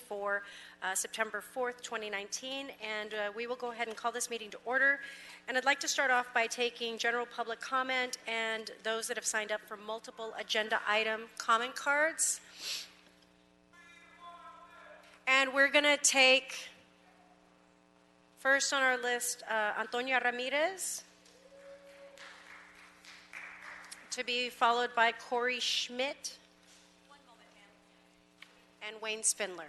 for September 4th, 2019, and we will go ahead and call this meeting to order. And I'd like to start off by taking general public comment and those that have signed up for multiple agenda item comment cards. And we're going to take, first on our list, Antonia Ramirez, to be followed by Corey Schmidt. One moment, ma'am. And Wayne Spindler.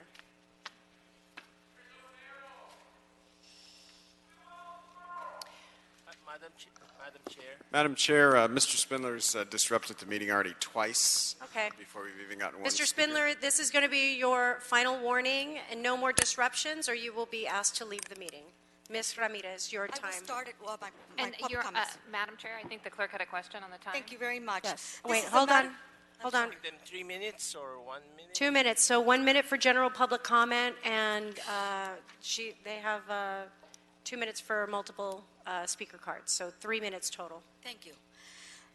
Madam Chair, Mr. Spindler's disrupted the meeting already twice. Okay. Before we've even gotten one. Mr. Spindler, this is going to be your final warning, and no more disruptions, or you will be asked to leave the meeting. Ms. Ramirez, your time. I will start at my And public your, comments. Madam Chair, I think the clerk had a question on the time. Thank you very much. Yes. This Wait, is a hold matter- on. Hold on. Then 3 minutes or 1 minute? 2 minutes. So 1 minute for general public comment, and they have 2 minutes for multiple speaker cards. So 3 minutes total. Thank you.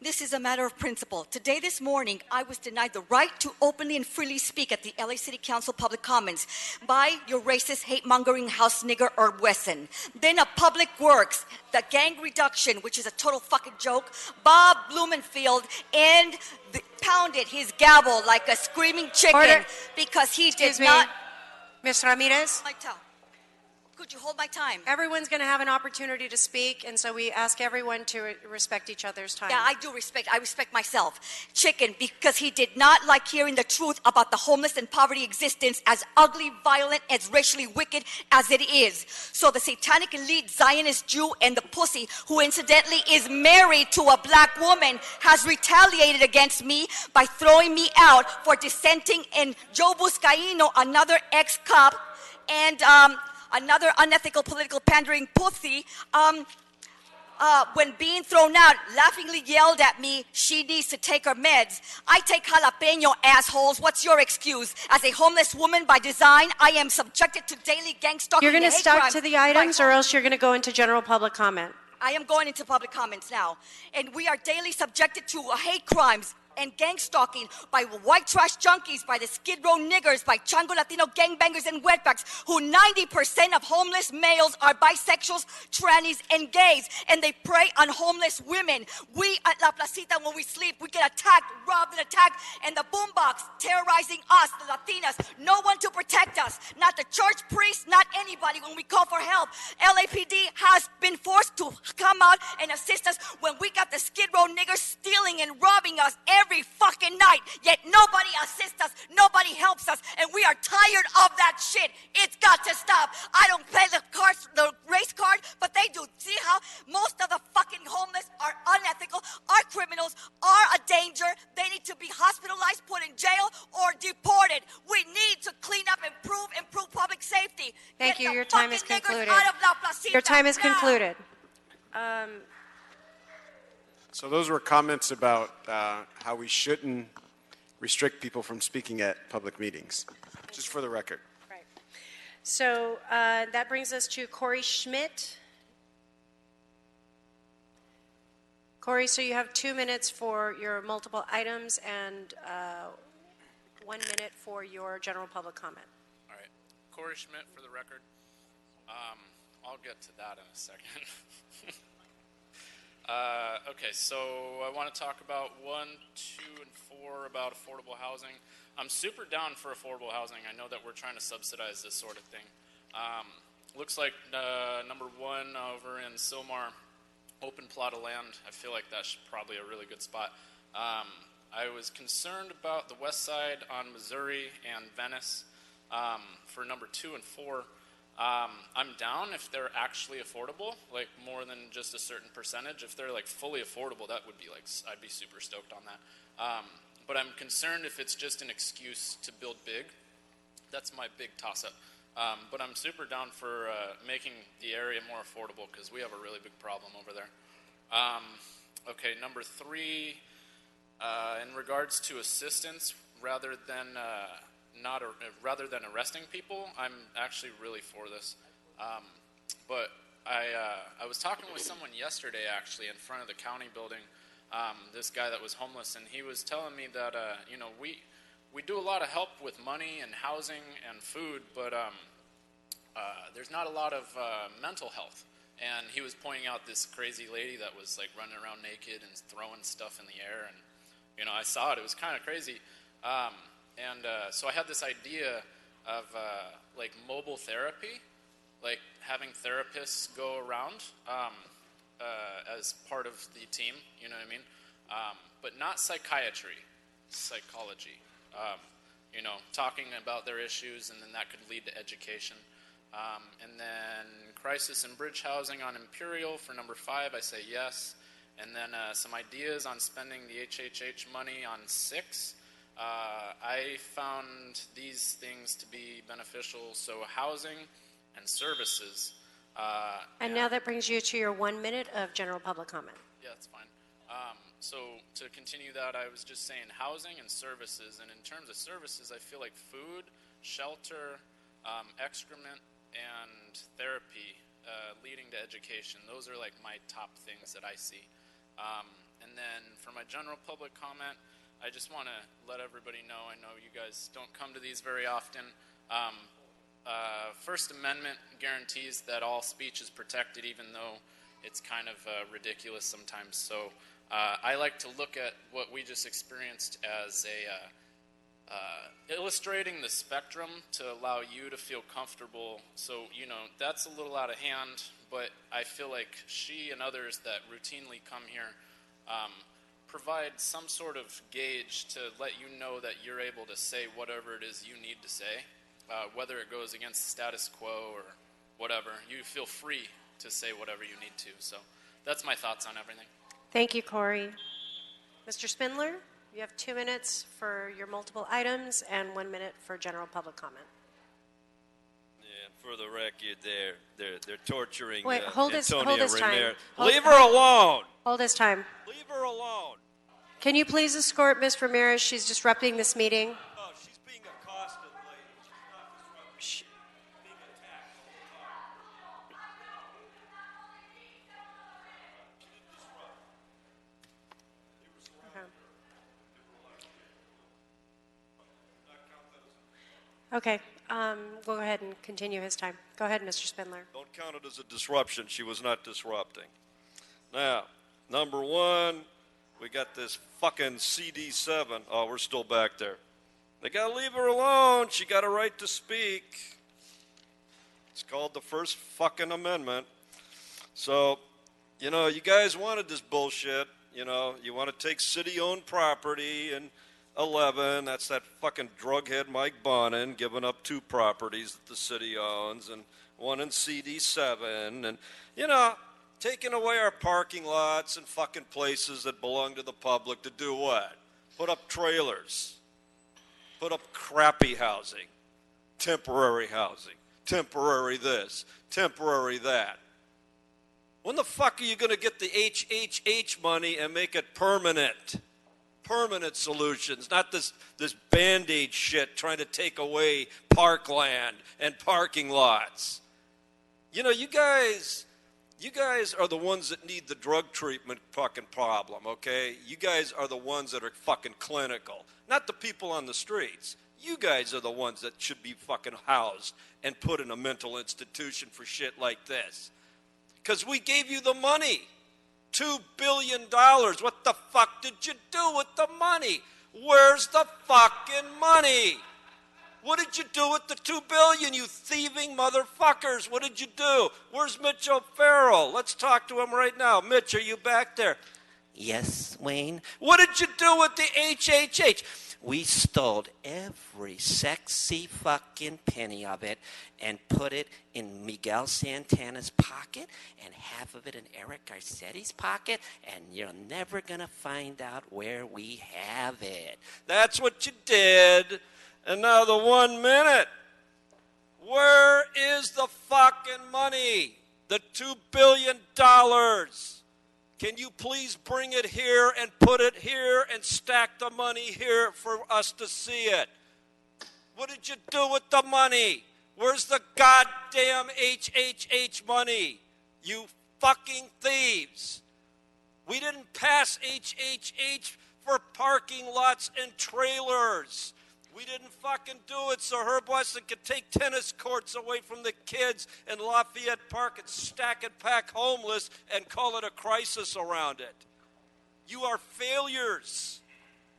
This is a matter of principle. Today, this morning, I was denied the right to openly and freely speak at the LA City Council public comments by your racist, hate-mongering house nigger, Herb Wesson. Then a Public Works, the gang reduction, which is a total fucking joke, Bob Blumenfield, and pounded his gavel like a screaming chicken. Order. Because he Excuse did me. not... Ms. Ramirez? My towel. Could you hold my time? Everyone's going to have an opportunity to speak, and so we ask everyone to respect each other's time. Yeah, I do respect. I respect myself. Chicken, because he did not like hearing the truth about the homeless and poverty existence, as ugly, violent, as racially wicked as it is. So the satanic elite Zionist Jew and the pussy, who incidentally is married to a black woman, has retaliated against me by throwing me out for dissenting in Joe Buscaino, another ex-cop, and another unethical political pandering pussy, when being thrown out, laughingly yelled at me, she needs to take her meds. I take jalapeno, assholes. What's your excuse? As a homeless woman by design, I am subjected to daily gang stalking. You're going to hate stuck crimes to the items, or else you're going to go into general public comment. I am going into public comments now. And we are daily subjected to hate crimes and gang stalking by white trash junkies, by the Skid Row niggers, by Chango Latino gangbangers and wetbacks, who 90% of homeless males are bisexuals, trannies, and gays, and they prey on homeless women. We at La Placita, when we sleep, we get attacked, robbed, and attacked, and the boombox terrorizing us, the Latinas. No one to protect us, not the church priest, not anybody when we call for help. LAPD has been forced to come out and assist us when we got the Skid Row niggers stealing and robbing us every fucking night, yet nobody assists us, nobody helps us, and we are tired of that shit. It's got to stop. I don't play the race card, but they do. See how most of the fucking homeless are unethical, are criminals, are a danger. They need to be hospitalized, put in jail, or deported. We need to clean up and improve public safety. Thank Get you. the Your time is fucking niggers concluded. out of La Placita Your time is now. concluded. So those were comments about how we shouldn't restrict people from speaking at public meetings, just for the record. Right. So that brings us to Corey Schmidt. Corey, so you have 2 minutes for your multiple items and 1 minute for your general public comment. All right. Corey Schmidt for the record. I'll get to that in a second. Okay, so I want to talk about 1, 2, and 4 about affordable housing. I'm super down for affordable housing. I know that we're trying to subsidize this sort of thing. Looks like number 1 over in Sylmar, open plot of land. I feel like that's probably a really good spot. I was concerned about the west side on Missouri and Venice for number 2 and 4. I'm down if they're actually affordable, like more than just a certain percentage. If they're like fully affordable, that would be like, I'd be super stoked on that. But I'm concerned if it's just an excuse to build big. That's my big toss-up. But I'm super down for making the area more affordable because we have a really big problem over there. Okay, number 3, in regards to assistance, rather than arresting people, I'm actually really for this. But I was talking with someone yesterday, actually, in front of the county building, this guy that was homeless, and he was telling me that, we do a lot of help with money and housing and food, but there's not a lot of mental health. And he was pointing out this crazy lady that was like running around naked and throwing stuff in the air, and I saw it. It was kind of crazy. So I had this idea of like mobile therapy, like having therapists go around as part of the team. You know what I mean? But not psychiatry, psychology. Talking about their issues, and then that could lead to education. And then crisis and bridge housing on Imperial for number 5, I say yes. And then some ideas on spending the HHH money on 6. I found these things to be beneficial, so housing and services. And now that brings you to your 1 minute of general public comment. Yeah, that's fine. So to continue that, I was just saying housing and services. And in terms of services, I feel like food, shelter, excrement, and therapy leading to education. Those are like my top things that I see. And then for my general public comment, I just want to let everybody know, I know you guys don't come to these very often. First Amendment guarantees that all speech is protected, even though it's kind of ridiculous sometimes. So I like to look at what we just experienced as illustrating the spectrum to allow you to feel comfortable. So, that's a little out of hand, but I feel like she and others that routinely come here provide some sort of gauge to let you know that you're able to say whatever it is you need to say, whether it goes against the status quo or whatever. You feel free to say whatever you need to. So that's my thoughts on everything. Thank you, Corey. Mr. Spindler, you have 2 minutes for your multiple items and 1 minute for general public comment. Yeah, for the record, they're torturing Wait, hold his Ramirez. time. Leave her alone. Hold his time. Leave her alone. Can you please escort Ms. Ramirez? She's disrupting this meeting. Oh, she's being accosted, lady. She's not disrupting. She's being attacked all the time. Okay. Go ahead and continue his time. Go ahead, Mr. Spindler. Don't count it as a disruption. She was not disrupting. Now, number 1, we got this fucking CD7. Oh, we're still back there. They got to leave her alone. She got a right to speak. It's called the First fucking Amendment. So, you guys wanted this bullshit. You want to take city-owned property and 11, that's that fucking drughead Mike Bonin giving up 2 properties that the city owns, and 1 in CD7, and, taking away our parking lots and fucking places that belong to the public to do what? Put up trailers. Put up crappy housing. Temporary housing. Temporary this. Temporary that. When the fuck are you going to get the HHH money and make it permanent? Permanent solutions, not this Band-Aid shit trying to take away parkland and parking lots. You guys are the ones that need the drug treatment fucking problem, okay? You guys are the ones that are fucking clinical, not the people on the streets. You guys are the ones that should be fucking housed and put in a mental institution for shit like this. Because we gave you the money. $2 billion. What the fuck did you do with the money? Where's the fucking money? What did you do with the $2 billion, you thieving motherfuckers? What did you do? Where's Mitch Farrell? Let's talk to him right now. Mitch, are you back there? Yes, Wayne. What did you do with the HHH? We stole every sexy fucking penny of it and put it in Miguel Santana's pocket and half of it in Eric Garcetti's pocket, and you're never going to find out where we have it. That's what you did. And now the 1 minute. Where is the fucking money? The $2 billion. Can you please bring it here and put it here and stack the money here for us to see it? What did you do with the money? Where's the goddamn HHH money? You fucking thieves. We didn't pass HHH for parking lots and trailers. We didn't fucking do it so Herb Weston could take tennis courts away from the kids in Lafayette Park and stack and pack homeless and call it a crisis around it. You are failures.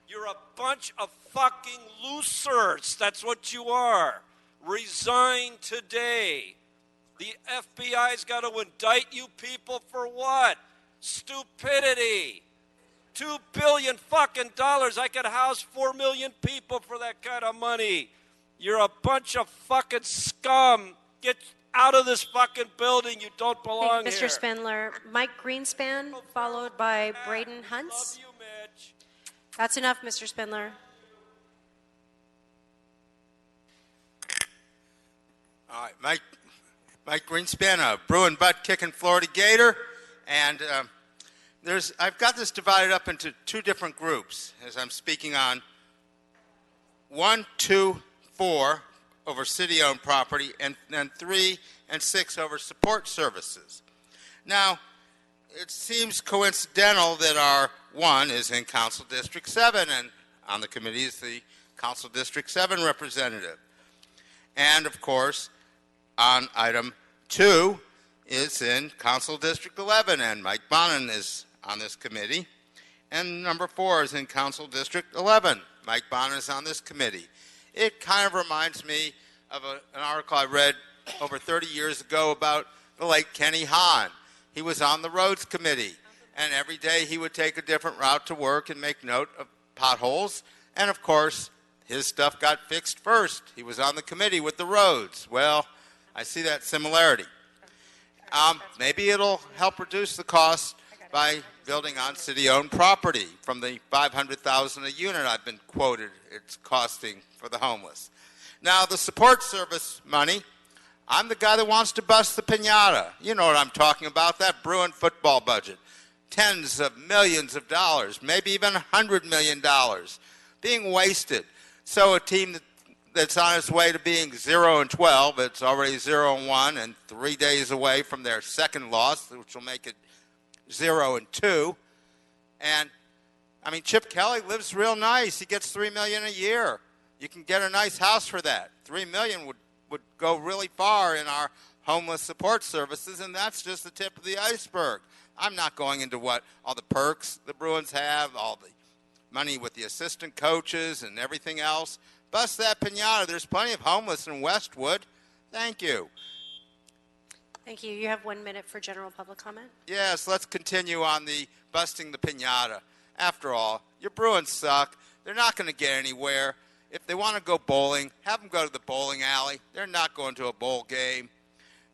You're a bunch of fucking losers. That's what you are. Resign today. The FBI's got to indict you people for what? Stupidity. $2 billion fucking dollars. I could house 4 million people for that kind of money. You're a bunch of fucking scum. Get out of this fucking building. You don't belong Thank here. Mr. Spindler. Mike Greenspan, followed by Braden Hunts. Love you, Mitch. That's enough, Mr. Spindler. All right, Mike Greenspan, a Bruin butt-kicking Florida Gator, and I've got this divided up into two different groups as I'm speaking on 1, 2, 4 over city-owned property, and then 3 and 6 over support services. Now, it seems coincidental that our 1 is in Council District 7, and on the committee is the Council District 7 representative. And, of course, on item 2 is in Council District 11, and Mike Bonin is on this committee. And number 4 is in Council District 11. Mike Bonin is on this committee. It kind of reminds me of an article I read over 30 years ago about the late Kenny Hahn. He was on the Roads Committee, and every day he would take a different route to work and make note of potholes. And, of course, his stuff got fixed first. He was on the committee with the roads. Well, I see that similarity. Maybe it'll help reduce the cost by building on city-owned property from the $500,000 a unit I've been quoted it's costing for the homeless. Now, the support service money, I'm the guy that wants to bust the piñata. You know what I'm talking about, that Bruin football budget. Tens of millions of dollars, maybe even $100 million being wasted. So a team that's on its way to being 0-12, it's already 0-1 and 3 days away from their second loss, which will make it 0-2. And I mean, Chip Kelly lives real nice. He gets $3 million a year. You can get a nice house for that. $3 million would go really far in our homeless support services, and that's just the tip of the iceberg. I'm not going into what all the perks the Bruins have, all the money with the assistant coaches and everything else. Bust that piñata. There's plenty of homeless in Westwood. Thank you. Thank you. You have 1 minute for general public comment. Yes, let's continue on the busting the piñata. After all, your Bruins suck. They're not going to get anywhere. If they want to go bowling, have them go to the bowling alley. They're not going to a bowl game.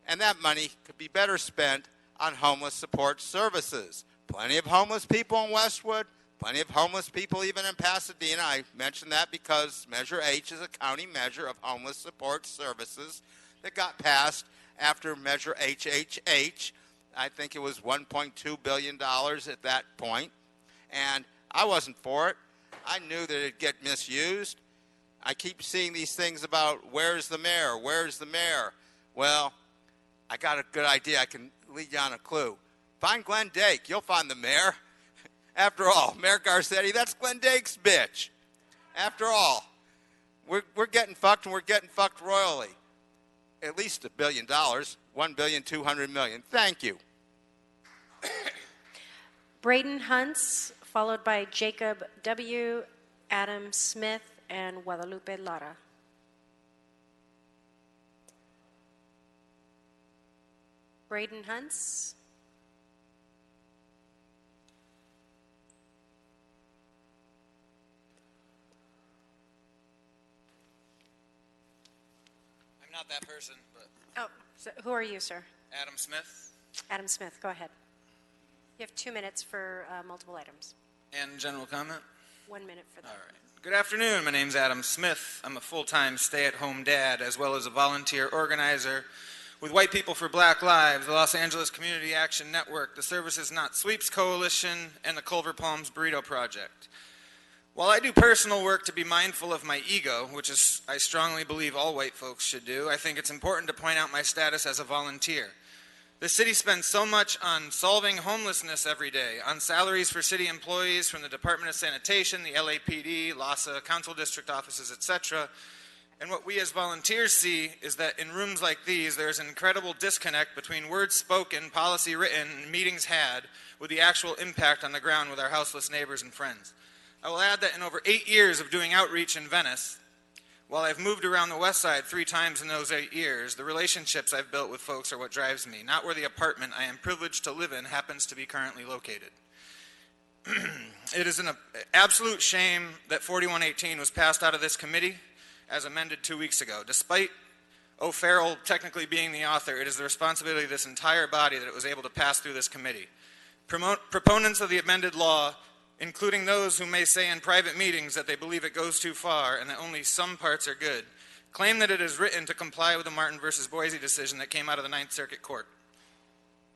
And that money could be better spent on homeless support services. Plenty of homeless people in Westwood. Plenty of homeless people even in Pasadena. I mention that because Measure H is a county measure of homeless support services that got passed after Measure HHH. I think it was $1.2 billion at that point. And I wasn't for it. I knew that it'd get misused. I keep seeing these things about where's the mayor, where's the mayor. Well, I got a good idea. I can lead you on a clue. Find Glenn Dake. You'll find the mayor. After all, Mayor Garcetti, that's Glenn Dake's bitch. After all, we're getting fucked, and we're getting fucked royally. At least $1 billion, $1,200,000,000. Thank you. Braden Hunts, followed by Jacob W., Adam Smith, and Guadalupe Lara. Braden Hunts. I'm not that person, but Oh, so who are you, sir? Adam Smith Adam Smith, go ahead. You have 2 minutes for multiple items. and general comment. 1 minute for that. All right. Good afternoon. My name's Adam Smith. I'm a full-time stay-at-home dad as well as a volunteer organizer with White People for Black Lives, the Los Angeles Community Action Network, the Services Not Sweeps Coalition, and the Culver Palms Burrito Project. While I do personal work to be mindful of my ego, which is I strongly believe all white folks should do, I think it's important to point out my status as a volunteer. The city spends so much on solving homelessness every day, on salaries for city employees from the Department of Sanitation, the LAPD, LASA, council district offices, etc. And what we as volunteers see is that in rooms like these, there's an incredible disconnect between words spoken, policy written, and meetings had with the actual impact on the ground with our houseless neighbors and friends. I will add that in over 8 years of doing outreach in Venice, while I've moved around the west side 3 times in those 8 years, the relationships I've built with folks are what drives me, not where the apartment I am privileged to live in happens to be currently located. It is an absolute shame that 4118 was passed out of this committee as amended 2 weeks ago. Despite Farrell technically being the author, it is the responsibility of this entire body that it was able to pass through this committee. Proponents of the amended law, including those who may say in private meetings that they believe it goes too far and that only some parts are good, claim that it is written to comply with the Martin versus Boise decision that came out of the Ninth Circuit Court.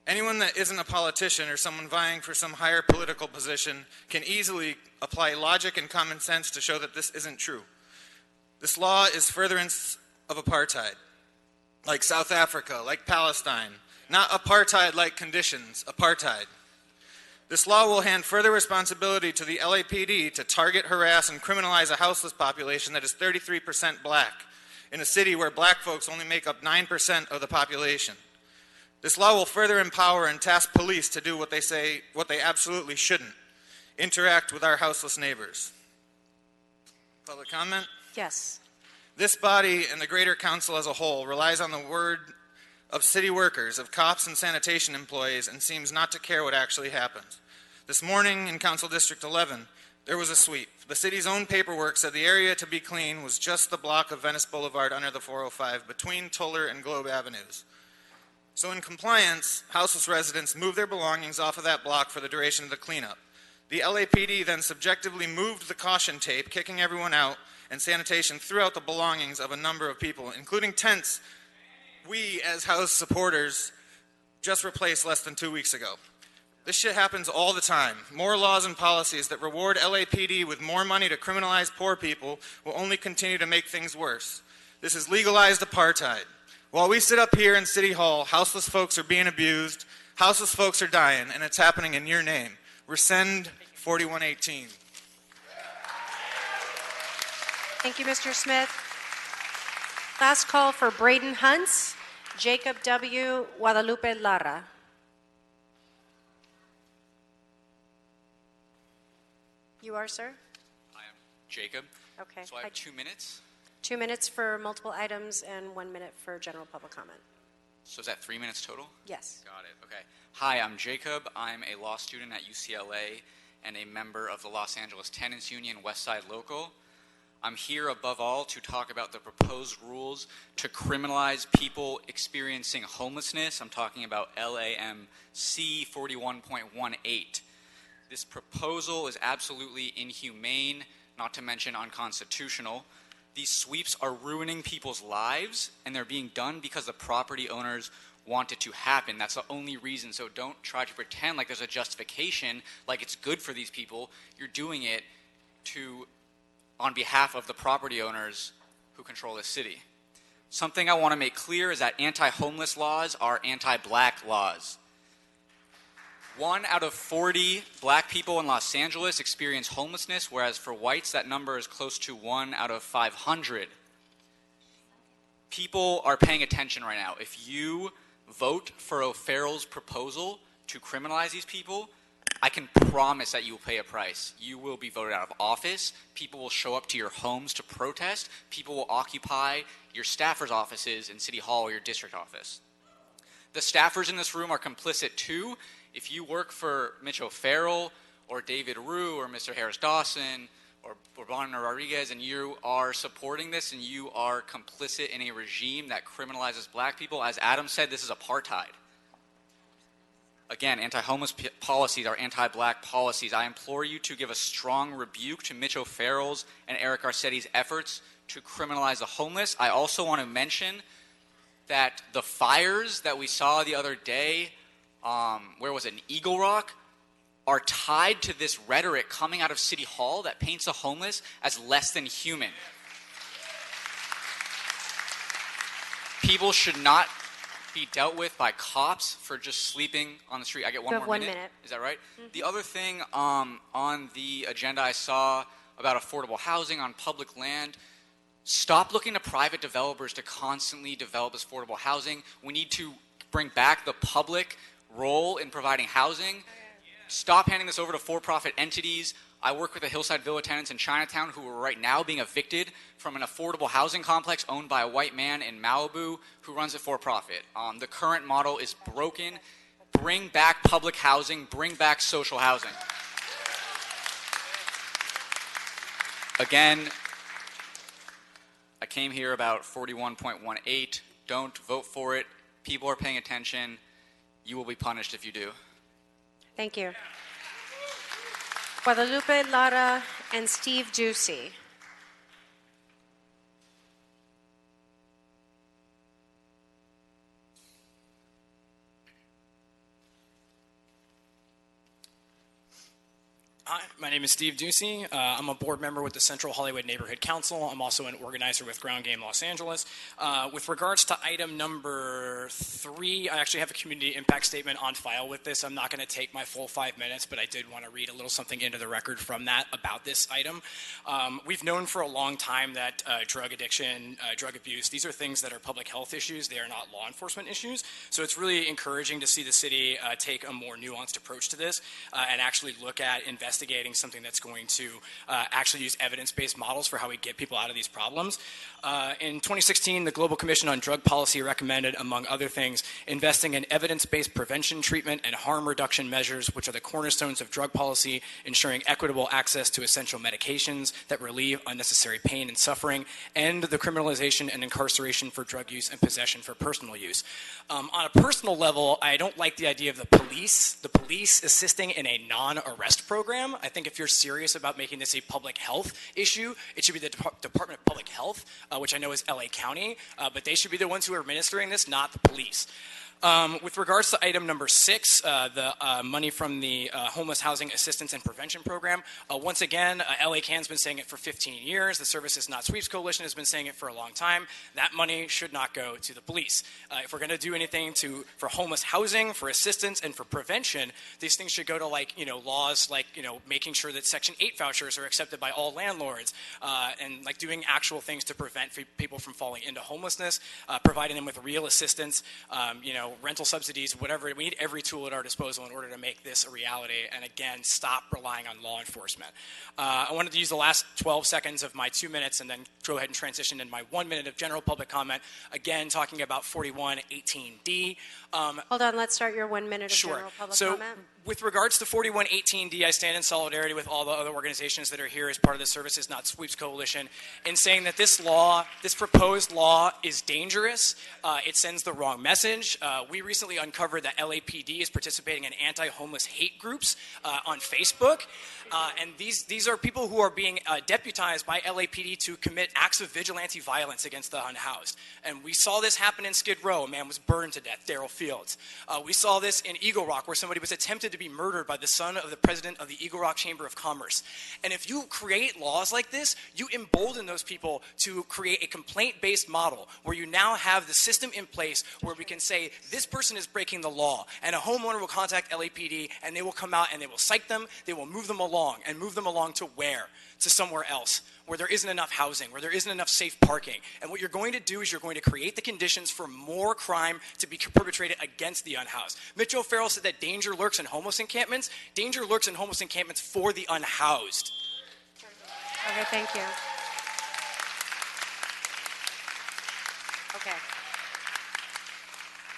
Anyone that isn't a politician or someone vying for some higher political position can easily apply logic and common sense to show that this isn't true. This law is furtherance of apartheid, like South Africa, like Palestine, not apartheid-like conditions, apartheid. This law will hand further responsibility to the LAPD to target, harass, and criminalize a houseless population that is 33% black in a city where black folks only make up 9% of the population. This law will further empower and task police to do what they absolutely shouldn't, interact with our houseless neighbors. Public comment? Yes. This body and the greater council as a whole relies on the word of city workers, of cops and sanitation employees, and seems not to care what actually happens. This morning in Council District 11, there was a sweep. The city's own paperwork said the area to be clean was just the block of Venice Boulevard under the 405 between Toller and Globe Avenues. So in compliance, houseless residents moved their belongings off of that block for the duration of the cleanup. The LAPD then subjectively moved the caution tape, kicking everyone out, and sanitation threw out the belongings of a number of people, including tents we, as house supporters, just replaced less than 2 weeks ago. This shit happens all the time. More laws and policies that reward LAPD with more money to criminalize poor people will only continue to make things worse. This is legalized apartheid. While we sit up here in City Hall, houseless folks are being abused, houseless folks are dying, and it's happening in your name. Rescind 4118. Thank you, Mr. Smith. Last call for Braden Hunts, Jacob W., Guadalupe Lara. You are, sir? I am Jacob. Okay. So I have 2 minutes. 2 minutes for multiple items and 1 minute for general public comment. So is that 3 minutes total? Yes. Got it. Okay. Hi, I'm Jacob. I'm a law student at UCLA and a member of the Los Angeles Tenants Union Westside Local. I'm here above all to talk about the proposed rules to criminalize people experiencing homelessness. I'm talking about LAMC 41.18. This proposal is absolutely inhumane, not to mention unconstitutional. These sweeps are ruining people's lives, and they're being done because the property owners want it to happen. That's the only reason, so don't try to pretend like there's a justification, like it's good for these people. You're doing it on behalf of the property owners who control this city. Something I want to make clear is that anti-homeless laws are anti-black laws. 1 out of 40 black people in Los Angeles experience homelessness, whereas for whites that number is close to 1 out of 500. People are paying attention right now. If you vote for O'Farrell's proposal to criminalize these people, I can promise that you will pay a price. You will be voted out of office. People will show up to your homes to protest. People will occupy your staffers' offices in City Hall or your district office. The staffers in this room are complicit too. If you work for Mitch O'Farrell or David Rue or Mr. Harris Dawson or Bonner Rodriguez, and you are supporting this and you are complicit in a regime that criminalizes black people, as Adam said, this is apartheid. Again, anti-homeless policies are anti-black policies. I implore you to give a strong rebuke to Mitch O'Farrell's and Eric Garcetti's efforts to criminalize the homeless. I also want to mention that the fires that we saw the other day, where was it, in Eagle Rock, are tied to this rhetoric coming out of City Hall that paints the homeless as less than human. People should not be dealt with by cops for just sleeping on the street. I get You have 1 minute. Is that right? The other thing on the agenda I saw about affordable housing on public land, stop looking to private developers to constantly develop this affordable housing. We need to bring back the public role in providing housing. Stop handing this over to for-profit entities. I work with the Hillside Villa tenants in Chinatown who are right now being evicted from an affordable housing complex owned by a white man in Malibu who runs it for profit. The current model is broken. Bring back public housing. Bring back social housing. Again, I came here about 41.18. Don't vote for it. People are paying attention. You will be punished if you do. Thank you. Guadalupe Lara and Steve Ducey. Hi, my name is Steve Ducey. I'm a board member with the Central Hollywood Neighborhood Council. I'm also an organizer with Ground Game Los Angeles. With regards to item number 3, I actually have a community impact statement on file with this. I'm not going to take my full 5 minutes, but I did want to read a little something into the record from that about this item. We've known for a long time that drug addiction, drug abuse, these are things that are public health issues. They are not law enforcement issues. So it's really encouraging to see the city take a more nuanced approach to this and actually look at investigating something that's going to actually use evidence-based models for how we get people out of these problems. In 2016, the Global Commission on Drug Policy recommended, among other things, investing in evidence-based prevention, treatment, and harm reduction measures, which are the cornerstones of drug policy, ensuring equitable access to essential medications that relieve unnecessary pain and suffering, and the criminalization and incarceration for drug use and possession for personal use. On a personal level, I don't like the idea of the police assisting in a non-arrest program. I think if you're serious about making this a public health issue, it should be the Department of Public Health, which I know is LA County, but they should be the ones who are administering this, not the police. With regards to item number 6, the money from the Homeless Housing Assistance and Prevention Program, once again, LA Can's been saying it for 15 years. The Services Not Sweeps Coalition has been saying it for a long time. That money should not go to the police. If we're going to do anything for homeless housing, for assistance, and for prevention, these things should go to laws like making sure that Section 8 vouchers are accepted by all landlords, and doing actual things to prevent people from falling into homelessness, providing them with real assistance, rental subsidies, whatever. We need every tool at our disposal in order to make this a reality, and again, stop relying on law enforcement. I wanted to use the last 12 seconds of my 2 minutes and then go ahead and transition into my 1 minute of general public comment, again talking about 4118D. Hold on, let's start your 1 minute of general public comment. With regards to 4118D, I stand in solidarity with all the other organizations that are here as part of the Services Not Sweeps Coalition in saying that this proposed law is dangerous. It sends the wrong message. We recently uncovered that LAPD is participating in anti-homeless hate groups on Facebook. And these are people who are being deputized by LAPD to commit acts of vigilante violence against the unhoused. And we saw this happen in Skid Row. A man was burned to death, Darrell Fields. We saw this in Eagle Rock, where somebody was attempted to be murdered by the son of the president of the Eagle Rock Chamber of Commerce. And if you create laws like this, you embolden those people to create a complaint-based model where you now have the system in place where we can say, this person is breaking the law. And a homeowner will contact LAPD, and they will come out and they will cite them, they will move them along. And move them along to where? To somewhere else, where there isn't enough housing, where there isn't enough safe parking. And what you're going to do is you're going to create the conditions for more crime to be perpetrated against the unhoused. Mitch O'Farrell said that danger lurks in homeless encampments. Danger lurks in homeless encampments for the unhoused. Okay, thank you.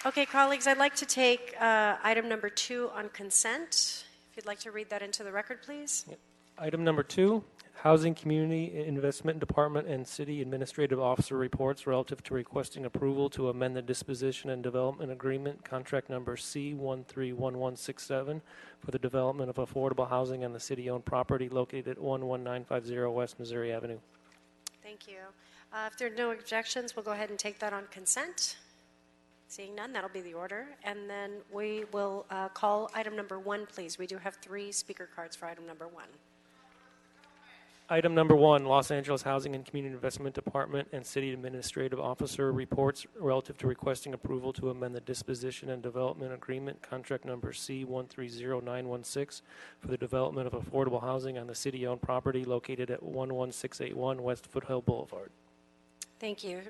Okay, colleagues, I'd like to take item number 2 on consent. If you'd like to read that into the record, please. Yep. Item number 2, Housing, Community Investment Department and City Administrative Officer reports relative to requesting approval to amend the Disposition and Development Agreement, contract number C131167, for the development of affordable housing on the city-owned property located at 11950 West Missouri Avenue. Thank you. If there are no objections, we'll go ahead and take that on consent. Seeing none, that'll be the order. And then we will call item number 1, please. We do have 3 speaker cards for item number 1. Item number 1, Los Angeles Housing and Community Investment Department and City Administrative Officer reports relative to requesting approval to amend the Disposition and Development Agreement, contract number C130916, for the development of affordable housing on the city-owned property located at 11681 West Foothill Boulevard. Thank you.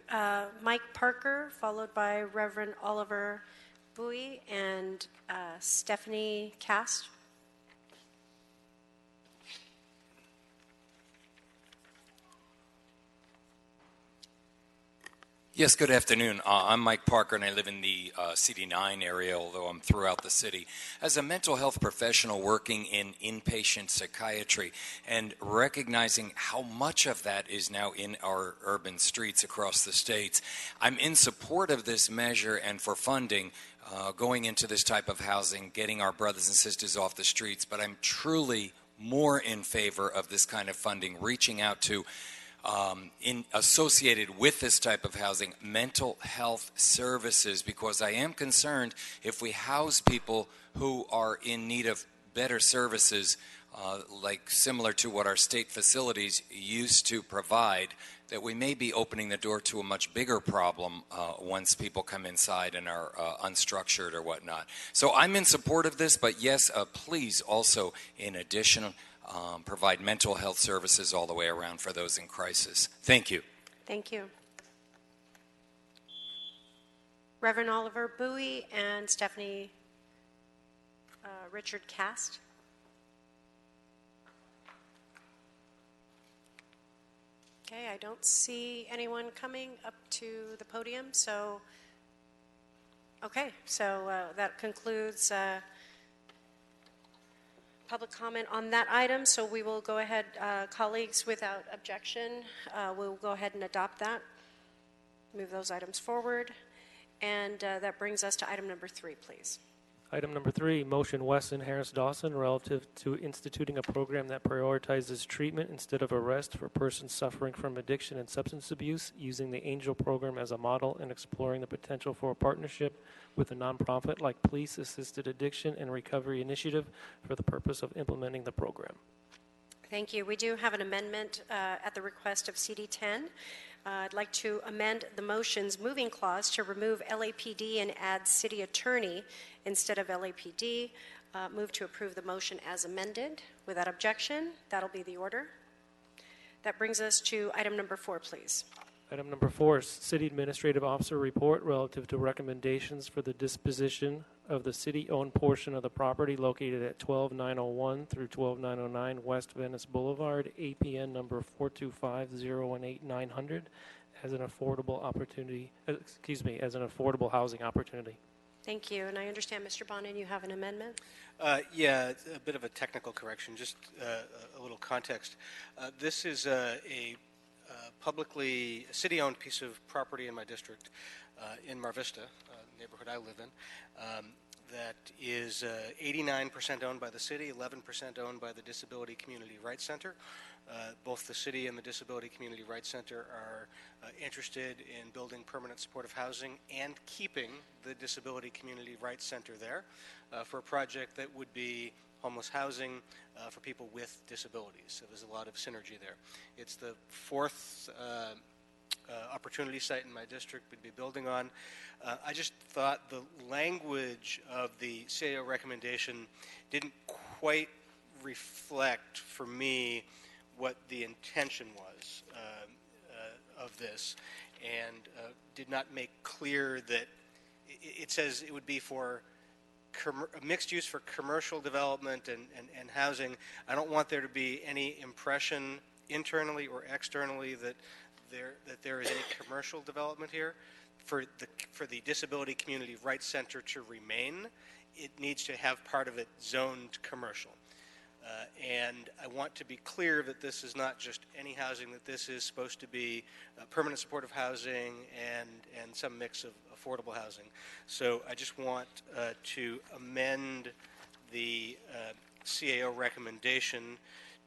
Mike Parker, followed by Reverend Oliver Bowie and Stephanie Cast. Yes, good afternoon. I'm Mike Parker, and I live in the CD9 area, although I'm throughout the city. As a mental health professional working in inpatient psychiatry and recognizing how much of that is now in our urban streets across the states, I'm in support of this measure and for funding going into this type of housing, getting our brothers and sisters off the streets, but I'm truly more in favor of this kind of funding, reaching out to associated with this type of housing, mental health services, because I am concerned if we house people who are in need of better services, like similar to what our state facilities used to provide, that we may be opening the door to a much bigger problem once people come inside and are unstructured or whatnot. So I'm in support of this, but yes, please also, in addition, provide mental health services all the way around for those in crisis. Thank you. Thank you. Reverend Oliver Bowie and Stephanie Richard Cast. Okay, I don't see anyone coming up to the podium, so that concludes public comment on that item, so we will go ahead, colleagues, without objection, we'll go ahead and adopt that, move those items forward, and that brings us to item number 3, please. Item number 3, motion Wesson Harris Dawson relative to instituting a program that prioritizes treatment instead of arrest for persons suffering from addiction and substance abuse, using the Angel program as a model and exploring the potential for a partnership with a nonprofit like Police Assisted Addiction and Recovery Initiative for the purpose of implementing the program. Thank you. We do have an amendment at the request of CD10. I'd like to amend the motion's moving clause to remove LAPD and add city attorney instead of LAPD. Move to approve the motion as amended. Without objection, that'll be the order. That brings us to item number 4, please. Item number 4, City Administrative Officer report relative to recommendations for the disposition of the city-owned portion of the property located at 12901 through 12909 West Venice Boulevard, APN number 425-018-900, as an affordable opportunity, as an affordable housing opportunity. Thank you. And I understand, Mr. Bonin, you have an amendment? Yeah, a bit of a technical correction, just a little context. This is a publicly city-owned piece of property in my district in Mar Vista, neighborhood I live in, that is 89% owned by the city, 11% owned by the Disability Community Rights Center. Both the city and the Disability Community Rights Center are interested in building permanent supportive housing and keeping the Disability Community Rights Center there for a project that would be homeless housing for people with disabilities. So there's a lot of synergy there. It's the 4th opportunity site in my district we'd be building on. I just thought the language of the CAO recommendation didn't quite reflect for me what the intention was of this, and did not make clear that it says it would be for mixed use for commercial development and housing. I don't want there to be any impression internally or externally that there is any commercial development here. For the Disability Community Rights Center to remain, it needs to have part of it zoned commercial. And I want to be clear that this is not just any housing, that this is supposed to be permanent supportive housing and some mix of affordable housing. So I just want to amend the CAO recommendation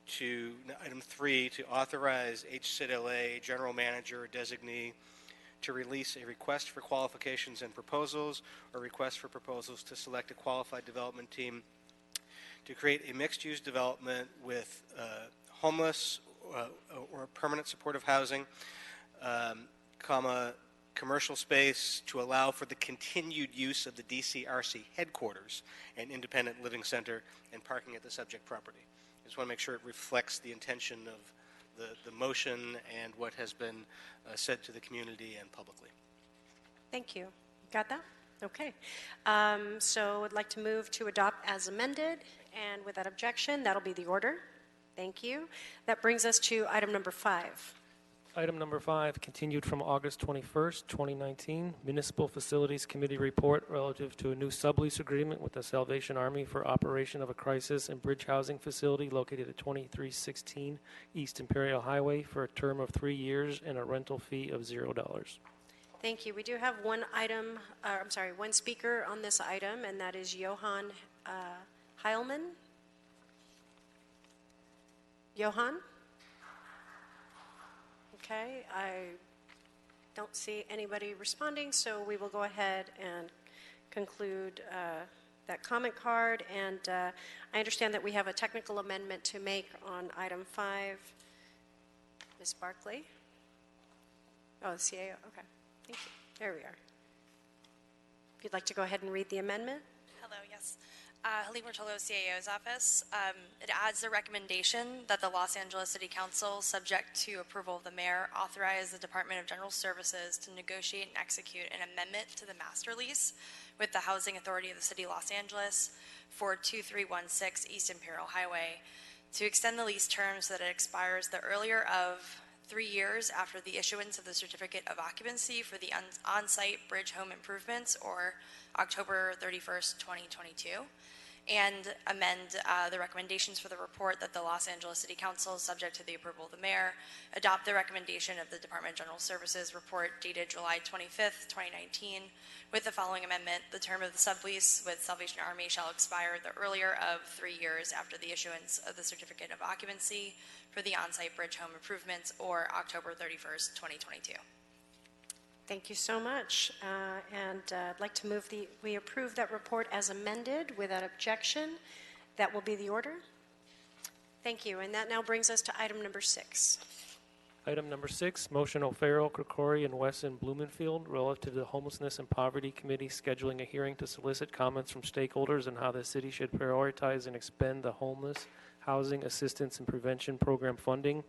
to item 3 to authorize HCIDLA general manager or designee to release a request for qualifications and proposals or request for proposals to select a qualified development team to create a mixed-use development with homeless or permanent supportive housing, comma, commercial space to allow for the continued use of the DCRC headquarters and independent living center and parking at the subject property. I just want to make sure it reflects the intention of the motion and what has been said to the community and publicly. Thank you. Got that? Okay. So I'd like to move to adopt as amended, and without objection, that'll be the order. Thank you. That brings us to item number 5. Item number 5, continued from August 21st, 2019, Municipal Facilities Committee report relative to a new sublease agreement with the Salvation Army for operation of a crisis and bridge housing facility located at 2316 East Imperial Highway for a term of 3 years and a rental fee of $0. Thank you. We do have one speaker on this item, and that is Johan Heilman. Johan? Okay, I don't see anybody responding, so we will go ahead and conclude that comment card. And I understand that we have a technical amendment to make on item 5. Ms. Barkley? Oh, the CAO, okay. Thank you. There we are. If you'd like to go ahead and read the amendment. Hello, yes. Halim Rotolo, CAO's office. It adds the recommendation that the Los Angeles City Council, subject to approval of the mayor, authorize the Department of General Services to negotiate and execute an amendment to the master lease with the Housing Authority of the City of Los Angeles for 2316 East Imperial Highway to extend the lease term so that it expires the earlier of 3 years after the issuance of the certificate of occupancy for the on-site bridge home improvements, or October 31st, 2022, and amend the recommendations for the report that the Los Angeles City Council, subject to the approval of the mayor, adopt the recommendation of the Department of General Services report dated July 25th, 2019, with the following amendment. The term of the sublease with Salvation Army shall expire the earlier of 3 years after the issuance of the certificate of occupancy for the on-site bridge home improvements, or October 31st, 2022. Thank you so much. And I'd like to move we approve that report as amended without objection. That will be the order. Thank you. And that now brings us to item number 6. Item number 6, motion O'Farrell, Krikori, and Wesson Blumenfield relative to the Homelessness and Poverty Committee scheduling a hearing to solicit comments from stakeholders on how the city should prioritize and expend the homeless housing assistance and prevention program funding,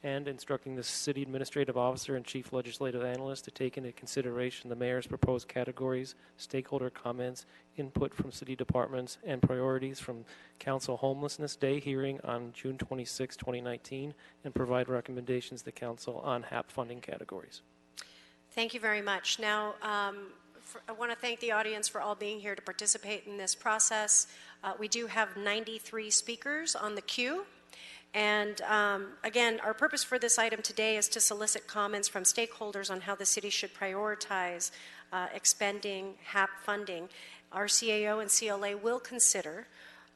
and instructing the city administrative officer and chief legislative analyst to take into consideration the mayor's proposed categories, stakeholder comments, input from city departments, and priorities from council homelessness day hearing on June 26, 2019, and provide recommendations to council on Hap funding categories. Thank you very much. Now, I want to thank the audience for all being here to participate in this process. We do have 93 speakers on the queue. And again, our purpose for this item today is to solicit comments from stakeholders on how the city should prioritize expending Hap funding. Our CAO and CLA will consider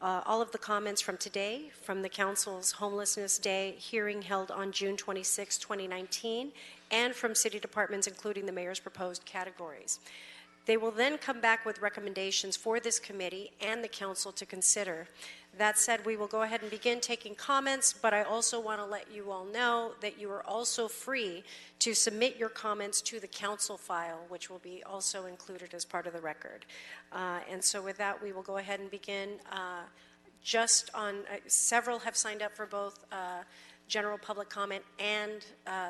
all of the comments from today, from the Council's Homelessness Day hearing held on June 26, 2019, and from city departments, including the mayor's proposed categories. They will then come back with recommendations for this committee and the council to consider. That said, we will go ahead and begin taking comments, but I also want to let you all know that you are also free to submit your comments to the council file, which will be also included as part of the record. And so with that, we will go ahead and begin. Several have signed up for both general public comment and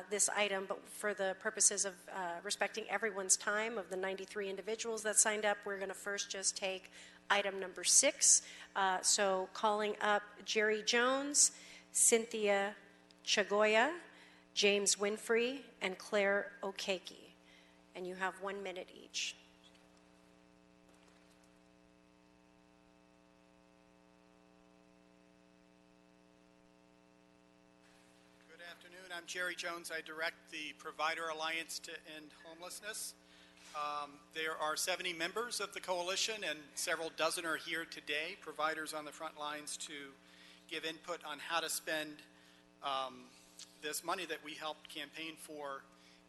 this item, but for the purposes of respecting everyone's time, of the 93 individuals that signed up, we're going to first just take item number 6. So calling up Jerry Jones, Cynthia Chagoya, James Winfrey, and Claire Okeke. And you have 1 minute each. I'm Jerry Jones. I direct the Provider Alliance to End Homelessness. There are 70 members of the coalition, and several dozen are here today, providers on the front lines, to give input on how to spend this money that we helped campaign for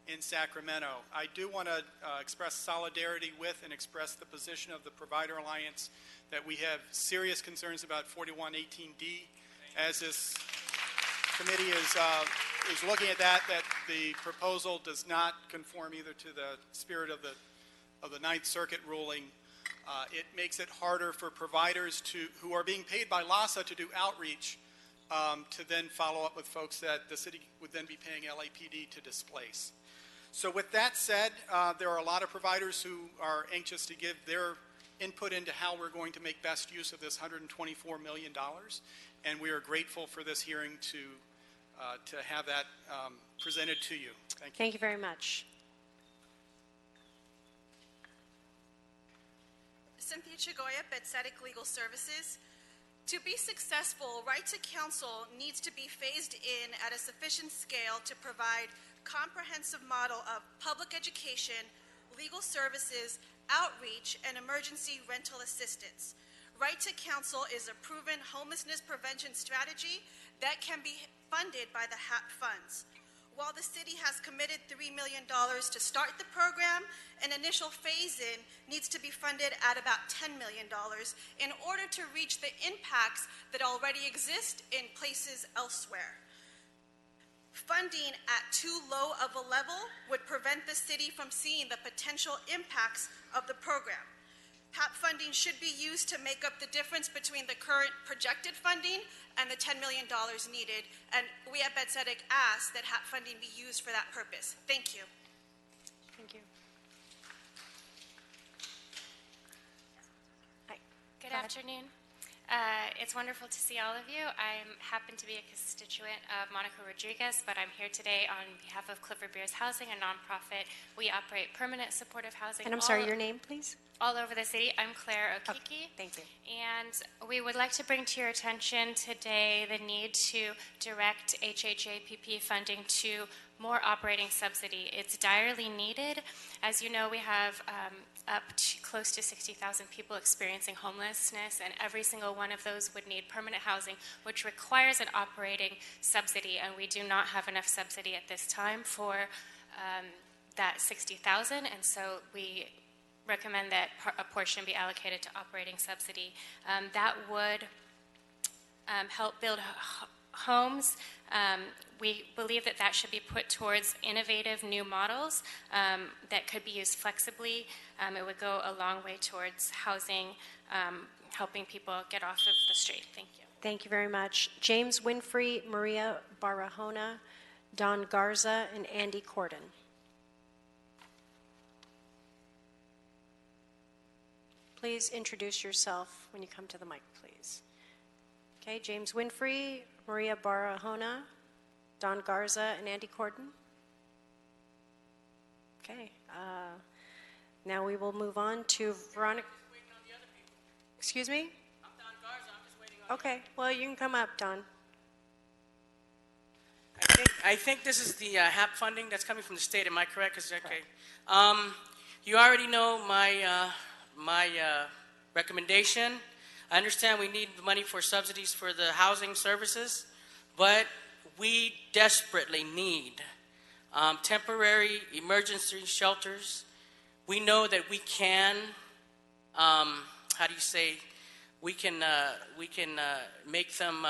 in Sacramento. I do want to express solidarity with and express the position of the Provider Alliance that we have serious concerns about 4118D as this committee is looking at that the proposal does not conform either to the spirit of the Ninth Circuit ruling. It makes it harder for providers who are being paid by LASA to do outreach to then follow up with folks that the city would then be paying LAPD to displace. So with that said, there are a lot of providers who are anxious to give their input into how we're going to make best use of this $124 million, and we are grateful for this hearing to have that presented to you. Thank you. Thank you very much. Cynthia Chagoya, Betsedic Legal Services. To be successful, right to counsel needs to be phased in at a sufficient scale to provide comprehensive model of public education, legal services, outreach, and emergency rental assistance. Right to counsel is a proven homelessness prevention strategy that can be funded by the Hap funds. While the city has committed $3 million to start the program, an initial phase-in needs to be funded at about $10 million in order to reach the impacts that already exist in places elsewhere. Funding at too low of a level would prevent the city from seeing the potential impacts of the program. Hap funding should be used to make up the difference between the current projected funding and the $10 million needed, and we at Betsedic ask that Hap funding be used for that purpose. Thank you. Thank you. Hi. Good afternoon. It's wonderful to see all of you. I happen to be a constituent of Monica Rodriguez, but I'm here today on behalf of Clifford Beers Housing, a nonprofit. We operate permanent supportive housing. And I'm sorry, your name, please? All over the city. I'm Claire Okiki. Thank you. And we would like to bring to your attention today the need to direct HHAPP funding to more operating subsidy. It's direly needed. As you know, we have up to close to 60,000 people experiencing homelessness, and every single one of those would need permanent housing, which requires an operating subsidy, and we do not have enough subsidy at this time for that 60,000, and so we recommend that a portion be allocated to operating subsidy. That would help build homes. We believe that that should be put towards innovative new models that could be used flexibly. It would go a long way towards housing, helping people get off of the street. Thank you. Thank you very much. James Winfrey, Maria Barahona, Don Garza, and Andy Corden. Please introduce yourself when you come to the mic, please. Okay, James Winfrey, Maria Barahona, Don Garza, and Andy Corden. Okay, now we will move on to Veronica. Excuse me? I'm Don Garza. I'm just waiting on Okay, well, you can come up, Don. I think this is the Hap funding that's coming from the state. Am I correct? Okay. You already know my recommendation. I understand we need money for subsidies for the housing services, but we desperately need temporary emergency shelters. We know that we can, we can make them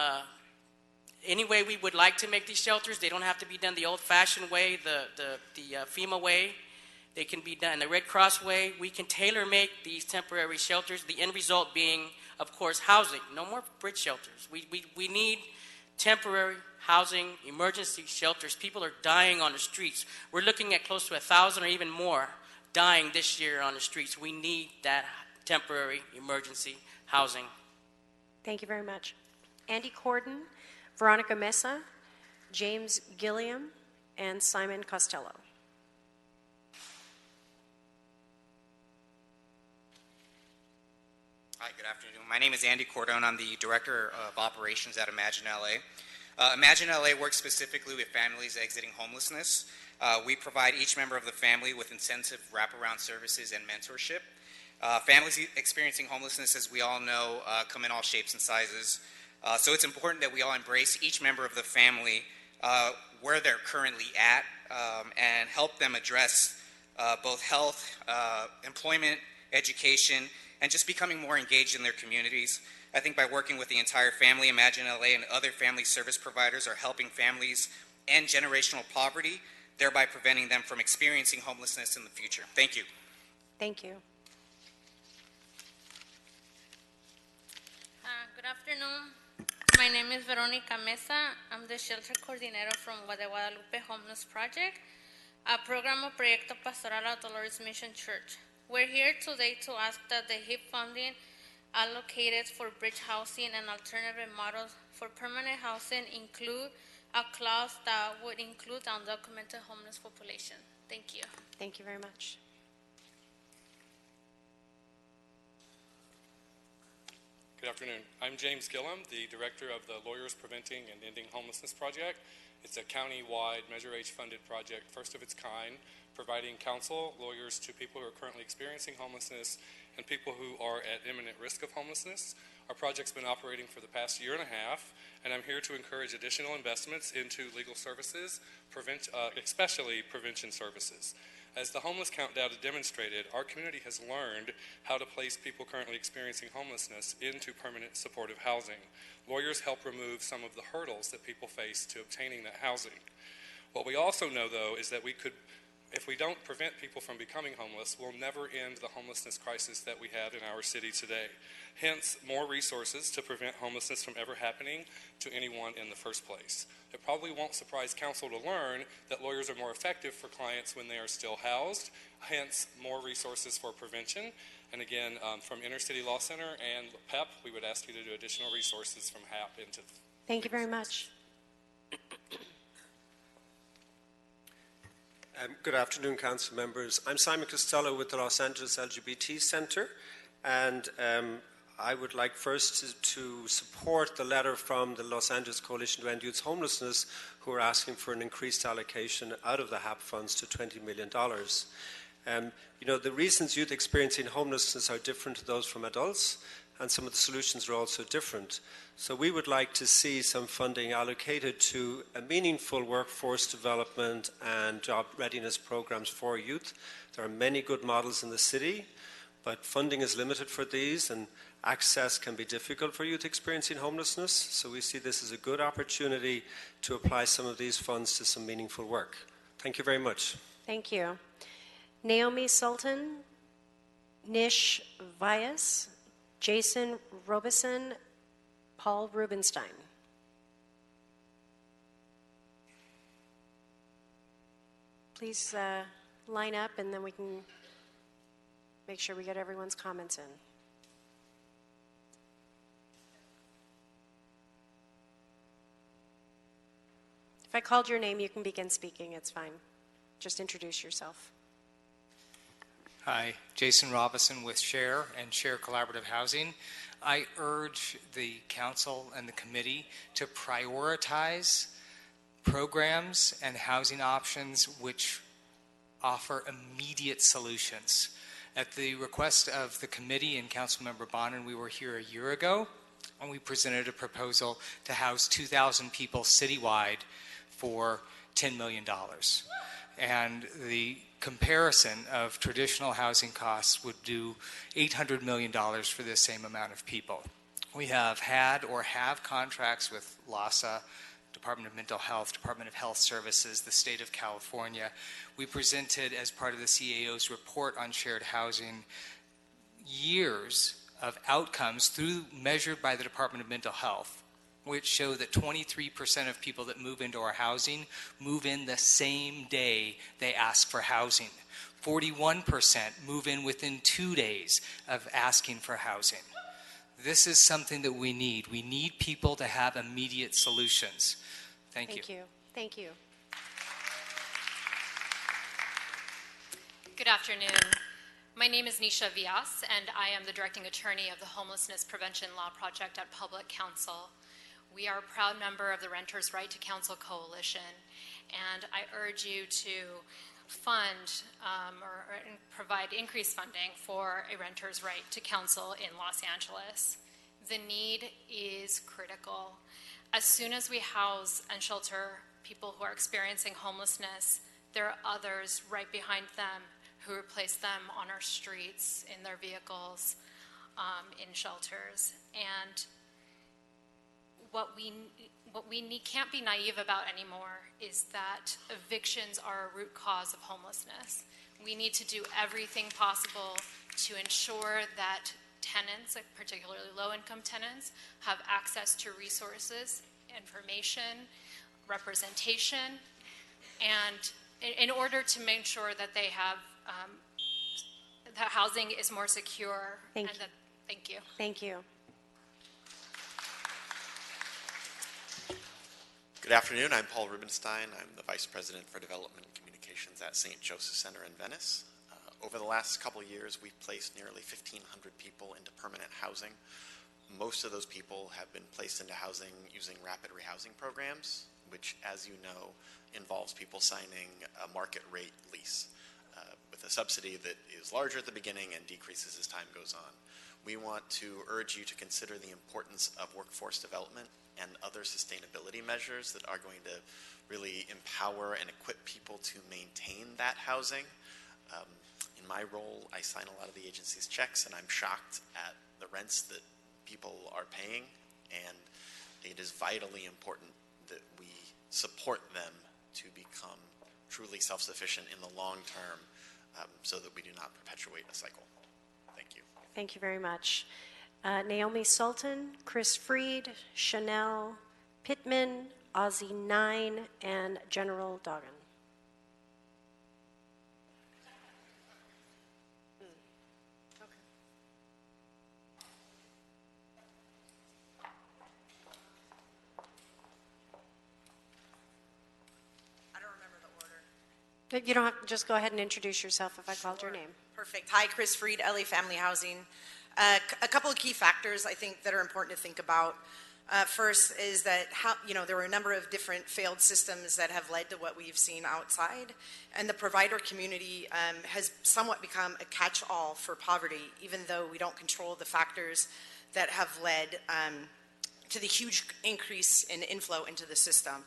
any way we would like to make these shelters. They don't have to be done the old-fashioned way, the FEMA way. They can be done the Red Cross way. We can tailor-make these temporary shelters, the end result being, of course, housing. No more bridge shelters. We need temporary housing, emergency shelters. People are dying on the streets. We're looking at close to 1,000 or even more dying this year on the streets. We need that temporary emergency housing. Thank you very much. Andy Corden, Veronica Mesa, James Gilliam, and Simon Costello. Hi, good afternoon. My name is Andy Cordone. I'm the Director of Operations at Imagine LA. Imagine LA works specifically with families exiting homelessness. We provide each member of the family with incentive wraparound services and mentorship. Families experiencing homelessness, as we all know, come in all shapes and sizes. So it's important that we all embrace each member of the family where they're currently at and help them address both health, employment, education, and just becoming more engaged in their communities. I think by working with the entire family, Imagine LA and other family service providers are helping families end generational poverty, thereby preventing them from experiencing homelessness in the future. Thank you. Thank you. Good afternoon. My name is Veronica Mesa. I'm the shelter coordinator from the Guadalupe Homeless Project, a program of Proyecto Pastoral of Dolores Mission Church. We're here today to ask that the Hap Funding allocated for bridge housing and alternative models for permanent housing include a clause that would include undocumented homeless population. Thank you. Thank you very much. Good afternoon. I'm James Gillum, the director of the Lawyers Preventing and Ending Homelessness Project. It's a county-wide Measure H funded project, first of its kind, providing counsel, lawyers to people who are currently experiencing homelessness and people who are at imminent risk of homelessness. Our project's been operating for the past year and a half, and I'm here to encourage additional investments into legal services, especially prevention services. As the homeless count data demonstrated, our community has learned how to place people currently experiencing homelessness into permanent supportive housing. Lawyers help remove some of the hurdles that people face to obtaining that housing. What we also know, though, is that if we don't prevent people from becoming homeless, we'll never end the homelessness crisis that we have in our city today. Hence, more resources to prevent homelessness from ever happening to anyone in the first place. It probably won't surprise counsel to learn that lawyers are more effective for clients when they are still housed, hence more resources for prevention. And again, from Inner City Law Center and PEP, we would ask you to do additional resources from HAP into. Thank you very much. Good afternoon, council members. I'm Simon Costello with the Los Angeles LGBT Center, and I would like first to support the letter from the Los Angeles Coalition to End Youth Homelessness, who are asking for an increased allocation out of the HAP funds to $20 million. You know, the reasons youth experiencing homelessness are different to those from adults, and some of the solutions are also different. So we would like to see some funding allocated to a meaningful workforce development and job readiness programs for youth. There are many good models in the city, but funding is limited for these, and access can be difficult for youth experiencing homelessness. So we see this as a good opportunity to apply some of these funds to some meaningful work. Thank you very much. Thank you. Naomi Sultan, Nish Vyas, Jason Robeson, Paul Rubenstein. Please line up, and then we can make sure we get everyone's comments in. If I called your name, you can begin speaking. It's fine. Just introduce yourself. Hi, Jason Robinson with Share and Share Collaborative Housing. I urge the council and the committee to prioritize programs and housing options which offer immediate solutions. At the request of the committee and Councilmember Bonin, we were here a year ago, and we presented a proposal to house 2,000 people citywide for $10 million. And the comparison of traditional housing costs would do $800 million for this same amount of people. We have had or have contracts with LAHSA, Department of Mental Health, Department of Health Services, the state of California. We presented, as part of the CAO's report on shared housing, years of outcomes measured by the Department of Mental Health, which show that 23% of people that move into our housing move in the same day they ask for housing. 41% move in within 2 days of asking for housing. This is something that we need. We need people to have immediate solutions. Thank you. Thank you. Thank you. Good afternoon. My name is Nisha Vyas, and I am the directing attorney of the Homelessness Prevention Law Project at Public Counsel. We are a proud member of the Renters' Right to Counsel Coalition, and I urge you to fund or provide increased funding for a renters' right to counsel in Los Angeles. The need is critical. As soon as we house and shelter people who are experiencing homelessness, there are others right behind them who replace them on our streets in their vehicles. in shelters. And what we can't be naive about anymore is that evictions are a root cause of homelessness. We need to do everything possible to ensure that tenants, particularly low-income tenants, have access to resources, information, representation, and in order to make sure that they have that housing is more secure. Thank you. Thank you. Thank you. Good afternoon. I'm Paul Rubenstein. I'm the Vice President for Development and Communications at St. Joseph Center in Venice. Over the last couple of years, we've placed nearly 1,500 people into permanent housing. Most of those people have been placed into housing using rapid rehousing programs, which, as you know, involves people signing a market rate lease with a subsidy that is larger at the beginning and decreases as time goes on. We want to urge you to consider the importance of workforce development and other sustainability measures that are going to really empower and equip people to maintain that housing. In my role, I sign a lot of the agency's checks, and I'm shocked at the rents that people are paying, and it is vitally important that we support them to become truly self-sufficient in the long term, so that we do not perpetuate a cycle. Thank you. Thank you very much. Naomi Sultan, Chris Freed, Chanel Pittman, Ozzy Nine, and General Doggin. You don't have to just go ahead and introduce yourself if I called your name. Perfect. Hi, Chris Freed, LA Family Housing. A couple of key factors I think that are important to think about. First is that there were a number of different failed systems that have led to what we've seen outside, and the provider community has somewhat become a catch-all for poverty, even though we don't control the factors that have led to the huge increase in inflow into the system.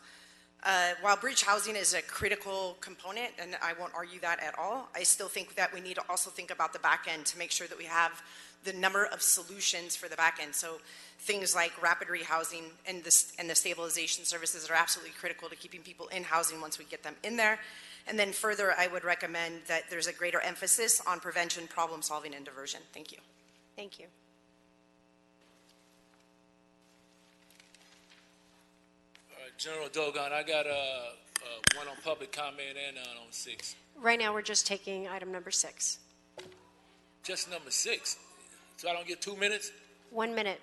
While bridge housing is a critical component, and I won't argue that at all, I still think that we need to also think about the back end to make sure that we have the number of solutions for the back end. So things like rapid rehousing and the stabilization services are absolutely critical to keeping people in housing once we get them in there. And then further, I would recommend that there's a greater emphasis on prevention, problem solving, and diversion. Thank you. Thank you. General Doggin, I got one on public comment and on 6. Right now, we're just taking item number 6. Just number 6. So I don't get 2 minutes? 1 minute.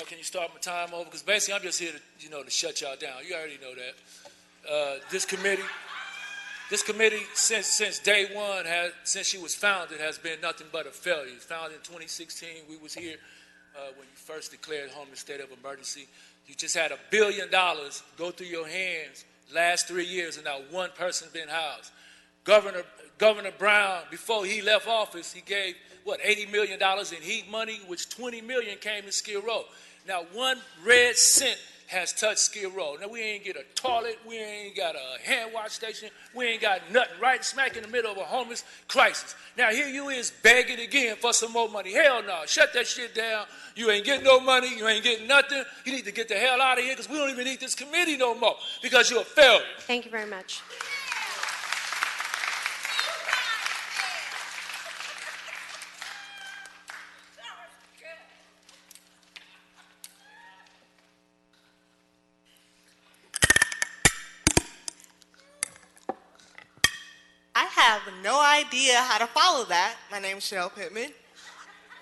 Can you start my time over? Because basically, I'm just here to, to shut y'all down. You already know that. This committee, since day one, since she was founded, has been nothing but a failure. Founded in 2016. We was here when you first declared homeless state of emergency. You just had $1 billion go through your hands last 3 years, and not one person been housed. Governor Brown, before he left office, he gave, $80 million in heat money, which $20 million came to Skid Row. Now, 1 red cent has touched Skid Row. Now, we ain't get a toilet, we ain't got a hand wash station, we ain't got nothing, right smack in the middle of a homeless crisis. Now, here you is begging again for some more money. Hell no, shut that shit down. You ain't getting no money, you ain't getting nothing. You need to get the hell out of here, because we don't even need this committee no more, because you're a failure. Thank you very much. I have no idea how to follow that. My name is Cheryl Pittman.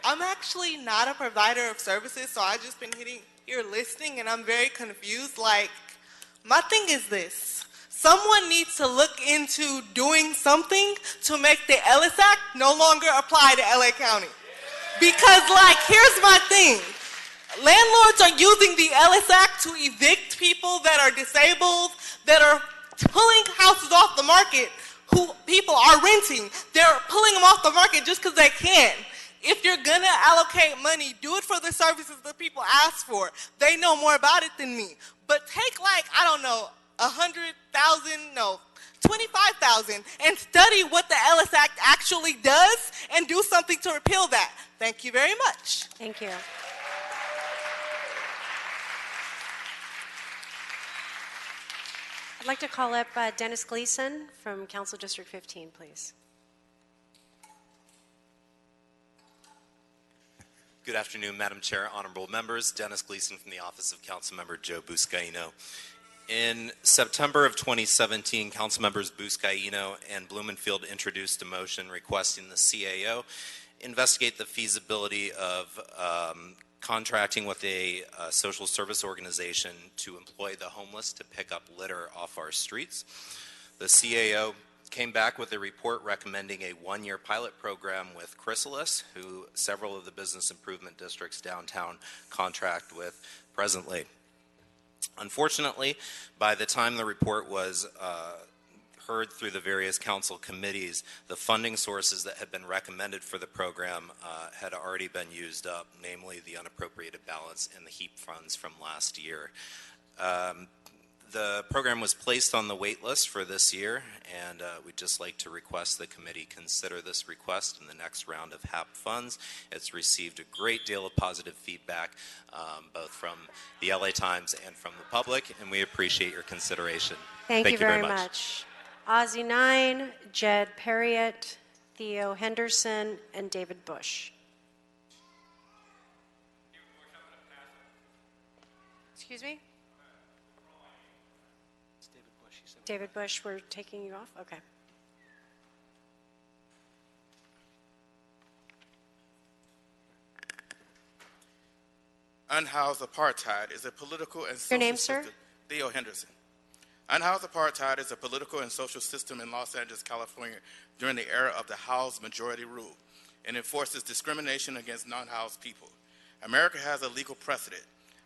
I'm actually not a provider of services, so I've just been here listening, and I'm very confused. My thing is this. Someone needs to look into doing something to make the Ellis Act no longer apply to LA County. Because, here's my thing. Landlords are using the Ellis Act to evict people that are disabled, that are pulling houses off the market, who people are renting. They're pulling them off the market just because they can. If you're going to allocate money, do it for the services that people ask for. They know more about it than me. But take $25,000 and study what the Ellis Act actually does and do something to repeal that. Thank you very much. Thank you. I'd like to call up Dennis Gleason from Council District 15, please. Good afternoon, Madam Chair, honorable members. Dennis Gleason from the Office of Councilmember Joe Buscaino. In September of 2017, Councilmembers Buscaino and Blumenfield introduced a motion requesting the CAO investigate the feasibility of contracting with a social service organization to employ the homeless to pick up litter off our streets. The CAO came back with a report recommending a one-year pilot program with Chrysalis, who several of the business improvement districts downtown contract with presently. Unfortunately, by the time the report was heard through the various council committees, the funding sources that had been recommended for the program had already been used up, namely the unappropriated balance and the HEAP funds from last year. The program was placed on the wait list for this year, and we'd just like to request the committee consider this request in the next round of HAP funds. It's received a great deal of positive feedback, both from the LA Times and from the public, and we appreciate your consideration. Thank you very much. Ozzie Nine, Jed Perriott, Theo Henderson, and David Bush. Excuse me? David Bush, we're taking you off? Okay. Unhoused apartheid is a political and social Your name, sir? system. Theo Henderson. Unhoused apartheid is a political and social system in Los Angeles, California during the era of the housed majority rule and enforces discrimination against non-housed people. America has a legal precedent.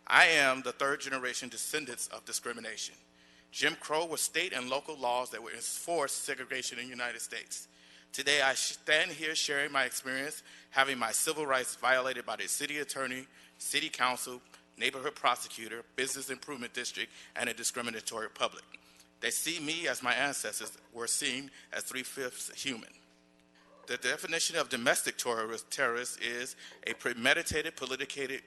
I am the third generation descendants of discrimination. Jim Crow was state and local laws that would enforce segregation in the United States. Today, I stand here sharing my experience having my civil rights violated by the city attorney, city council, neighborhood prosecutor, business improvement district, and a discriminatory public. They see me as my ancestors were seen as 3/5 human. The definition of domestic terrorist is a premeditated, politically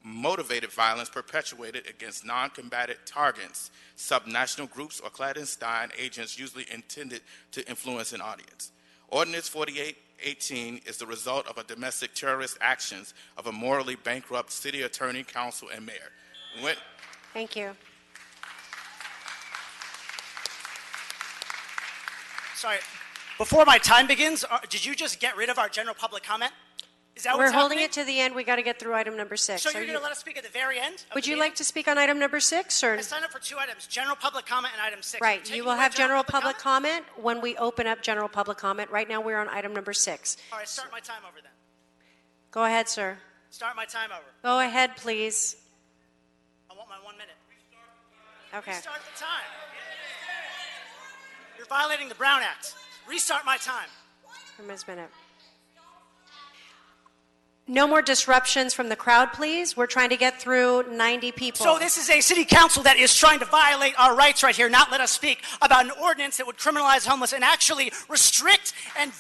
motivated violence perpetuated against non-combatant targets, subnational groups, or clandestine agents usually intended to influence an audience. Ordinance 4818 is the result of a domestic terrorist actions of a morally bankrupt city attorney, council, and mayor. Thank you. Sorry, before my time begins, did you just get rid of our general public comment? Is that We're what's holding happening? it to the end. We got to get through item number 6. So you're going to let us speak at the very end? Would you like to speak on item number 6? Or? I signed up for 2 items, general public comment and item 6. Right. You will have general public comment when we open up general public comment. Right now, we're on item number 6. All right, start my time over then. Go ahead, sir. Start my time over. Go ahead, please. I want my 1 minute. Okay. Restart the time. You're violating the Brown Act. Restart my time. For Ms. Bennett. No more disruptions from the crowd, please. We're trying to get through 90 people. So this is a city council that is trying to violate our rights right here, not let us speak about an ordinance that would criminalize homeless and actually restrict and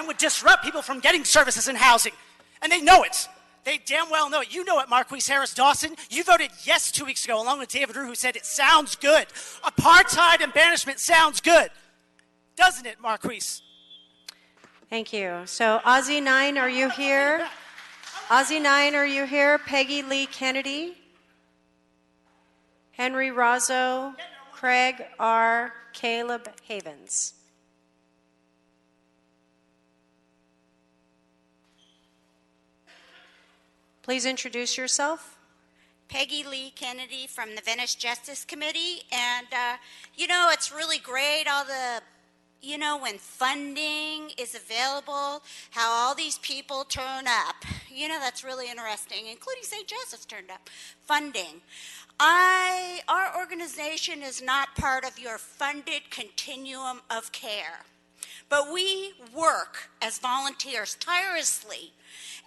would disrupt people from getting services and housing. And they know it. They damn well know it. You know it, Marquise Harris Dawson. You voted yes 2 weeks ago, along with David Rue, who said it sounds good. Apartheid and banishment sounds good. Doesn't it, Marquise? Thank you. So, Ozzie Nine, are you here? Ozzie Nine, are you here? Peggy Lee Kennedy? Henry Rozzo? Craig R. Caleb Havens? Please introduce yourself. Peggy Lee Kennedy from the Venice Justice Committee. And, you know, it's really great, all the, you know, when funding is available, how all these people turn up. You know, that's really interesting, including St. Joseph's turned up. Funding. Our organization is not part of your funded continuum of care. But we work as volunteers tirelessly.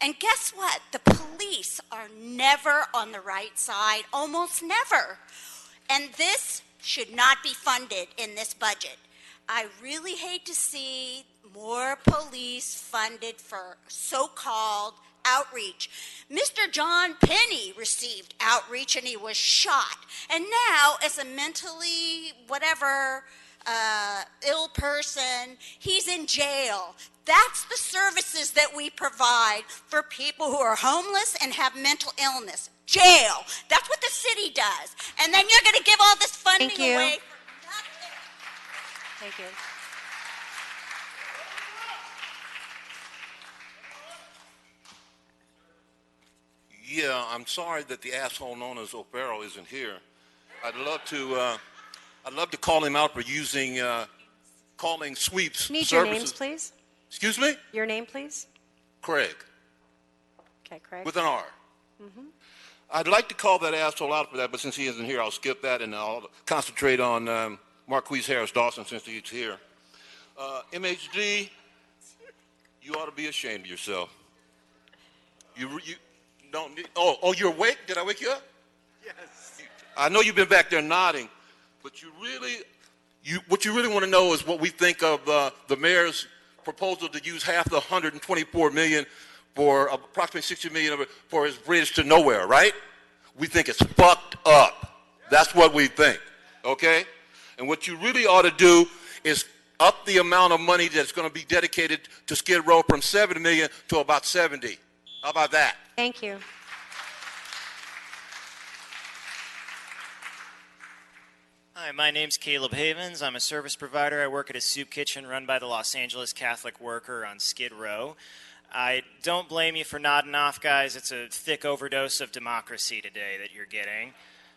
And guess what? The police are never on the right side, almost never. And this should not be funded in this budget. I really hate to see more police funded for so-called outreach. Mr. John Penny received outreach and he was shot. And now, as a mentally whatever ill person, he's in jail. That's the services that we provide for people who are homeless and have mental illness. Jail. That's what the city does. And then you're going to give all this funding Thank you. away. Thank you. Yeah, I'm sorry that the asshole known as O'Farrell isn't here. I'd love to call him out for using calling sweeps Need services. your names, please. Excuse me? Your name, please. Craig, Okay, Craig. with an R. Mhm. I'd like to call that asshole out for that, but since he isn't here, I'll skip that and I'll concentrate on Marquise Harris Dawson since he's here. MHD, you ought to be ashamed of yourself. You don't need, oh, you're awake? Did I wake you up? Yes. I know you've been back there nodding, but what you really want to know is what we think of the mayor's proposal to use half the $124 million for approximately $60 million of it for his bridge to nowhere, right? We think it's fucked up. That's what we think, okay? And what you really ought to do is up the amount of money that's going to be dedicated to Skid Row from $7 million to about 70. How about that? Thank you. Hi, my name's Caleb Havens. I'm a service provider. I work at a soup kitchen run by the Los Angeles Catholic Worker on Skid Row. I don't blame you for nodding off, guys. It's a thick overdose of democracy today that you're getting.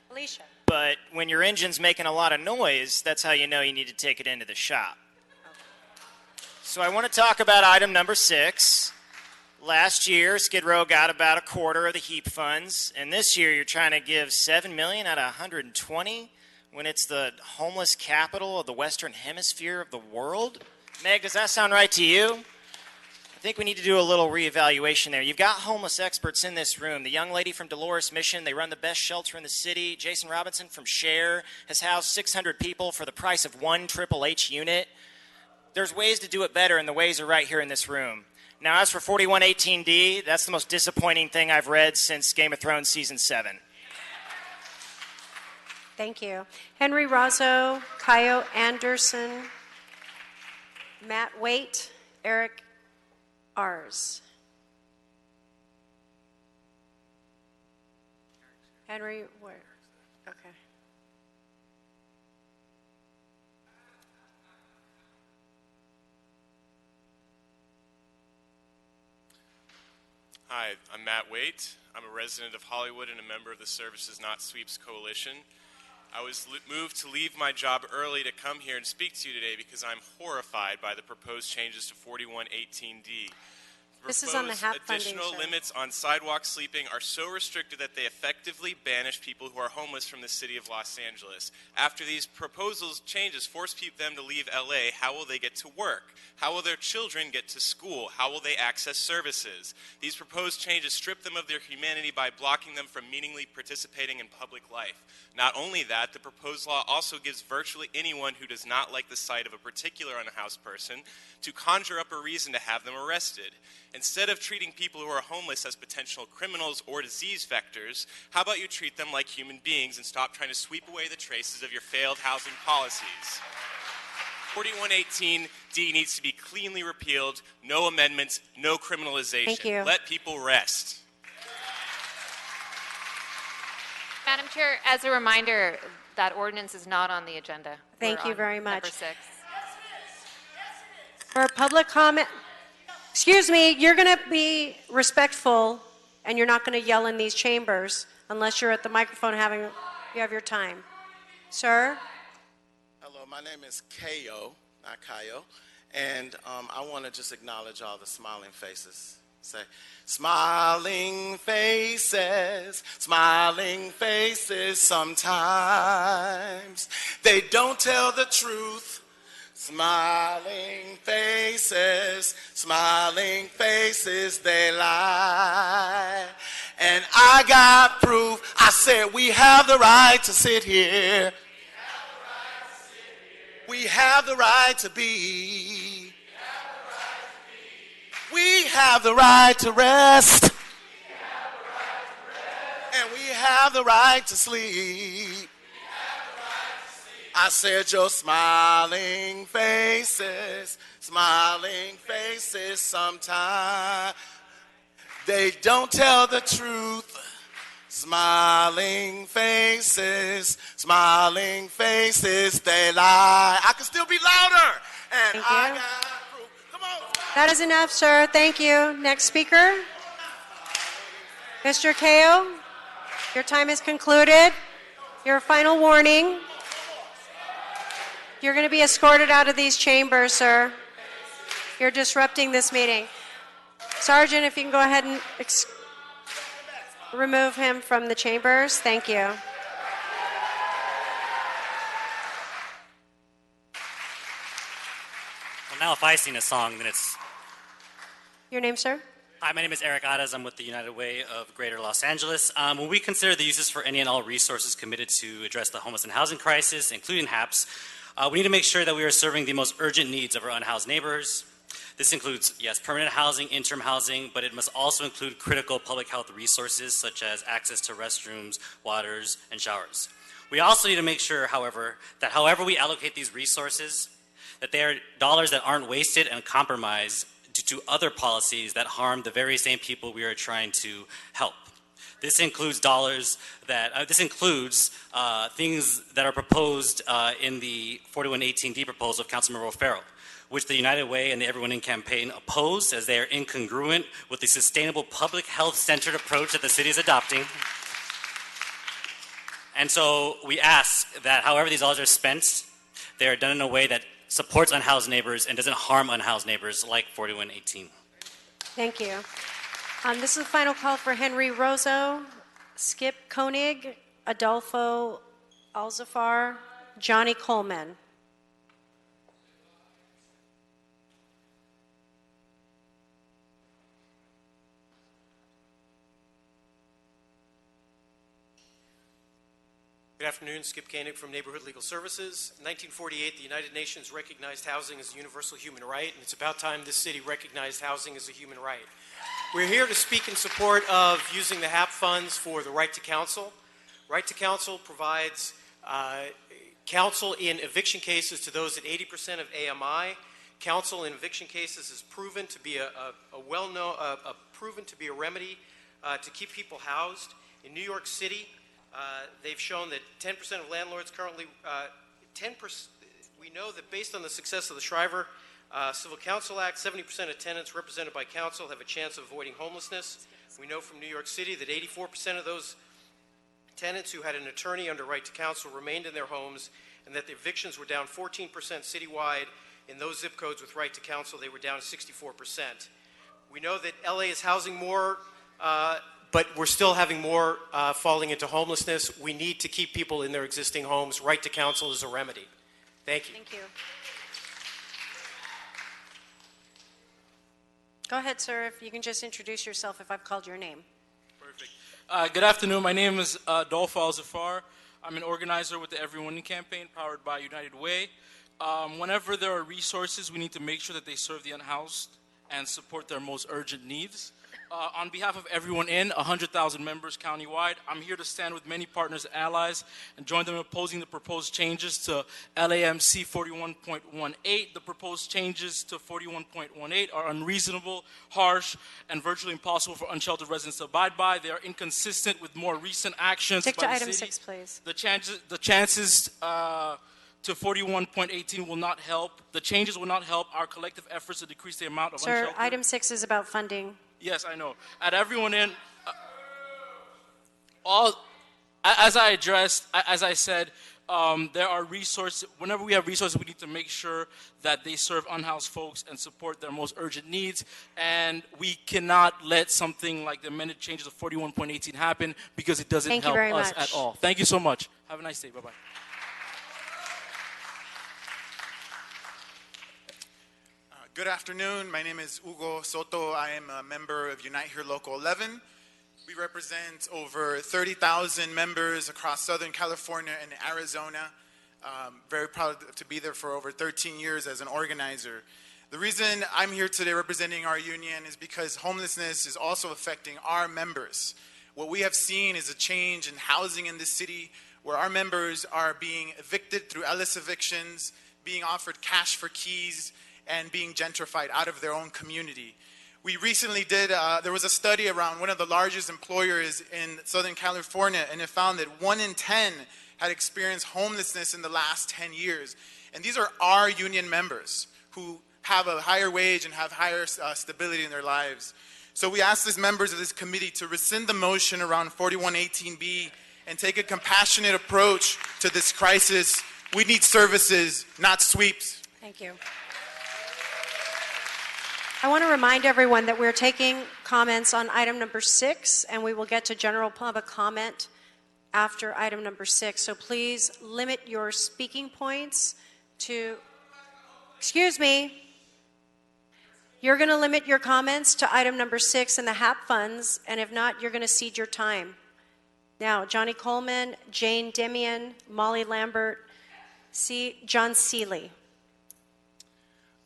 Alicia. But when your engine's making a lot of noise, that's how you know you need to take it into the shop. So I want to talk about item number 6. Last year, Skid Row got about a quarter of the HEAP funds, and this year you're trying to give $7 million out of 120 when it's the homeless capital of the Western Hemisphere of the world? Meg, does that sound right to you? I think we need to do a little reevaluation there. You've got homeless experts in this room. The young lady from Dolores Mission, they run the best shelter in the city. Jason Robinson from Share has housed 600 people for the price of one Triple H unit. There's ways to do it better, and the ways are right here in this room. Now, as for 4118D, that's the most disappointing thing I've read since Game of Thrones Season 7. Thank you. Henry Razzo, Kayo Anderson, Matt Waite, Eric Ars. Henry, where? Okay. Hi, I'm Matt Waite. I'm a resident of Hollywood and a member of the Services Not Sweeps Coalition. I was moved to leave my job early to come here and speak to you today because I'm horrified by the proposed changes to 4118D. This is on the Hap Funding Additional show. limits on sidewalk sleeping are so restricted that they effectively banish people who are homeless from the city of Los Angeles. After these proposals changes force them to leave LA, how will they get to work? How will their children get to school? How will they access services? These proposed changes strip them of their humanity by blocking them from meaningfully participating in public life. Not only that, the proposed law also gives virtually anyone who does not like the sight of a particular unhoused person to conjure up a reason to have them arrested. Instead of treating people who are homeless as potential criminals or disease vectors, how about you treat them like human beings and stop trying to sweep away the traces of your failed housing policies? 4118D needs to be cleanly repealed, no amendments, no criminalization. Thank you. Let people rest. Madam Chair, as a reminder, that ordinance is not on the agenda. Thank We're you on very much. Number 6. For public comment, excuse me, you're going to be respectful and you're not going to yell in these chambers unless you're at the microphone you have your time. Sir? Hello, my name is Kayo, not Kayo, and I want to just acknowledge all the smiling faces. Say, smiling faces sometimes they don't tell the truth. Smiling faces, they lie. And I got proof. I said we have the right to sit here. We have the right to be. We have the right to rest. And we have the right to sleep. I said your smiling faces sometimes they don't tell the truth. Smiling faces, they lie. I can still be louder. And Thank I you. got proof. Come on. That is enough, sir. Thank you. Next speaker. Mr. Kao, your time is concluded. Your final warning. You're going to be escorted out of these chambers, sir. You're disrupting this meeting. Sergeant, if you can go ahead and remove him from the chambers. Thank you. Well, now if I sing a song, then it's... Your name, sir? Hi, my name is Eric Adas. I'm with the United Way of Greater Los Angeles. When we consider the uses for any and all resources committed to address the homeless and housing crisis, including HAPS, we need to make sure that we are serving the most urgent needs of our unhoused neighbors. This includes, yes, permanent housing, interim housing, but it must also include critical public health resources such as access to restrooms, waters, and showers. We also need to make sure, however, that however we allocate these resources, that they are dollars that aren't wasted and compromised due to other policies that harm the very same people we are trying to help. This includes things that are proposed in the 4118D proposal of Councilmember Farrell, which the United Way and the Everyone In campaign oppose as they are incongruent with the sustainable public health-centered approach that the city is adopting. And so we ask that however these dollars are spent, they are done in a way that supports unhoused neighbors and doesn't harm unhoused neighbors like 4118. Thank you. This is the final call for Henry Rozo, Skip Koenig, Adolfo Alzafar, Johnny Coleman. Good afternoon, Skip Koenig from Neighborhood Legal Services. In 1948, the United Nations recognized housing as a universal human right, and it's about time this city recognized housing as a human right. We're here to speak in support of using the HAP funds for the Right to Counsel. Right to Counsel provides counsel in eviction cases to those at 80% of AMI. Counsel in eviction cases is proven to be proven to be a remedy to keep people housed. In New York City, they've shown that 10% of landlords currently, we know that based on the success of the Shriver Civil Counsel Act, 70% of tenants represented by counsel have a chance of avoiding homelessness. We know from New York City that 84% of those tenants who had an attorney under Right to Counsel remained in their homes, and that the evictions were down 14% citywide. In those zip codes with Right to Counsel, they were down 64%. We know that LA is housing more, but we're still having more falling into homelessness. We need to keep people in their existing homes. Right to Counsel is a remedy. Thank you. Thank you. Go ahead, sir, if you can just introduce yourself if I've called your name. Perfect. Good afternoon. My name is Adolfo Alzafar. I'm an organizer with the Everyone In campaign powered by United Way. Whenever there are resources, we need to make sure that they serve the unhoused and support their most urgent needs. On behalf of Everyone In, 100,000 members countywide, I'm here to stand with many partners and allies and join them in opposing the proposed changes to LAMC 41.18. The proposed changes to 41.18 are unreasonable, harsh, and virtually impossible for unsheltered residents to abide by. They are inconsistent with more recent actions Stick by to the item city. 6, please. The chances to 41.18 will not help. The changes will not help our collective efforts to decrease the amount of Sir, unsheltered... item 6 is about funding. Yes, I know. At Everyone In, as I said, there are resources. Whenever we have resources, we need to make sure that they serve unhoused folks and support their most urgent needs. And we cannot let something like the amended changes of 41.18 happen because it doesn't help us at all. Thank you so much. Have a nice day. Bye-bye. Good afternoon. My name is Hugo Soto. I am a member of Unite Here Local 11. We represent over 30,000 members across Southern California and Arizona. Very proud to be there for over 13 years as an organizer. The reason I'm here today representing our union is because homelessness is also affecting our members. What we have seen is a change in housing in this city where our members are being evicted through Ellis evictions, being offered cash for keys, and being gentrified out of their own community. We recently there was a study around one of the largest employers in Southern California, and it found that 1 in 10 had experienced homelessness in the last 10 years. And these are our union members who have a higher wage and have higher stability in their lives. So we ask the members of this committee to rescind the motion around 4118B and take a compassionate approach to this crisis. We need services, not sweeps. Thank you. I want to remind everyone that we're taking comments on item number 6, and we will get to general public comment after item number 6. So please limit your speaking points to, excuse me, you're going to limit your comments to item number 6 and the Hap funds, and if not, you're going to cede your time. Now, Johnny Coleman, Jane Demian, Molly Lambert, John Seeley.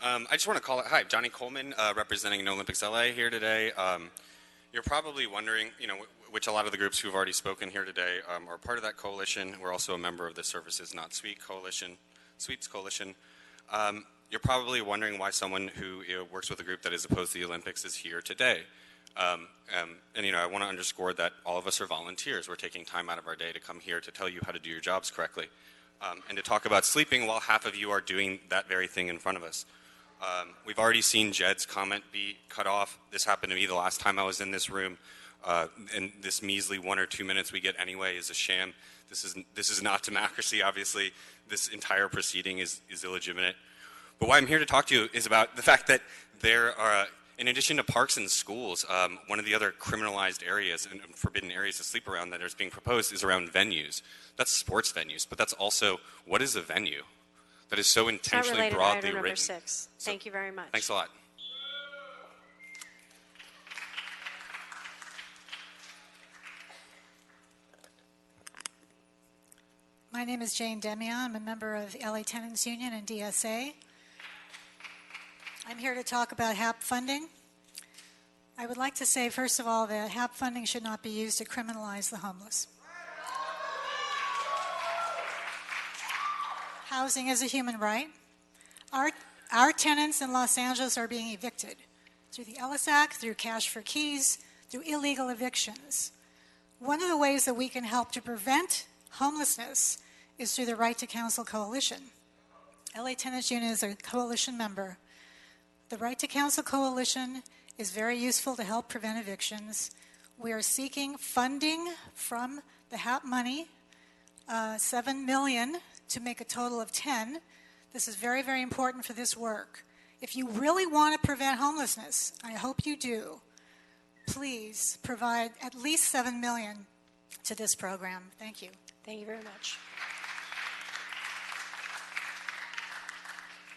I just want to call it, hi, Johnny Coleman, representing No Olympics LA here today. You're probably wondering, which a lot of the groups who've already spoken here today are part of that coalition. We're also a member of the Services Not Sweeps Coalition. You're probably wondering why someone who works with a group that is opposed to the Olympics is here today. I want to underscore that all of us are volunteers. We're taking time out of our day to come here to tell you how to do your jobs correctly, and to talk about sleeping while half of you are doing that very thing in front of us. We've already seen Jed's comment be cut off. This happened to me the last time I was in this room, and this measly 1 or 2 minutes we get anyway is a sham. This is not democracy, obviously. This entire proceeding is illegitimate. But why I'm here to talk to you is about the fact that there are, in addition to parks and schools, one of the other criminalized areas and forbidden areas to sleep around that is being proposed is around venues. That's sports venues, but that's also, what is a venue? That is so intentionally broadly item number written. 6. Thank you very much. Thanks a lot. My name is Jane Demian. I'm a member of the LA Tenants Union and DSA. I'm here to talk about Hap Funding. I would like to say, first of all, that Hap Funding should not be used to criminalize the homeless. Housing is a human right. Our tenants in Los Angeles are being evicted through the Ellis Act, through cash for keys, through illegal evictions. One of the ways that we can help to prevent homelessness is through the Right to Counsel Coalition. LA Tenants Union is a coalition member. The Right to Counsel Coalition is very useful to help prevent evictions. We are seeking funding from the Hap money, $7 million to make a total of 10. This is very, very important for this work. If you really want to prevent homelessness, I hope you do, please provide at least $7 million to this program. Thank you. Thank you very much.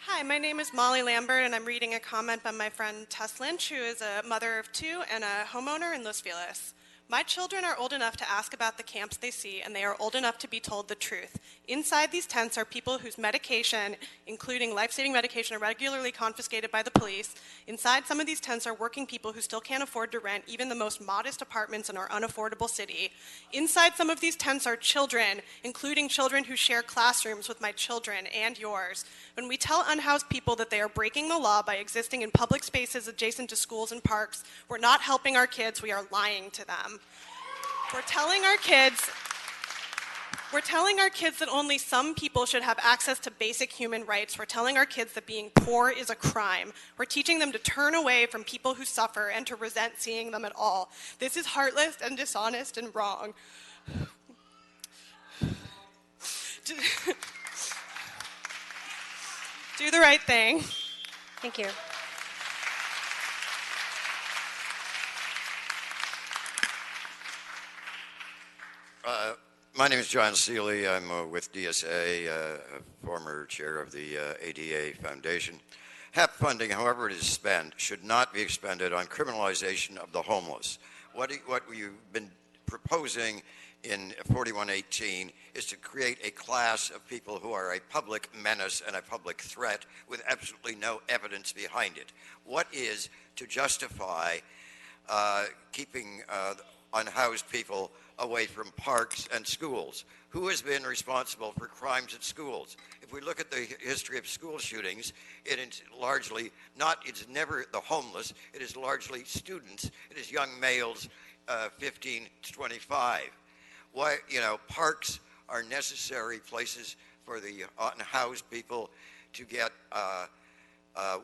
Hi, my name is Molly Lambert, and I'm reading a comment by my friend Tess Lynch, who is a mother of 2 and a homeowner in Los Feliz. My children are old enough to ask about the camps they see, and they are old enough to be told the truth. Inside these tents are people whose medication, including life-saving medication, are regularly confiscated by the police. Inside some of these tents are working people who still can't afford to rent even the most modest apartments in our unaffordable city. Inside some of these tents are children, including children who share classrooms with my children and yours. When we tell unhoused people that they are breaking the law by existing in public spaces adjacent to schools and parks, we're not helping our kids, we are lying to them. We're telling our kids that only some people should have access to basic human rights. We're telling our kids that being poor is a crime. We're teaching them to turn away from people who suffer and to resent seeing them at all. This is heartless and dishonest and wrong. Do the right thing. Thank you. My name is John Seeley. I'm with DSA, former chair of the ADA Foundation. Hap funding, however it is spent, should not be expended on criminalization of the homeless. What you've been proposing in 4118 is to create a class of people who are a public menace and a public threat with absolutely no evidence behind it. What is to justify keeping unhoused people away from parks and schools? Who has been responsible for crimes at schools? If we look at the history of school shootings, it is largely not, it's never the homeless, it is largely students, it is young males 15 to 25. Why, parks are necessary places for the unhoused people to get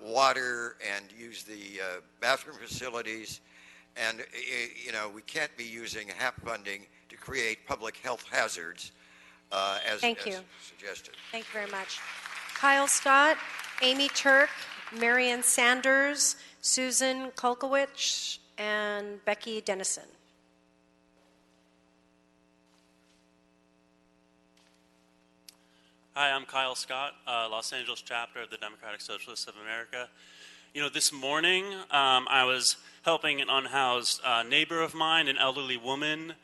water and use the bathroom facilities. And, we can't be using Hap funding to create public health hazards as suggested. Thank you very much. Kyle Scott, Amy Turk, Marian Sanders, Susan Kolkowicz, and Becky Dennison. Hi, I'm Kyle Scott, Los Angeles chapter of the Democratic Socialists of America. This morning I was helping an unhoused neighbor of mine, an elderly woman,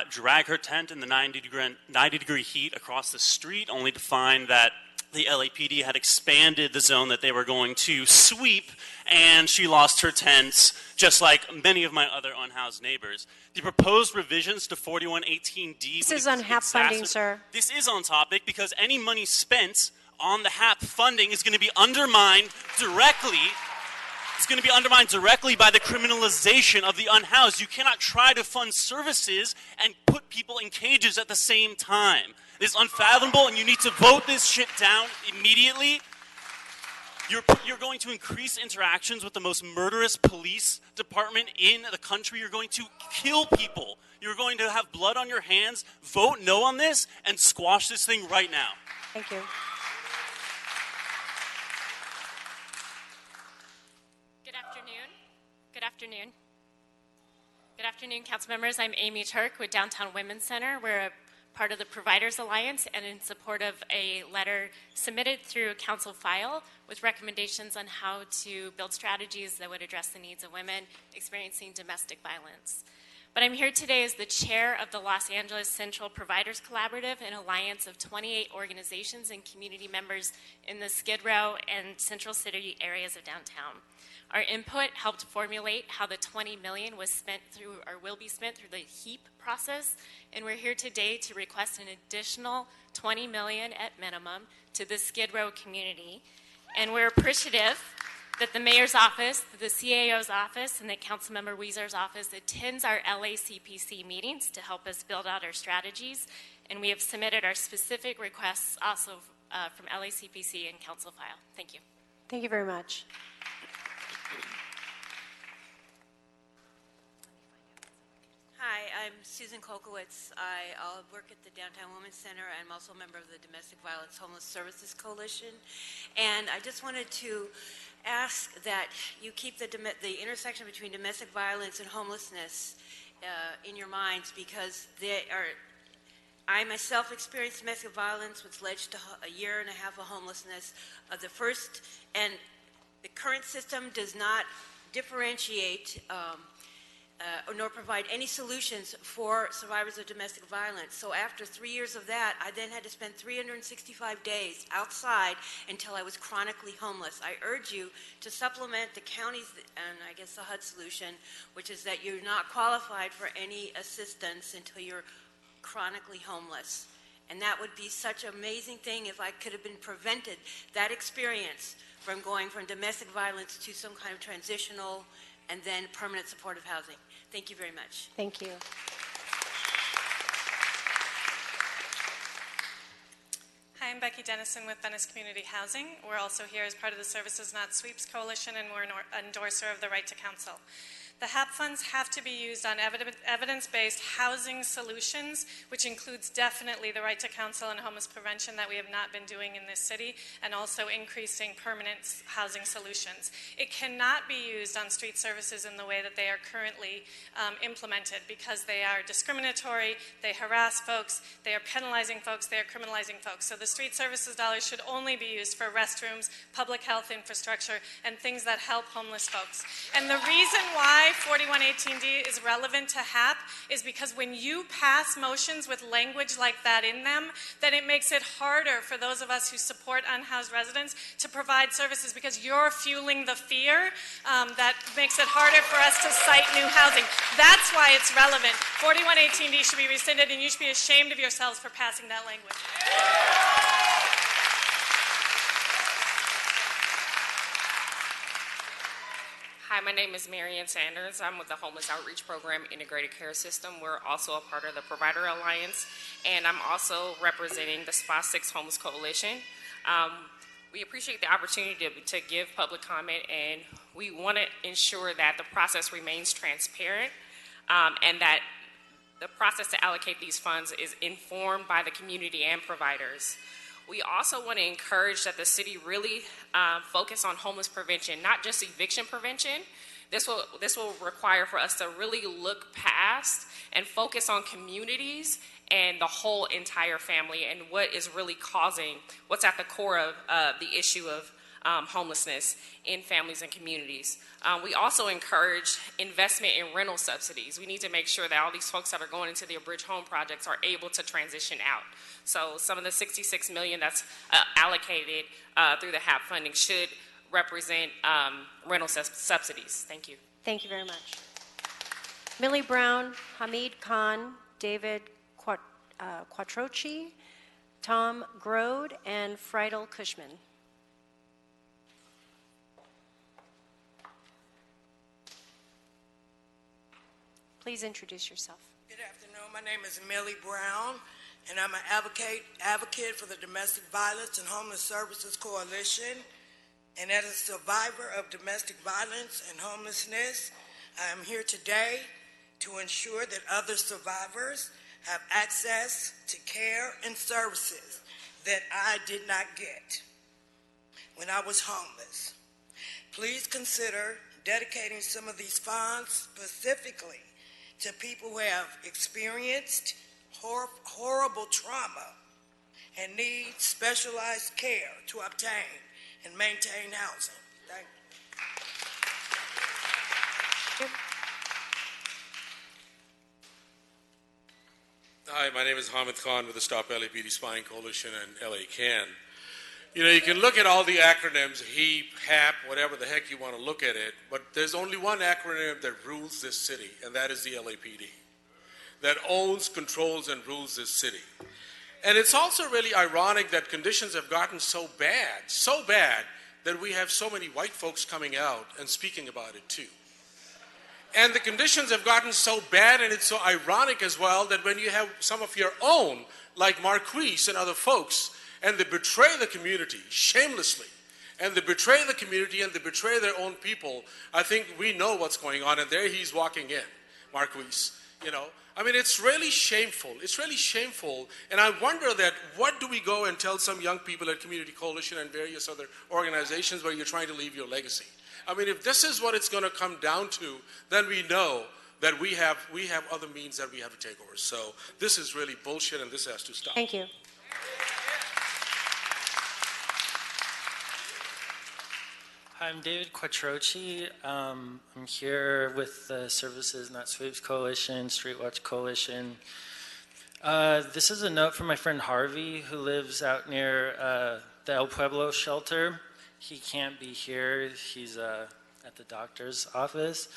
drag her tent in the 90-degree heat across the street, only to find that the LAPD had expanded the zone that they were going to sweep, and she lost her tents, just like many of my other unhoused neighbors. The proposed revisions to 4118D... This is on Hap funding, sir. This is on topic because any money spent on the Hap funding is going to be undermined directly. It's going to be undermined directly by the criminalization of the unhoused. You cannot try to fund services and put people in cages at the same time. It's unfathomable, and you need to vote this shit down immediately. You're going to increase interactions with the most murderous police department in the country. You're going to kill people. You're going to have blood on your hands. Vote no on this and squash this thing right now. Thank you. Good afternoon. Good afternoon. Good afternoon, council members. I'm Amy Turk with Downtown Women's Center. We're a part of the Providers Alliance and in support of a letter submitted through council file with recommendations on how to build strategies that would address the needs of women experiencing domestic violence. But I'm here today as the chair of the Los Angeles Central Providers Collaborative, an alliance of 28 organizations and community members in the Skid Row and Central City areas of downtown. Our input helped formulate how the $20 million was spent through, or will be spent through the HEAP process, and we're here today to request an additional $20 million at minimum to the Skid Row community. And we're appreciative that the mayor's office, the CAO's office, and that Councilmember Weezer's office attends our LACPC meetings to help us build out our strategies. And we have submitted our specific requests also from LACPC and council file. Thank you. Thank you very much. Hi, I'm Susan Kolkowicz. I work at the Downtown Women's Center. I'm also a member of the Domestic Violence Homeless Services Coalition. And I just wanted to ask that you keep the intersection between domestic violence and homelessness in your minds, because I myself experienced domestic violence, which led to a year and a half of homelessness. The current system does not differentiate nor provide any solutions for survivors of domestic violence. So after 3 years of that, I then had to spend 365 days outside until I was chronically homeless. I urge you to supplement the county's, and I guess the HUD solution, which is that you're not qualified for any assistance until you're chronically homeless. And that would be such an amazing thing if I could have been prevented that experience from going from domestic violence to some kind of transitional and then permanent supportive housing. Thank you very much. Thank you. Hi, I'm Becky Dennison with Venice Community Housing. We're also here as part of the Services Not Sweeps Coalition, and we're an endorser of the Right to Counsel. The HAP funds have to be used on evidence-based housing solutions, which includes definitely the right to counsel and homeless prevention that we have not been doing in this city, and also increasing permanent housing solutions. It cannot be used on street services in the way that they are currently implemented, because they are discriminatory, they harass folks, they are penalizing folks, they are criminalizing folks. So the street services dollars should only be used for restrooms, public health infrastructure, and things that help homeless folks. And the reason why why 4118D is relevant to HAP is because when you pass motions with language like that in them, then it makes it harder for those of us who support unhoused residents to provide services because you're fueling the fear that makes it harder for us to cite new housing. That's why it's relevant. 4118D should be rescinded, and you should be ashamed of yourselves for passing that language. Hi, my name is Marian Sanders. I'm with the Homeless Outreach Program Integrated Care System. We're also a part of the Provider Alliance, and I'm also representing the SPA 6 Homeless Coalition. We appreciate the opportunity to give public comment, and we want to ensure that the process remains transparent and that the process to allocate these funds is informed by the community and providers. We also want to encourage that the city really focus on homeless prevention, not just eviction prevention. This will require for us to really look past and focus on communities and the whole entire family and what is really causing, what's at the core of the issue of homelessness in families and communities. We also encourage investment in rental subsidies. We need to make sure that all these folks that are going into the Abridged Home projects are able to transition out. So some of the $66 million that's allocated through the HAP funding should represent rental subsidies. Thank you. Thank you very much. Millie Brown, Hamid Khan, David Quattrochi, Tom Grode, and Friedel Cushman. Please introduce yourself. Good afternoon. My name is Millie Brown, and I'm an advocate for the Domestic Violence and Homeless Services Coalition. And as a survivor of domestic violence and homelessness, I am here today to ensure that other survivors have access to care and services that I did not get when I was homeless. Please consider dedicating some of these funds specifically to people who have experienced horrible trauma and need specialized care to obtain and maintain housing. Thank you. Hi, my name is Hamid Khan with the Stop LAPD Spying Coalition and LA CAN. You know, you can look at all the acronyms, HEAP, HAP, whatever the heck you want to look at it, but there's only one acronym that rules this city, and that is the LAPD, that owns, controls, and rules this city. And it's also really ironic that conditions have gotten so bad, that we have so many white folks coming out and speaking about it too. And the conditions have gotten so bad, and it's so ironic as well, that when you have some of your own, like Marquise and other folks, and they betray the community shamelessly, and they betray the community and they betray their own people, I think we know what's going on, and there he's walking in, Marquise, you know. I mean, it's really shameful. It's really shameful, and I wonder that what do we go and tell some young people at Community Coalition and various other organizations where you're trying to leave your legacy? I mean, if this is what it's going to come down to, then we know that we have other means that we have to take over. So this is really bullshit, and this has to stop. Thank you. Hi, I'm David Quattrochi. I'm here with the Services Not Sweeps Coalition, Street Watch Coalition. This is a note from my friend Harvey, who lives out near the El Pueblo shelter. He can't be here. He's at the doctor's office.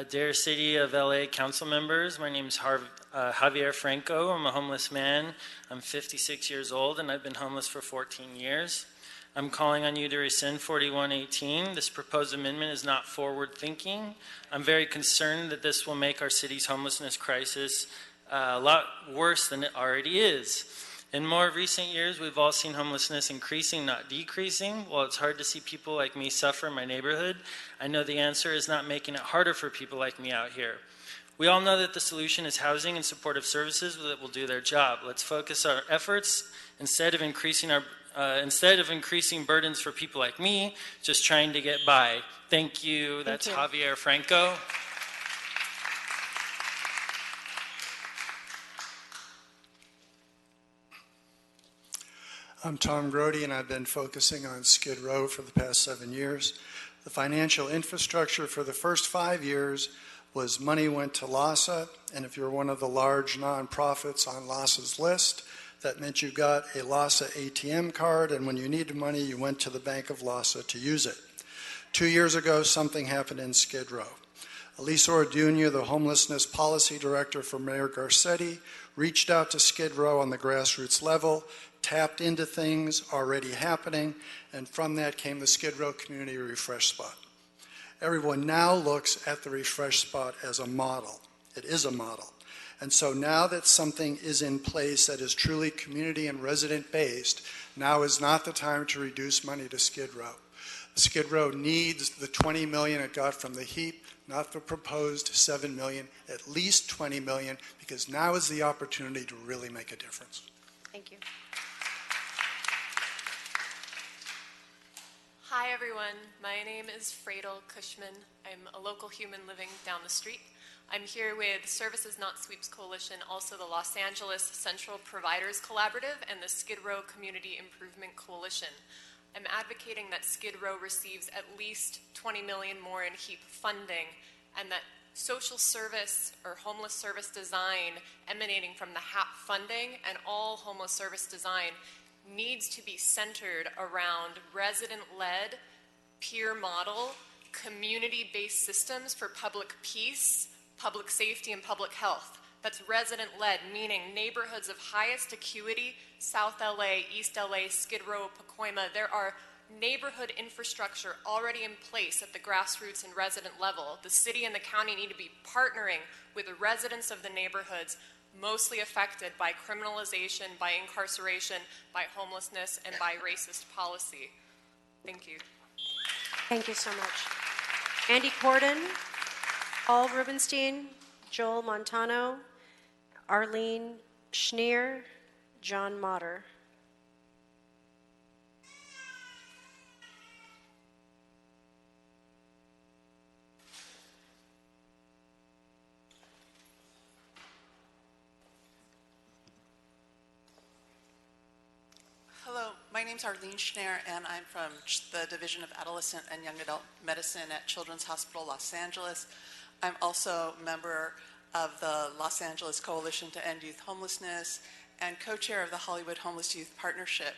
Dear City of LA Council members, my name is Javier Franco. I'm a homeless man. I'm 56 years old, and I've been homeless for 14 years. I'm calling on you to rescind 4118. This proposed amendment is not forward-thinking. I'm very concerned that this will make our city's homelessness crisis a lot worse than it already is. In more recent years, we've all seen homelessness increasing, not decreasing. While it's hard to see people like me suffer in my neighborhood, I know the answer is not making it harder for people like me out here. We all know that the solution is housing and supportive services that will do their job. Let's focus our efforts instead of increasing burdens for people like me, just trying to get by. Thank you. That's Javier Franco. I'm Tom Grody, and I've been focusing on Skid Row for the past 7 years. The financial infrastructure for the first 5 years was money went to LASA, and if you're one of the large nonprofits on LASA's list, that meant you got a LASA ATM card, and when you needed money, you went to the Bank of LASA to use it. 2 years ago, something happened in Skid Row. Elisa Orduña, the homelessness policy director for Mayor Garcetti, reached out to Skid Row on the grassroots level, tapped into things already happening, and from that came the Skid Row Community Refresh Spot. Everyone now looks at the Refresh Spot as a model. It is a model. And so now that something is in place that is truly community and resident based, now is not the time to reduce money to Skid Row. Skid Row needs the $20 million it got from the HEAP, not the proposed $7 million, at least $20 million, because now is the opportunity to really make a difference. Thank you. Hi everyone, my name is Fradel Cushman. I'm a local human living down the street. I'm here with Services Not Sweeps Coalition, also the Los Angeles Central Providers Collaborative and the Skid Row Community Improvement Coalition. I'm advocating that Skid Row receives at least $20 million more in HEAP funding, and that social service or homeless service design emanating from the Hap Funding and all homeless service design needs to be centered around resident-led, peer model, community-based systems for public peace, public safety, and public health. That's resident-led, meaning neighborhoods of highest acuity, South LA, East LA, Skid Row, Pacoima. There are neighborhood infrastructure already in place at the grassroots and resident level. The city and the county need to be partnering with the residents of the neighborhoods mostly affected by criminalization, by incarceration, by homelessness, and by racist policy. Thank you. Thank you so much. Andy Corden, Paul Rubenstein, Joel Montano, Arlene Schneer, John Motter. Hello, my name is Arlene Schneer, and I'm from the Division of Adolescent and Young Adult Medicine at Children's Hospital Los Angeles. I'm also a member of the Los Angeles Coalition to End Youth Homelessness and co-chair of the Hollywood Homeless Youth Partnership.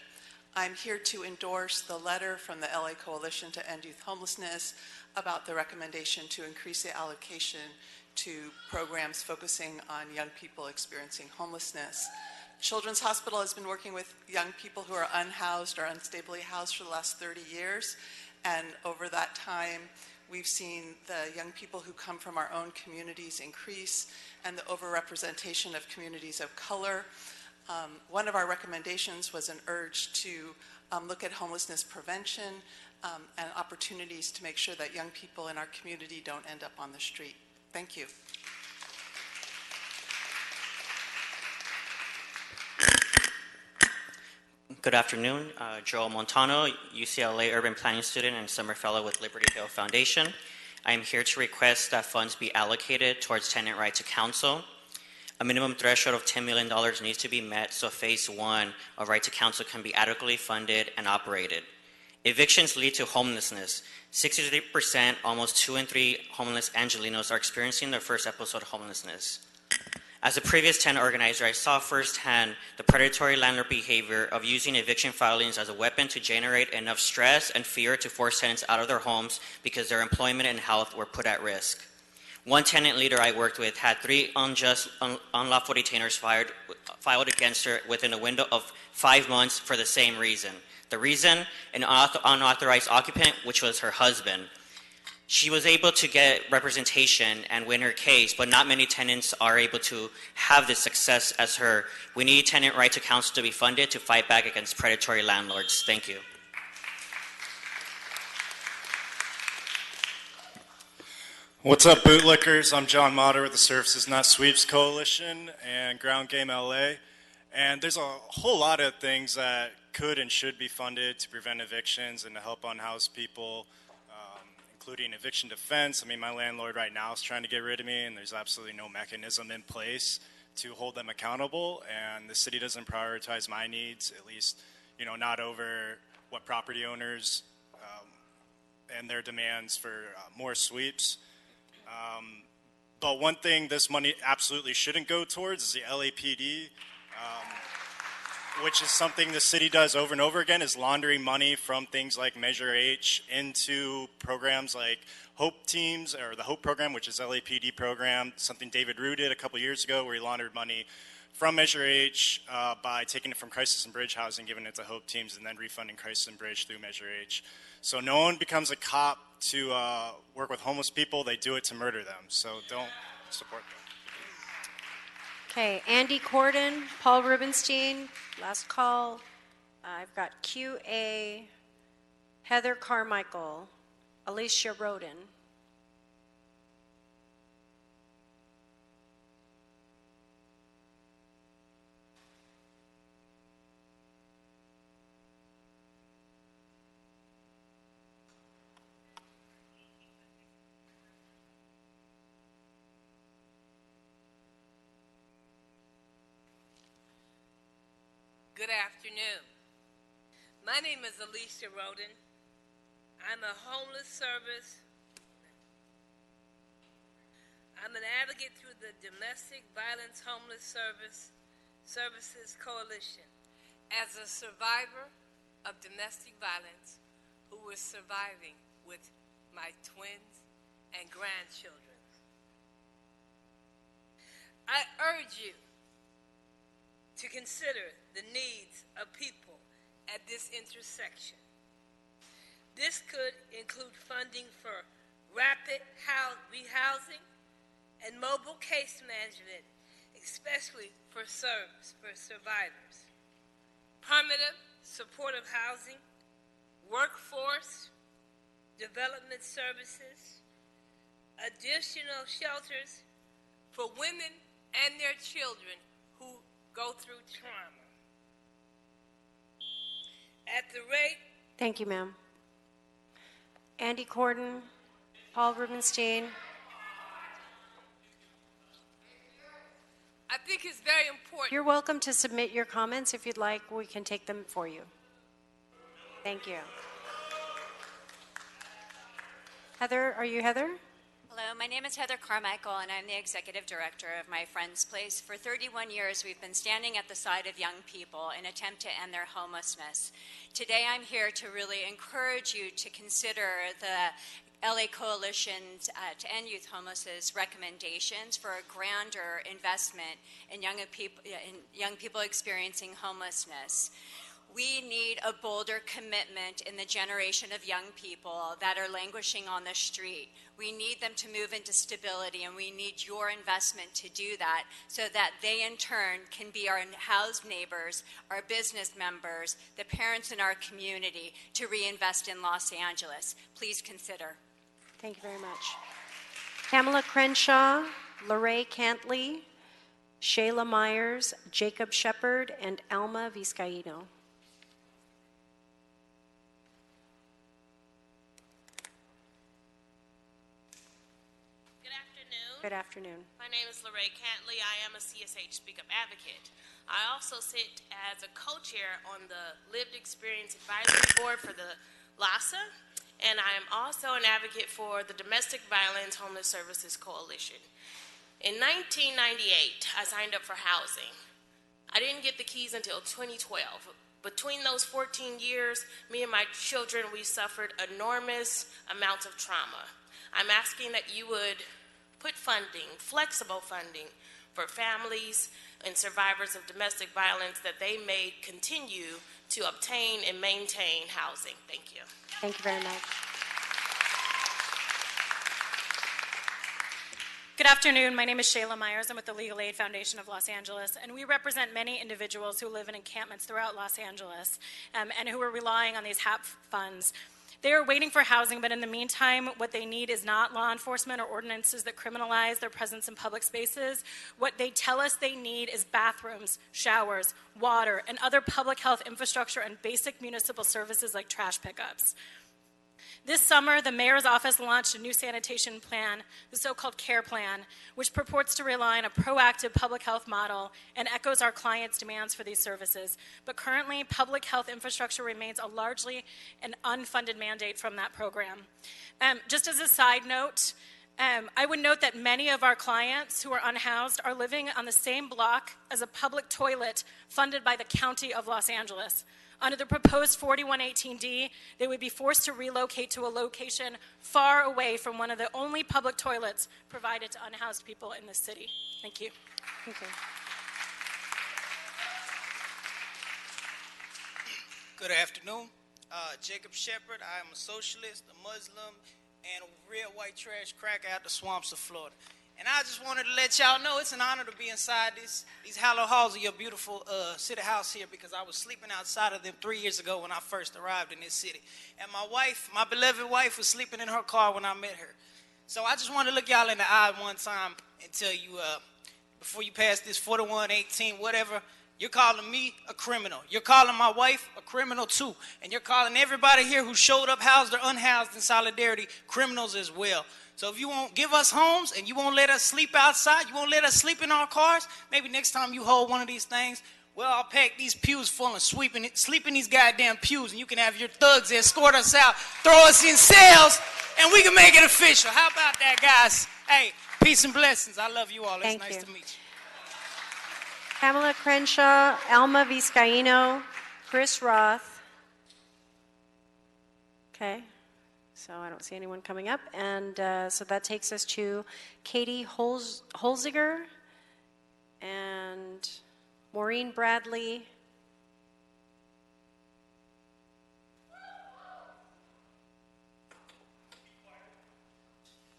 I'm here to endorse the letter from the LA Coalition to End Youth Homelessness about the recommendation to increase the allocation to programs focusing on young people experiencing homelessness. Children's Hospital has been working with young people who are unhoused or unstably housed for the last 30 years, and over that time we've seen the young people who come from our own communities increase and the overrepresentation of communities of color. One of our recommendations was an urge to look at homelessness prevention and opportunities to make sure that young people in our community don't end up on the street. Thank you. Good afternoon, Joel Montano, UCLA Urban Planning student and summer fellow with Liberty Hill Foundation. I am here to request that funds be allocated towards tenant right to counsel. A minimum threshold of $10 million needs to be met so phase one of right to counsel can be adequately funded and operated. Evictions lead to homelessness. 63%, almost 2 in 3 homeless Angelenos are experiencing their first episode of homelessness. As a previous tenant organizer, I saw firsthand the predatory landlord behavior of using eviction filings as a weapon to generate enough stress and fear to force tenants out of their homes because their employment and health were put at risk. One tenant leader I worked with had 3 unlawful detainers filed against her within a window of 5 months for the same reason. The reason, an unauthorized occupant, which was her husband. She was able to get representation and win her case, but not many tenants are able to have this success as her. We need tenant right to counsel to be funded to fight back against predatory landlords. Thank you. What's up, bootlickers? I'm John Motter with the Services Not Sweeps Coalition and Ground Game LA. And there's a whole lot of things that could and should be funded to prevent evictions and to help unhoused people, including eviction defense. I mean, my landlord right now is trying to get rid of me, and there's absolutely no mechanism in place to hold them accountable. And the city doesn't prioritize my needs, at least, not over what property owners and their demands for more sweeps. But one thing this money absolutely shouldn't go towards is the LAPD, which is something the city does over and over again, is laundering money from things like Measure H into programs like Hope Teams, or the Hope program, which is LAPD program, something David Rue did a couple years ago where he laundered money from Measure H by taking it from crisis and bridge housing, giving it to Hope Teams, and then refunding crisis and bridge through Measure H. So no one becomes a cop to work with homeless people. They do it to murder them. So don't support them. Okay, Andy Corden, Paul Rubenstein, last call. I've got QA, Heather Carmichael, Alicia Roden. Good afternoon. My name is Alicia Roden. I'm a homeless service. I'm an advocate through the Domestic Violence Homeless Services Coalition. As a survivor of domestic violence who was surviving with my twins and grandchildren, I urge you to consider the needs of people at this intersection. This could include funding for rapid rehousing and mobile case management, especially for survivors. Permanent supportive housing, workforce development services, additional shelters for women and their children who go through trauma. At the rate... Thank you, ma'am. Andy Corden, Paul Rubenstein. I think it's very important. You're welcome to submit your comments if you'd like. We can take them for you. Thank you. Heather, are you Heather? Hello, my name is Heather Carmichael, and I'm the executive director of My Friend's Place. For 31 years, we've been standing at the side of young people in an attempt to end their homelessness. Today, I'm here to really encourage you to consider the LA Coalition's to End Youth Homelessness recommendations for a grander investment in young people experiencing homelessness. We need a bolder commitment in the generation of young people that are languishing on the street. We need them to move into stability, and we need your investment to do that so that they in turn can be our housed neighbors, our business members, the parents in our community to reinvest in Los Angeles. Please consider. Thank you very much. Pamela Crenshaw, Lorraine Cantley, Shayla Myers, Jacob Shepard, and Alma Vizcaíno. Good afternoon. My name is Lorraine Cantley. I am a CSH Speak Up advocate. I also sit as a co-chair on the Lived Experience Advisory Board for the LASA, and I am also an advocate for the Domestic Violence Homeless Services Coalition. In 1998, I signed up for housing. I didn't get the keys until 2012. Between those 14 years, me and my children, we suffered enormous amounts of trauma. I'm asking that you would put funding, flexible funding, for families and survivors of domestic violence that they may continue to obtain and maintain housing. Thank you. Thank you very much. Good afternoon. My name is Shayla Myers. I'm with the Legal Aid Foundation of Los Angeles, and we represent many individuals who live in encampments throughout Los Angeles and who are relying on these HAP funds. They are waiting for housing, but in the meantime, what they need is not law enforcement or ordinances that criminalize their presence in public spaces. What they tell us they need is bathrooms, showers, water, and other public health infrastructure and basic municipal services like trash pickups. This summer, the mayor's office launched a new sanitation plan, the so-called CARE plan, which purports to rely on a proactive public health model and echoes our clients' demands for these services. But currently, public health infrastructure remains a largely an unfunded mandate from that program. Just as a side note, I would note that many of our clients who are unhoused are living on the same block as a public toilet funded by the County of Los Angeles. Under the proposed 4118D, they would be forced to relocate to a location far away from one of the only public toilets provided to unhoused people in this city. Thank you. Thank you. Good afternoon. Jacob Shepard. I am a socialist, a Muslim, and a real white trash cracker out the swamps of Florida. And I just wanted to let y'all know it's an honor to be inside these hallowed halls of your beautiful city house here, because I was sleeping outside of them 3 years ago when I first arrived in this city. And my wife, my beloved wife, was sleeping in her car when I met her. So I just wanted to look y'all in the eye one time and tell you, before you pass this 4118, whatever, you're calling me a criminal. You're calling my wife a criminal too. And you're calling everybody here who showed up housed or unhoused in solidarity criminals as well. So if you won't give us homes and you won't let us sleep outside, you won't let us sleep in our cars, maybe next time you hold one of these things, well, I'll pack these pews full and sleep in these goddamn pews, and you can have your thugs escort us out, throw us in cells, and we can make it official. How about that, guys? Hey, peace and blessings. I love you all. It's nice to meet you. Pamela Crenshaw, Alma Vizcaíno, Chris Roth. Okay. So I don't see anyone coming up. And so that takes us to Katie Holziger and Maureen Bradley.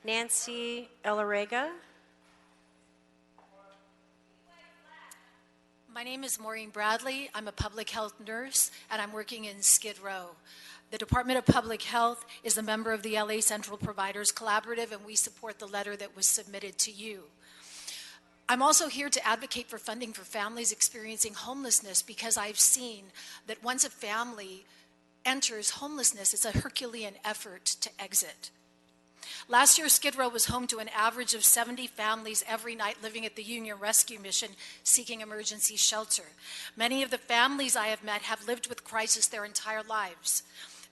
Nancy Elarega. My name is Maureen Bradley. I'm a public health nurse, and I'm working in Skid Row. The Department of Public Health is a member of the LA Central Providers Collaborative, and we support the letter that was submitted to you. I'm also here to advocate for funding for families experiencing homelessness, because I've seen that once a family enters homelessness, it's a Herculean effort to exit. Last year, Skid Row was home to an average of 70 families every night living at the Union Rescue Mission seeking emergency shelter. Many of the families I have met have lived with crisis their entire lives.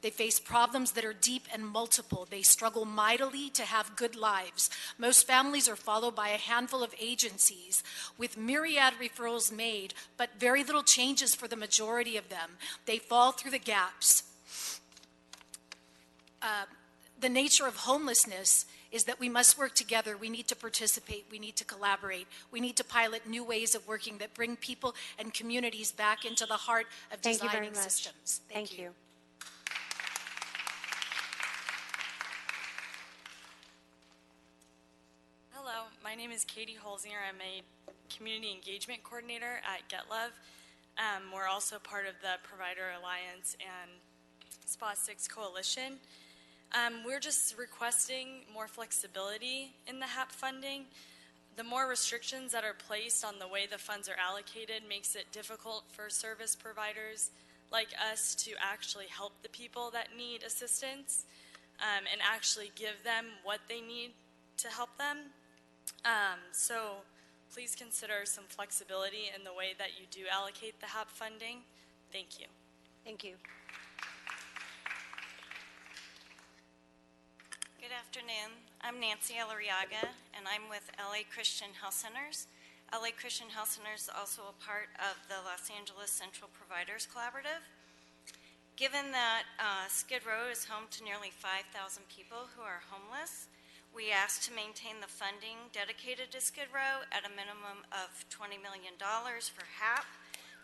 They face problems that are deep and multiple. They struggle mightily to have good lives. Most families are followed by a handful of agencies with myriad referrals made, but very little changes for the majority of them. They fall through the gaps. The nature of homelessness is that we must work together. We need to participate. We need to collaborate. We need to pilot new ways of working that bring people and communities back into the heart of designing systems. Thank you. Hello, my name is Katie Holzinger. I'm a community engagement coordinator at GetLove. We're also part of the Provider Alliance and SPA 6 Coalition. We're just requesting more flexibility in the HAP funding. The more restrictions that are placed on the way the funds are allocated makes it difficult for service providers like us to actually help the people that need assistance and actually give them what they need to help them. So please consider some flexibility in the way that you do allocate the HAP funding. Thank you. Thank you. Good afternoon. I'm Nancy Elariaga, and I'm with LA Christian Health Centers. LA Christian Health Centers is also a part of the Los Angeles Central Providers Collaborative. Given that Skid Row is home to nearly 5,000 people who are homeless, we ask to maintain the funding dedicated to Skid Row at a minimum of $20 million for HAP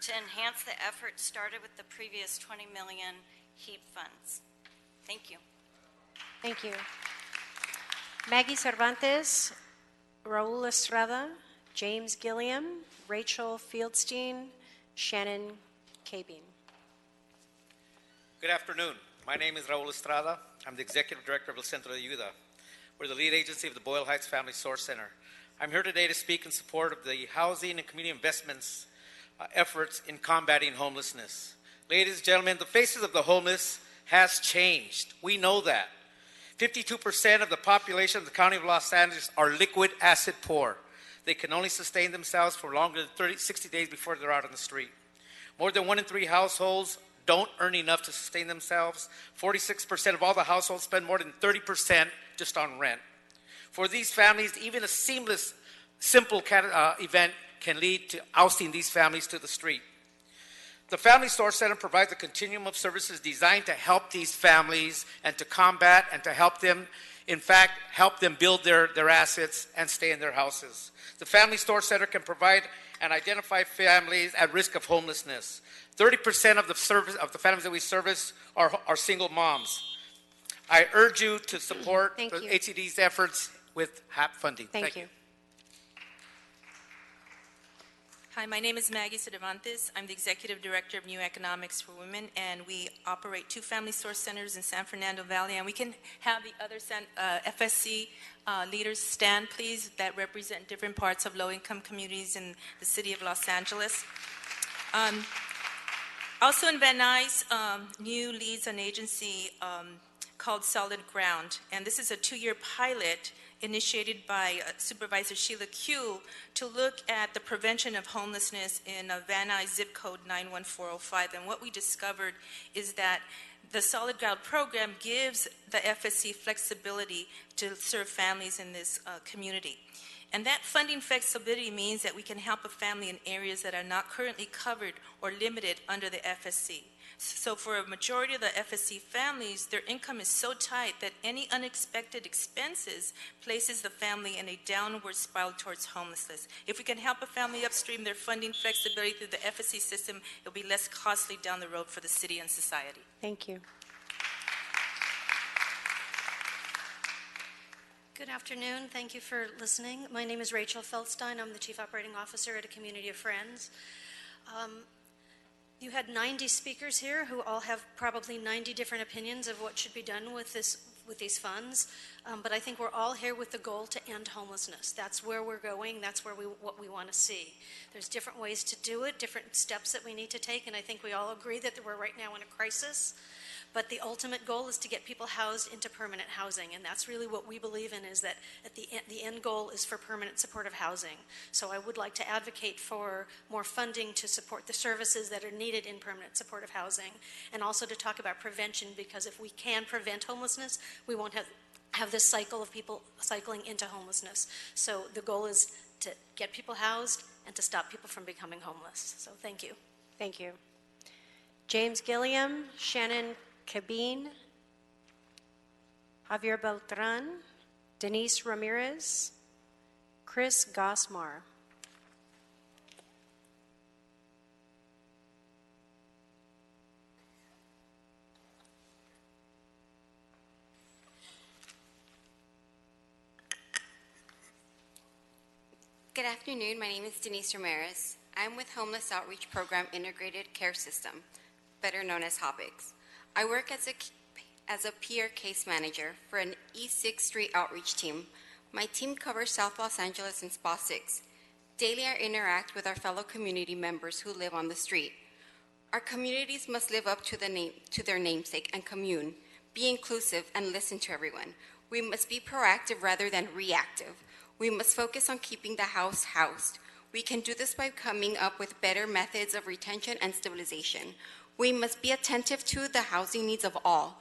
to enhance the effort started with the previous $20 million HEAP funds. Thank you. Thank you. Maggie Cervantes, Raul Estrada, James Gilliam, Rachel Fieldstein, Shannon Cabine. Good afternoon. My name is Raul Estrada. I'm the Executive Director of El Centro de Ayuda. We're the lead agency of the Boyle Heights Family Source Center. I'm here today to speak in support of the housing and community investments efforts in combating homelessness. Ladies and gentlemen, the faces of the homeless has changed. We know that. 52% of the population of the County of Los Angeles are liquid asset poor. They can only sustain themselves for longer than 60 days before they're out on the street. More than 1 in 3 households don't earn enough to sustain themselves. 46% of all the households spend more than 30% just on rent. For these families, even a simple event can lead to ousting these families to the street. The Family Source Center provides a continuum of services designed to help these families and to combat and to help them, in fact, help them build their assets and stay in their houses. The Family Source Center can provide and identify families at risk of homelessness. 30% of the families that we service are single moms. I urge you to support the HCD's efforts with Hap Funding. Thank you. Hi, my name is Maggie Cervantes. I'm the Executive Director of New Economics for Women, and we operate 2 Family Source Centers in San Fernando Valley. And we can have the other FSC leaders stand, please, that represent different parts of low-income communities in the city of Los Angeles. Also in Venice, new leads an agency called Solid Ground, and this is a 2-year pilot initiated by Supervisor Sheila Q to look at the prevention of homelessness in Van Nuys zip code 91405. And what we discovered is that the Solid Ground program gives the FSC flexibility to serve families in this community. And that funding flexibility means that we can help a family in areas that are not currently covered or limited under the FSC. So for a majority of the FSC families, their income is so tight that any unexpected expenses places the family in a downward spiral towards homelessness. If we can help a family upstream their funding flexibility through the FSC system, it'll be less costly down the road for the city and society. Thank you. Good afternoon. Thank you for listening. My name is Rachel Feldstein. I'm the Chief Operating Officer at a Community of Friends. You had 90 speakers here who all have probably 90 different opinions of what should be done with these funds, but I think we're all here with the goal to end homelessness. That's where we're going. That's what we want to see. There's different ways to do it, different steps that we need to take, and I think we all agree that we're right now in a crisis. But the ultimate goal is to get people housed into permanent housing, and that's really what we believe in, is that at the end goal is for permanent supportive housing. So I would like to advocate for more funding to support the services that are needed in permanent supportive housing, and also to talk about prevention, because if we can prevent homelessness, we won't have this cycle of people cycling into homelessness. So the goal is to get people housed and to stop people from becoming homeless. So thank you. Thank you. James Gilliam, Shannon Cabine, Javier Beltran, Denise Ramirez, Chris Gosmar. Good afternoon. My name is Denise Ramirez. I'm with Homeless Outreach Program Integrated Care System, better known as HOPICS. I work as a peer case manager for an East 6th Street outreach team. My team covers South Los Angeles and Spa 6. Daily I interact with our fellow community members who live on the street. Our communities must live up to their namesake and commune, be inclusive, and listen to everyone. We must be proactive rather than reactive. We must focus on keeping the house housed. We can do this by coming up with better methods of retention and stabilization. We must be attentive to the housing needs of all.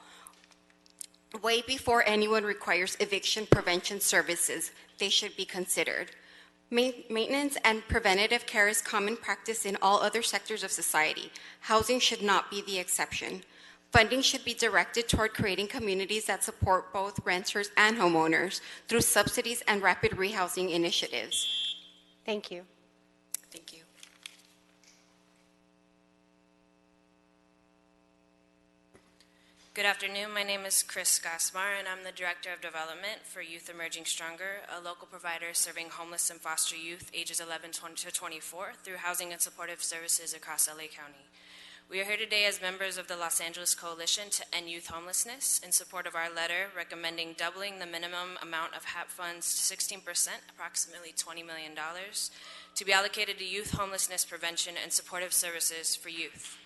Way before anyone requires eviction prevention services, they should be considered. Maintenance and preventative care is common practice in all other sectors of society. Housing should not be the exception. Funding should be directed toward creating communities that support both renters and homeowners through subsidies and rapid rehousing initiatives. Thank you. Thank you. Good afternoon. My name is Chris Gosmar, and I'm the Director of Development for Youth Emerging Stronger, a local provider serving homeless and foster youth ages 11 to 24 through housing and supportive services across LA County. We are here today as members of the Los Angeles Coalition to End Youth Homelessness in support of our letter recommending doubling the minimum amount of HAP funds to 16%, approximately $20 million, to be allocated to youth homelessness prevention and supportive services for youth.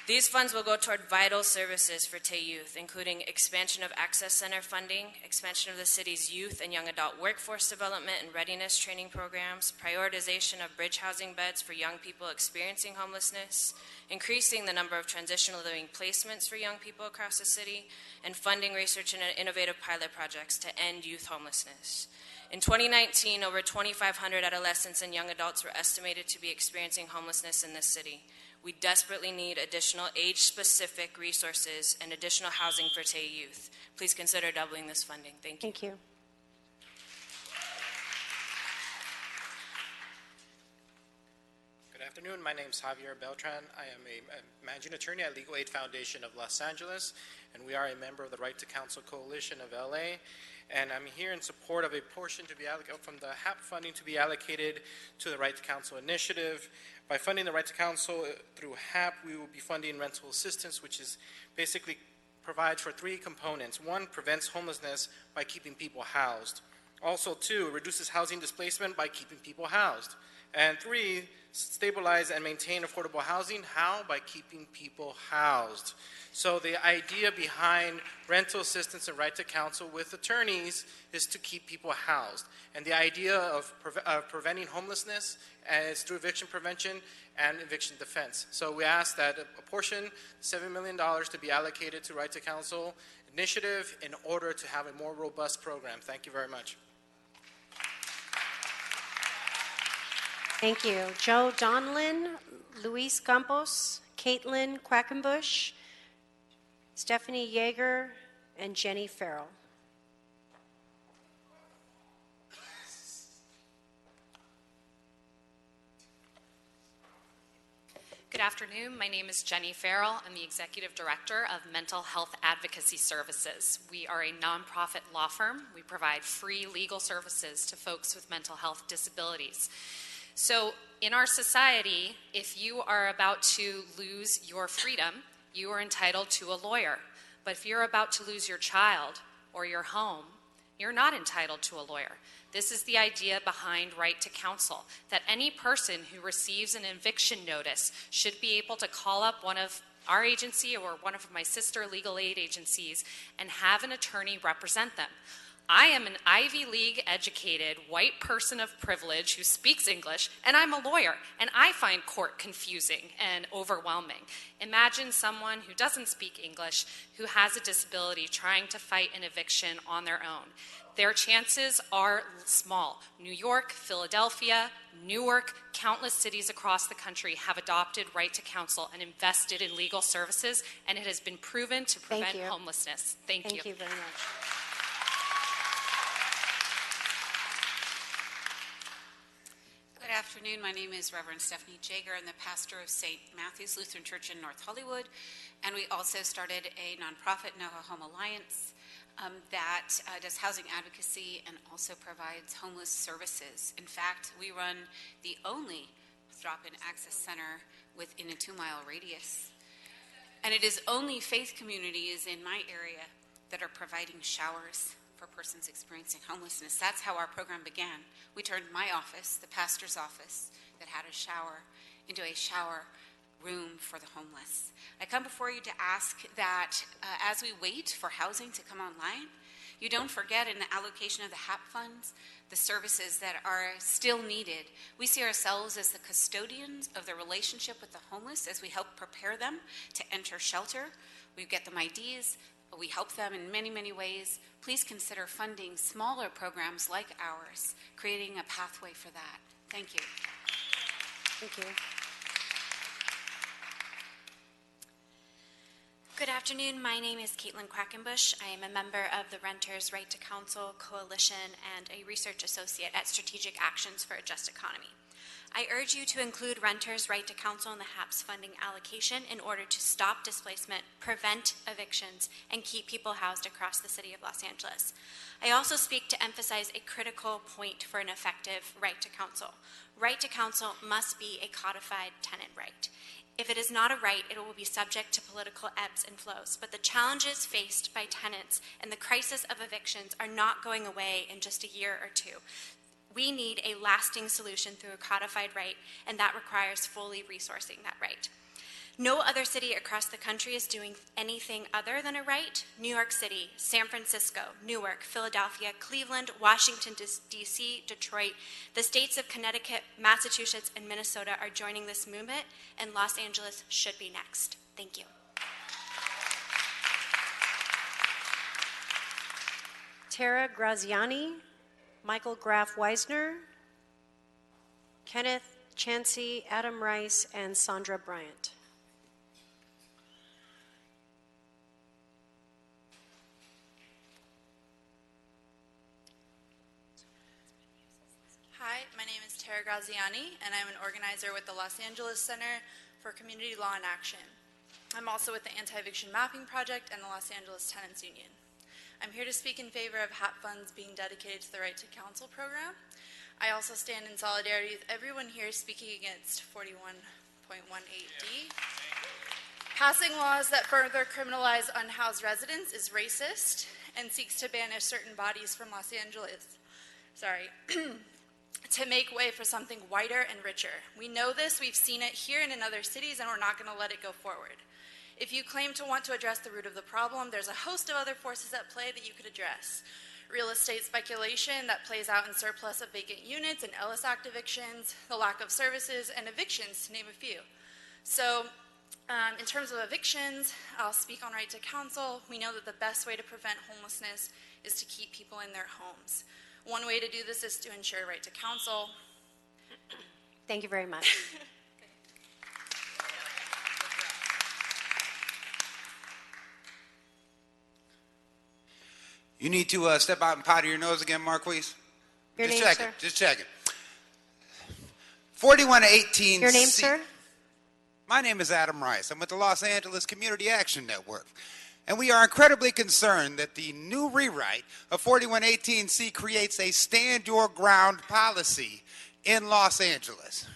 These funds will go toward vital services for Tay youth, including expansion of Access Center funding, expansion of the city's youth and young adult workforce development and readiness training programs, prioritization of bridge housing beds for young people experiencing homelessness, increasing the number of transitional living placements for young people across the city, and funding research and innovative pilot projects to end youth homelessness. In 2019, over 2,500 adolescents and young adults were estimated to be experiencing homelessness in this city. We desperately need additional age-specific resources and additional housing for Tay youth. Please consider doubling this funding. Thank you. Thank you. Good afternoon. My name is Javier Beltran. I am a managing attorney at Legal Aid Foundation of Los Angeles, and we are a member of the Right to Counsel Coalition of LA. And I'm here in support of a portion to be allocated from the Hap Funding to be allocated to the Right to Counsel initiative. By funding the Right to Counsel through Hap, we will be funding rental assistance, which is basically provides for three components. One, prevents homelessness by keeping people housed. Also, two, reduces housing displacement by keeping people housed. And three, stabilize and maintain affordable housing. How? By keeping people housed. So the idea behind rental assistance and right to counsel with attorneys is to keep people housed. And the idea of preventing homelessness is through eviction prevention and eviction defense. So we ask that a portion, $7 million, to be allocated to right to counsel initiative in order to have a more robust program. Thank you very much. Thank you. Joe Donlin, Luis Campos, Caitlin Quackenbush, Stephanie Yeager, and Jenny Farrell. Good afternoon. My name is Jenny Farrell. I'm the Executive Director of Mental Health Advocacy Services. We are a nonprofit law firm. We provide free legal services to folks with mental health disabilities. So in our society, if you are about to lose your freedom, you are entitled to a lawyer. But if you're about to lose your child or your home, you're not entitled to a lawyer. This is the idea behind right to counsel, that any person who receives an eviction notice should be able to call up one of our agency or one of my sister legal aid agencies and have an attorney represent them. I am an Ivy League educated white person of privilege who speaks English, and I'm a lawyer, and I find court confusing and overwhelming. Imagine someone who doesn't speak English, who has a disability, trying to fight an eviction on their own. Their chances are small. New York, Philadelphia, Newark, countless cities across the country have adopted right to counsel and invested in legal services, and it has been proven to prevent homelessness. Thank you. Thank you very much. Good afternoon. My name is Reverend Stephanie Jager. I'm the pastor of St. Matthew's Lutheran Church in North Hollywood, and we also started a nonprofit, No Home Alliance, that does housing advocacy and also provides homeless services. In fact, we run the only drop-in access center within a 2-mile radius. And it is only faith communities in my area that are providing showers for persons experiencing homelessness. That's how our program began. We turned my office, the pastor's office, that had a shower, into a shower room for the homeless. I come before you to ask that as we wait for housing to come online, you don't forget in the allocation of the HAP funds the services that are still needed. We see ourselves as the custodians of the relationship with the homeless as we help prepare them to enter shelter. We get them IDs. We help them in many, many ways. Please consider funding smaller programs like ours, creating a pathway for that. Thank you. Thank you. Good afternoon. My name is Caitlin Quackenbush. I am a member of the Renters Right to Counsel Coalition and a research associate at Strategic Actions for a Just Economy. I urge you to include renters' right to counsel in the HAP's funding allocation in order to stop displacement, prevent evictions, and keep people housed across the city of Los Angeles. I also speak to emphasize a critical point for an effective right to counsel. Right to counsel must be a codified tenant right. If it is not a right, it will be subject to political ebbs and flows. But the challenges faced by tenants and the crisis of evictions are not going away in just a year or two. We need a lasting solution through a codified right, and that requires fully resourcing that right. No other city across the country is doing anything other than a right. New York City, San Francisco, Newark, Philadelphia, Cleveland, Washington, D.C., Detroit, the states of Connecticut, Massachusetts, and Minnesota are joining this movement, and Los Angeles should be next. Thank you. Tara Graziani, Michael Graf Weisner, Kenneth Chansey, Adam Rice, and Sandra Bryant. Hi, my name is Tara Graziani, and I'm an organizer with the Los Angeles Center for Community Law and Action. I'm also with the Anti-Eviction Mapping Project and the Los Angeles Tenants Union. I'm here to speak in favor of HAP funds being dedicated to the Right to Counsel program. I also stand in solidarity with everyone here speaking against 41.18D. Passing laws that further criminalize unhoused residents is racist and seeks to banish certain bodies from Los Angeles. To make way for something whiter and richer. We know this, we've seen it here and in other cities, and we're not going to let it go forward. If you claim to want to address the root of the problem, there's a host of other forces at play that you could address. Real estate speculation that plays out in surplus of vacant units and Ellis Act evictions, the lack of services, and evictions, to name a few. So, in terms of evictions, I'll speak on right to counsel. We know that the best way to prevent homelessness is to keep people in their homes. One way to do this is to ensure right to counsel. Thank you very much. You need to step out and powder your nose again, Marquise. Your just name, check sir? it. Just check it. 4118. Your name, sir? My name is Adam Rice. I'm with the Los Angeles Community Action Network. And we are incredibly concerned that the new rewrite of 4118C creates a stand your ground policy in Los Angeles.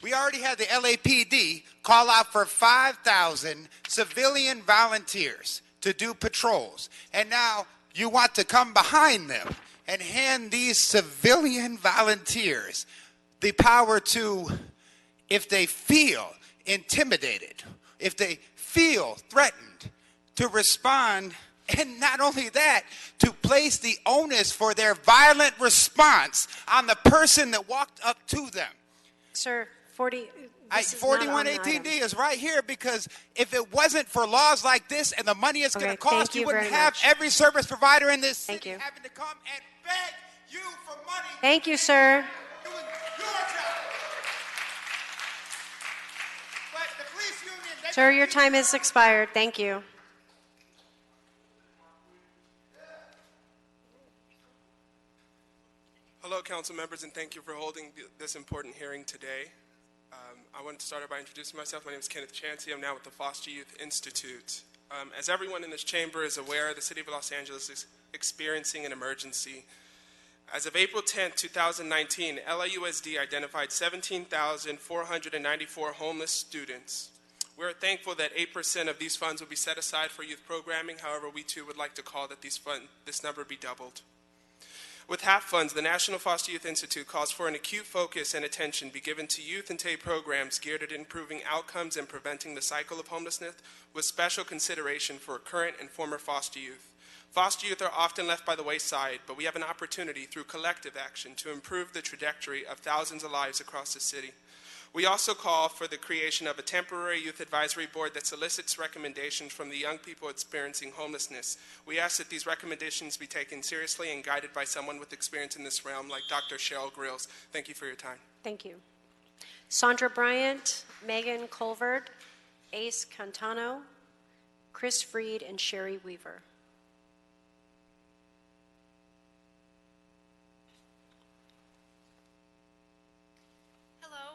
We already had the LAPD call out for 5,000 civilian volunteers to do patrols. And now you want to come behind them and hand these civilian volunteers the power to, if they feel intimidated, if they feel threatened, to respond, and not only that, to place the onus for their violent response on the person that walked up to them. Sir, 4118D is right here, because if it wasn't for laws like this and the money it's going to cost, you wouldn't have every service provider in this city having to come and beg you for money. Thank you, sir. Doing your job. But the police union, Sir, your time has expired. Thank you. Hello, council members, and thank you for holding this important hearing today. I wanted to start out by introducing myself. My name is Kenneth Chansey. I'm now with the Foster Youth Institute. As everyone in this chamber is aware, the city of Los Angeles is experiencing an emergency. As of April 10, 2019, LAUSD identified 17,494 homeless students. We're thankful that 8% of these funds will be set aside for youth programming. However, we too would like to call that this number be doubled. With HAP funds, the National Foster Youth Institute calls for an acute focus and attention be given to youth and TAY programs geared at improving outcomes and preventing the cycle of homelessness, with special consideration for current and former foster youth. Foster youth are often left by the wayside, but we have an opportunity through collective action to improve the trajectory of thousands of lives across the city. We also call for the creation of a temporary youth advisory board that solicits recommendations from the young people experiencing homelessness. We ask that these recommendations be taken seriously and guided by someone with experience in this realm, like Dr. Cheryl Grills. Thank you for your time. Thank you. Sandra Bryant, Megan Colvard, Ace Cantano, Chris Freed, and Sherry Weaver.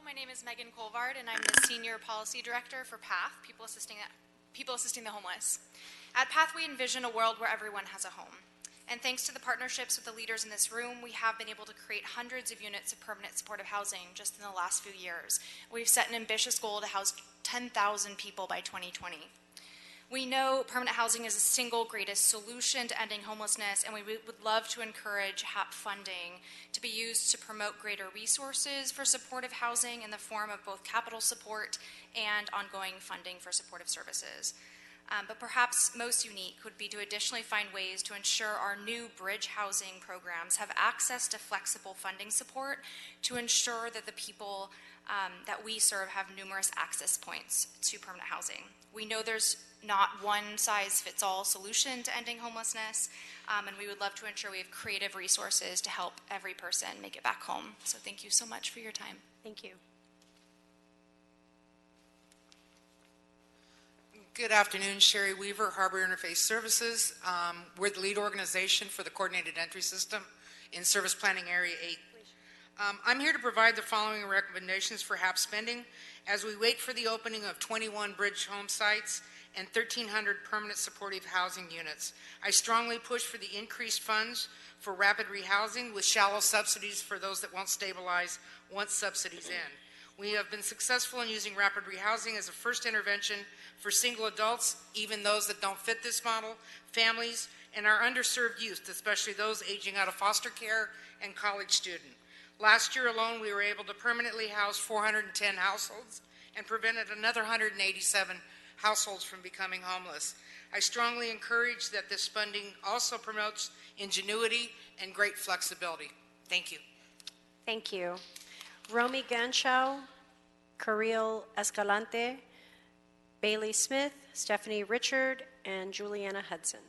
My name is Megan Colvard, and I'm the Senior Policy Director for PATH, People Assisting the Homeless. At PATH, we envision a world where everyone has a home. And thanks to the partnerships with the leaders in this room, we have been able to create hundreds of units of permanent supportive housing just in the last few years. We've set an ambitious goal to house 10,000 people by 2020. We know permanent housing is the single greatest solution to ending homelessness, and we would love to encourage Hap Funding to be used to promote greater resources for supportive housing in the form of both capital support and ongoing funding for supportive services. But perhaps most unique would be to additionally find ways to ensure our new bridge housing programs have access to flexible funding support to ensure that the people that we serve have numerous access points to permanent housing. We know there's not one size fits all solution to ending homelessness, and we would love to ensure we have creative resources to help every person make it back home. So thank you so much for your time. Thank you. Good afternoon, Sherry Weaver, Harbor Interface Services. We're the lead organization for the Coordinated Entry System in Service Planning Area 8. I'm here to provide the following recommendations for HAP spending as we wait for the opening of 21 bridge home sites and 1,300 permanent supportive housing units. I strongly push for the increased funds for rapid rehousing with shallow subsidies for those that won't stabilize once subsidies end. We have been successful in using rapid rehousing as a first intervention for single adults, even those that don't fit this model, families, and our underserved youth, especially those aging out of foster care and college student. Last year alone, we were able to permanently house 410 households and prevented another 187 households from becoming homeless. I strongly encourage that this funding also promotes ingenuity and great flexibility. Thank you. Thank you. Romy Ganschow, Kirill Escalante, Bailey Smith, Stephanie Richard, and Juliana Hudson.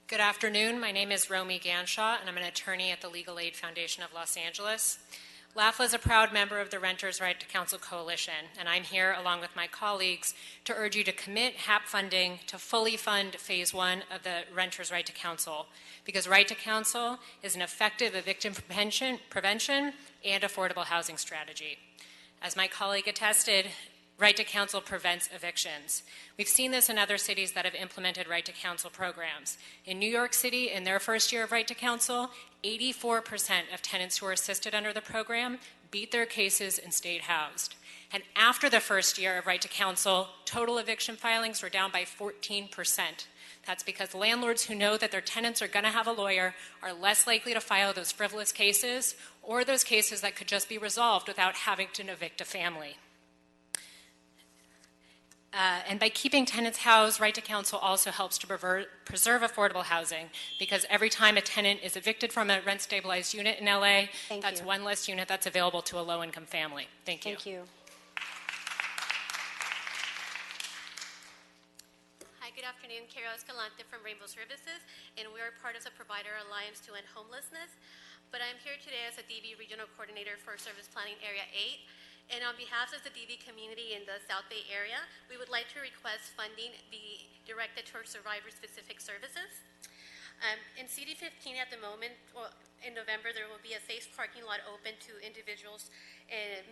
Good afternoon. My name is Romy Ganshaw, and I'm an attorney at the Legal Aid Foundation of Los Angeles. LAFLA is a proud member of the Renters' Right to Counsel Coalition, and I'm here, along with my colleagues, to urge you to commit HAP funding to fully fund Phase 1 of the Renters' Right to Counsel, because right to counsel is an effective eviction prevention and affordable housing strategy. As my colleague attested, right to counsel prevents evictions. We've seen this in other cities that have implemented right to counsel programs. In New York City, in their first year of right to counsel, 84% of tenants who were assisted under the program beat their cases and stayed housed. And after the first year of right to counsel, total eviction filings were down by 14%. That's because landlords who know that their tenants are going to have a lawyer are less likely to file those frivolous cases or those cases that could just be resolved without having to evict a family. And by keeping tenants housed, right to counsel also helps to preserve affordable housing, because every time a tenant is evicted from a rent-stabilized unit in LA, that's one less unit that's available to a low-income family. Thank you. Thank you. Hi, good afternoon. Cheryl Escalante from Rainbow Services, and we are part of the Provider Alliance to End Homelessness. But I'm here today as a DV Regional Coordinator for Service Planning Area 8. And on behalf of the DV community in the South Bay area, we would like to request funding be directed towards survivor-specific services. In CD15 at the moment, well, in November, there will be a safe parking lot open to individuals,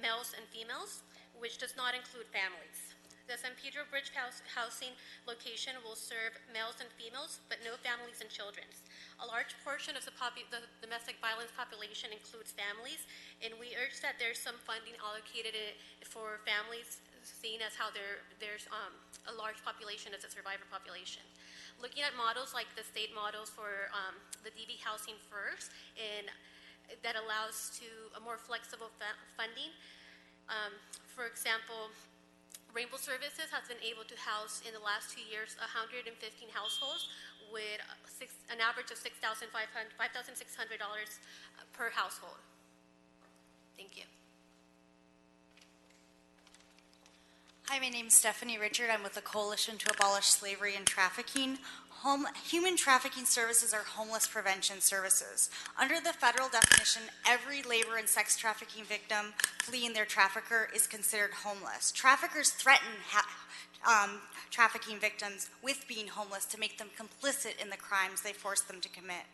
males and females, which does not include families. The San Pedro Bridge housing location will serve males and females, but no families and children. A large portion of the domestic violence population includes families, and we urge that there's some funding allocated for families, seeing as how there's a large population as a survivor population. Looking at models like the state models for the DV Housing First, and that allows to a more flexible funding. For example, Rainbow Services has been able to house in the last 2 years 115 households with an average of $5,600 per household. Thank you. Hi, my name is Stephanie Richard. I'm with the Coalition to Abolish Slavery and Trafficking. Human trafficking services are homeless prevention services. Under the federal definition, every labor and sex trafficking victim fleeing their trafficker is considered homeless. Traffickers threaten trafficking victims with being homeless to make them complicit in the crimes they force them to commit.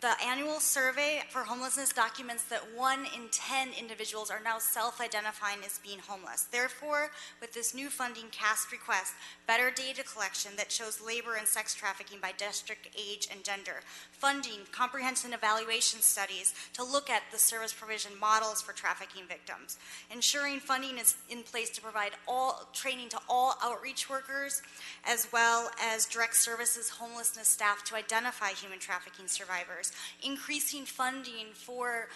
The annual survey for homelessness documents that 1 in 10 individuals are now self-identifying as being homeless. Therefore, with this new funding CAST request, better data collection that shows labor and sex trafficking by district, age, and gender, funding comprehensive evaluation studies to look at the service provision models for trafficking victims, ensuring funding is in place to provide all training to all outreach workers, as well as direct services homelessness staff to identify human trafficking survivors, increasing funding for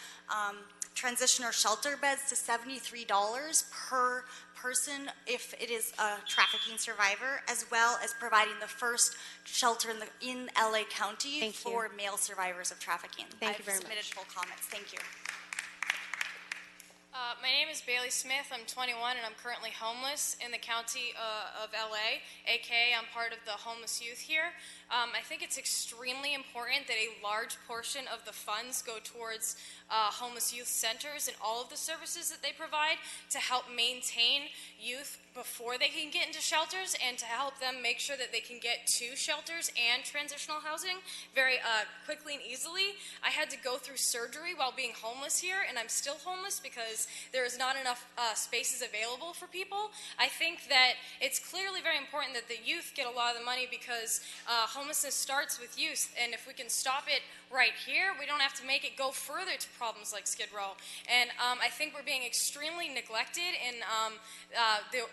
transition or shelter beds to $73 per person if it is a trafficking survivor, as well as providing the first shelter in LA County for male survivors of trafficking. Thank you very I've submitted full comments. Thank you. My name is Bailey Smith. I'm 21 and I'm currently homeless in the county of LA, aka I'm part of the homeless youth here. I think it's extremely important that a large portion of the funds go towards homeless youth centers and all of the services that they provide to help maintain youth before they can get into shelters and to help them make sure that they can get to shelters and transitional housing very quickly and easily. I had to go through surgery while being homeless here, and I'm still homeless because there is not enough spaces available for people. I think that it's clearly very important that the youth get a lot of the money because homelessness starts with youth, and if we can stop it right here, we don't have to make it go further to problems like Skid Row. And I think we're being extremely neglected in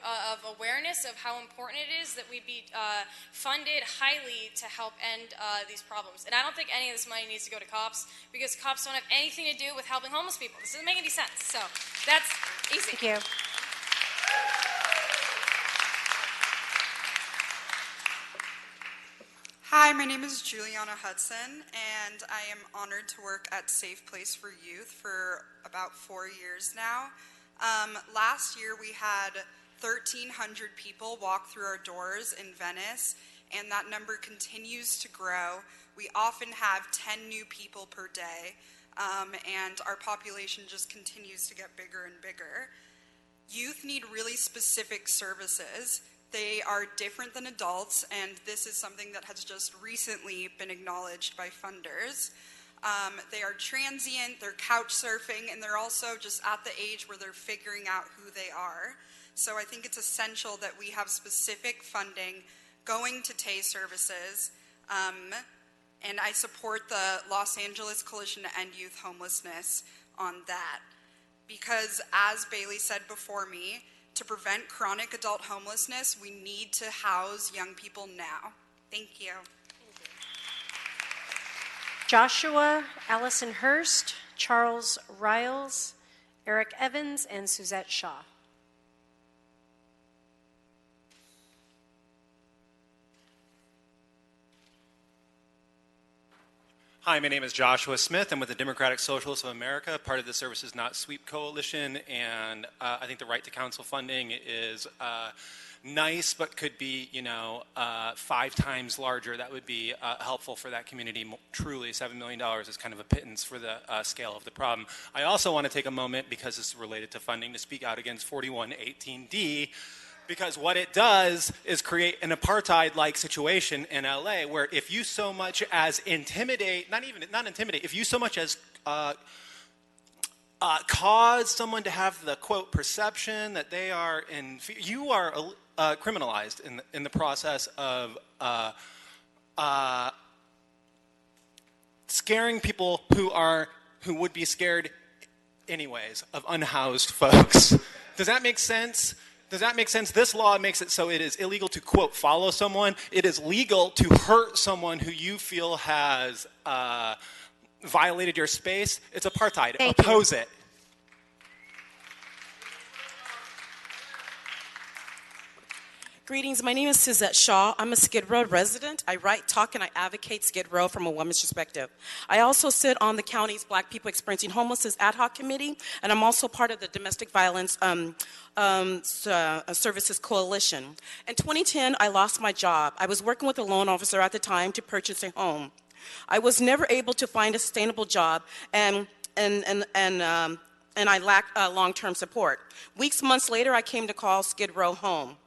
of awareness of how important it is that we be funded highly to help end these problems. And I don't think any of this money needs to go to cops because cops don't have anything to do with helping homeless people. This doesn't make any sense. So that's easy. Thank you. Hi, my name is Juliana Hudson, and I am honored to work at Safe Place for Youth for about 4 years now. Last year we had 1,300 people walk through our doors in Venice, and that number continues to grow. We often have 10 new people per day, and our population just continues to get bigger and bigger. Youth need really specific services. They are different than adults, and this is something that has just recently been acknowledged by funders. They are transient, they're couch surfing, and they're also just at the age where they're figuring out who they are. So I think it's essential that we have specific funding going to TAY services, and I support the Los Angeles Coalition to End Youth Homelessness on that. Because as Bailey said before me, to prevent chronic adult homelessness, we need to house young people now. Thank you. Joshua Allison Hurst, Charles Riles, Eric Evans, and Suzette Shaw. Hi, my name is Joshua Smith. I'm with the Democratic Socialists of America, part of the Services Not Sweep Coalition, and I think the right to counsel funding is nice, but could be, 5 times larger. That would be helpful for that community. Truly, $7 million is kind of a pittance for the scale of the problem. I also want to take a moment, because this is related to funding, to speak out against 4118D, because what it does is create an apartheid-like situation in LA where if you so much as intimidate, if you so much as cause someone to have the, quote, perception that they are in fear, you are criminalized in the process of scaring people who would be scared anyways of unhoused folks. Does that make sense? Does that make sense? This law makes it so it is illegal to, quote, follow someone. It is legal to hurt someone who you feel has violated your space. It's apartheid. Oppose it. Greetings, my name is Suzette Shaw. I'm a Skid Row resident. I write, talk, and I advocate Skid Row from a woman's perspective. I also sit on the county's Black People Experiencing Homelessness Ad Hoc Committee, and I'm also part of the Domestic Violence Services Coalition. In 2010, I lost my job. I was working with a loan officer at the time to purchase a home. I was never able to find a sustainable job, and I lacked long-term support. Months later, I came to call Skid Row home.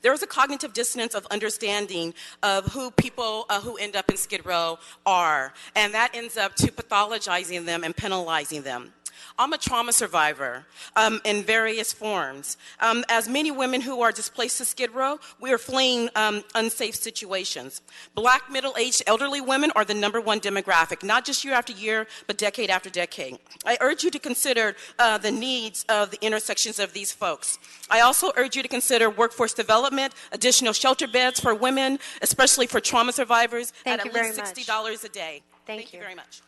There's a cognitive dissonance of understanding of who people who end up in Skid Row are, and that ends up to pathologizing them and penalizing them. I'm a trauma survivor in various forms. As many women who are displaced to Skid Row, we are fleeing unsafe situations. Black, middle-aged, elderly women are the #1 demographic, not just year after year, but decade after decade. I urge you to consider the needs of the intersections of these folks. I also urge you to consider workforce development, additional shelter beds for women, especially for trauma survivors, at least $60 a day. Thank you very much.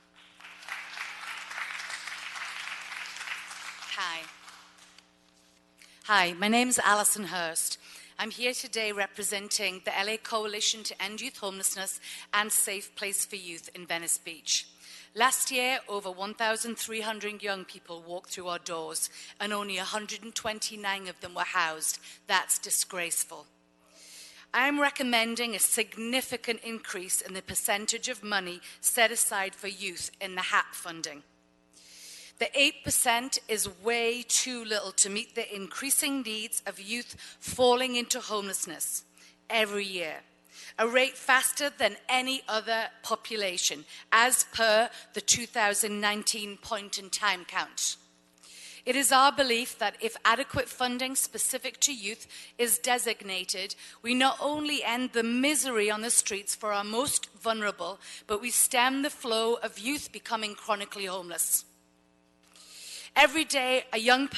Hi, my name is Alison Hurst. I'm here today representing the LA Coalition to End Youth Homelessness and Safe Place for Youth in Venice Beach. Last year, over 1,300 young people walked through our doors, and only 129 of them were housed. That's disgraceful. I'm recommending a significant increase in the percentage of money set aside for youth in the Hap Funding. The 8% is way too little to meet the increasing needs of youth falling into homelessness every year, a rate faster than any other population, as per the 2019 point-in-time count. It is our belief that if adequate funding specific to youth is designated, we not only end the misery on the streets for our most vulnerable, but we stem the flow of youth becoming chronically homeless. Every day, a young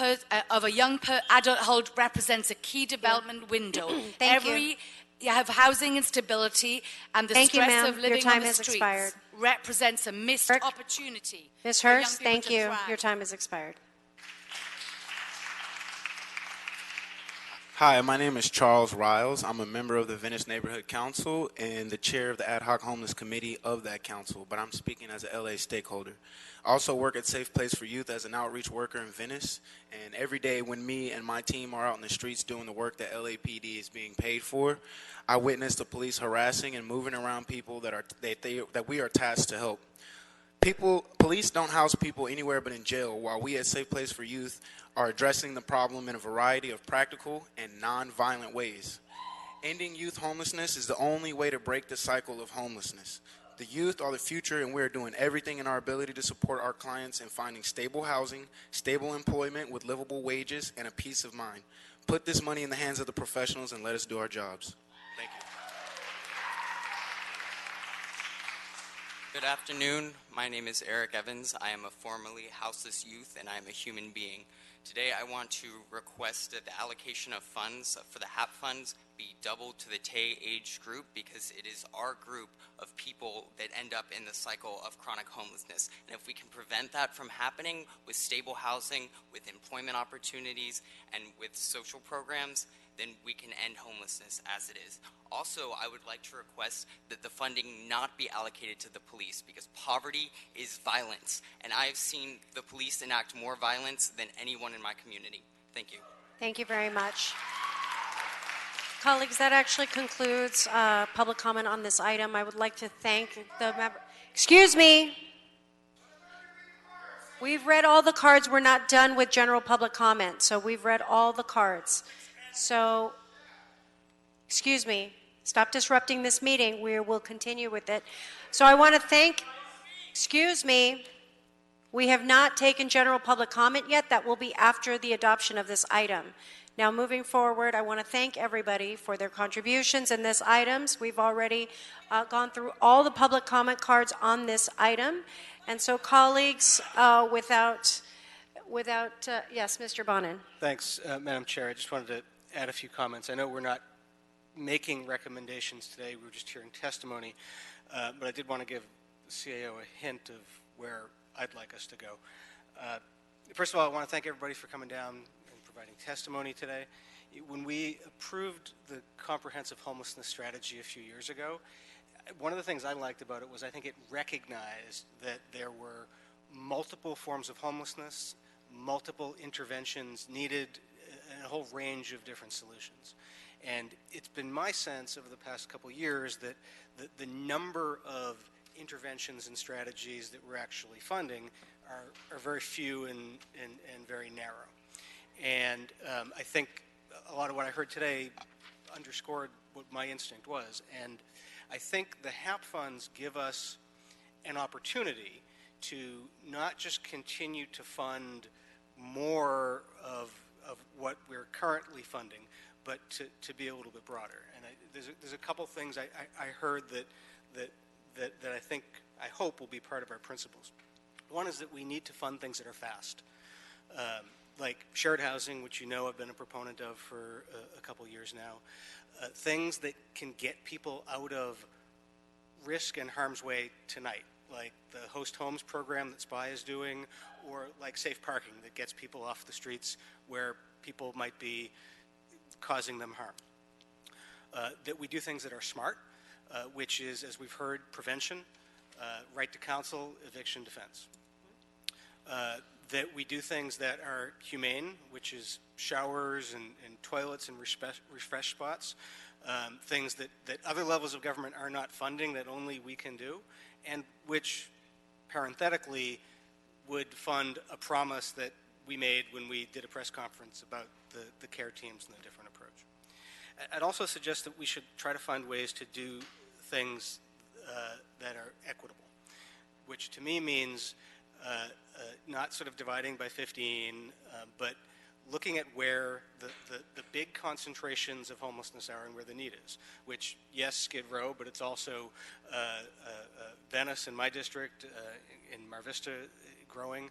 adulthood represents a key development window. You have housing instability, and the stress of living on the streets represents a missed opportunity. Ms. Hurst, thank you. Your time has expired. Hi, my name is Charles Riles. I'm a member of the Venice Neighborhood Council and the chair of the Ad Hoc Homeless Committee of that council, but I'm speaking as a LA stakeholder. I also work at Safe Place for Youth as an outreach worker in Venice, and every day when me and my team are out in the streets doing the work that LAPD is being paid for, I witness the police harassing and moving around people that we are tasked to help. Police don't house people anywhere but in jail, while we at Safe Place for Youth are addressing the problem in a variety of practical and non-violent ways. Ending youth homelessness is the only way to break the cycle of homelessness. The youth are the future, and we are doing everything in our ability to support our clients in finding stable housing, stable employment with livable wages, and a peace of mind. Put this money in the hands of the professionals and let us do our jobs. Thank you. Good afternoon. My name is Eric Evans. I am a formerly houseless youth, and I am a human being. Today I want to request that the allocation of funds for the HAP funds be doubled to the TAY age group, because it is our group of people that end up in the cycle of chronic homelessness. And if we can prevent that from happening with stable housing, with employment opportunities, and with social programs, then we can end homelessness as it is. Also, I would like to request that the funding not be allocated to the police, because poverty is violence, and I have seen the police enact more violence than anyone in my community. Thank you. Thank you very much. Colleagues, that actually concludes public comment on this item. I would like to thank the member. Excuse me. We've read all the cards. We're not done with general public comment, so we've read all the cards. So, excuse me, stop disrupting this meeting. We will continue with it. So I want to thank, excuse me, we have not taken general public comment yet. That will be after the adoption of this item. Now, moving forward, I want to thank everybody for their contributions in this items. We've already gone through all the public comment cards on this item. And so, colleagues, yes, Mr. Bonin. Thanks, Madam Chair. I just wanted to add a few comments. I know we're not making recommendations today. We're just hearing testimony. But I did want to give the CAO a hint of where I'd like us to go. First of all, I want to thank everybody for coming down and providing testimony today. When we approved the comprehensive homelessness strategy a few years ago, one of the things I liked about it was I think it recognized that there were multiple forms of homelessness, multiple interventions needed, and a whole range of different solutions. And it's been my sense over the past couple years that the number of interventions and strategies that we're actually funding are very few and very narrow. And I think a lot of what I heard today underscored what my instinct was. And I think the HAP funds give us an opportunity to not just continue to fund more of what we're currently funding, but to be a little bit broader. And there's a couple things I heard that I think, I hope will be part of our principles. One is that we need to fund things that are fast. Like shared housing, which you know I've been a proponent of for a couple years now. Things that can get people out of risk and harm's way tonight, like the host homes program that SPY is doing, or like safe parking that gets people off the streets where people might be causing them harm. That we do things that are smart, which is, as we've heard, prevention, right to counsel, eviction defense. That we do things that are humane, which is showers and toilets and refresh spots, things that other levels of government are not funding that only we can do, and which, parenthetically, would fund a promise that we made when we did a press conference about the care teams and the different approach. I'd also suggest that we should try to find ways to do things that are equitable, which to me means not sort of dividing by 15, but looking at where the big concentrations of homelessness are and where the need is, which, yes, Skid Row, but it's also Venice in my district, in Mar Vista growing.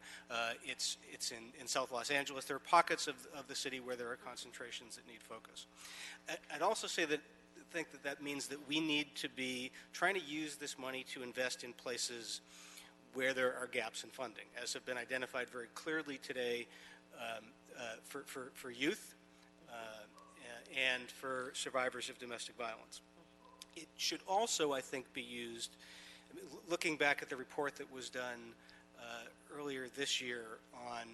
It's in South Los Angeles. There are pockets of the city where there are concentrations that need focus. I'd also say think that means that we need to be trying to use this money to invest in places where there are gaps in funding, as have been identified very clearly today for youth and for survivors of domestic violence. It should also, I think, be used, looking back at the report that was done earlier this year on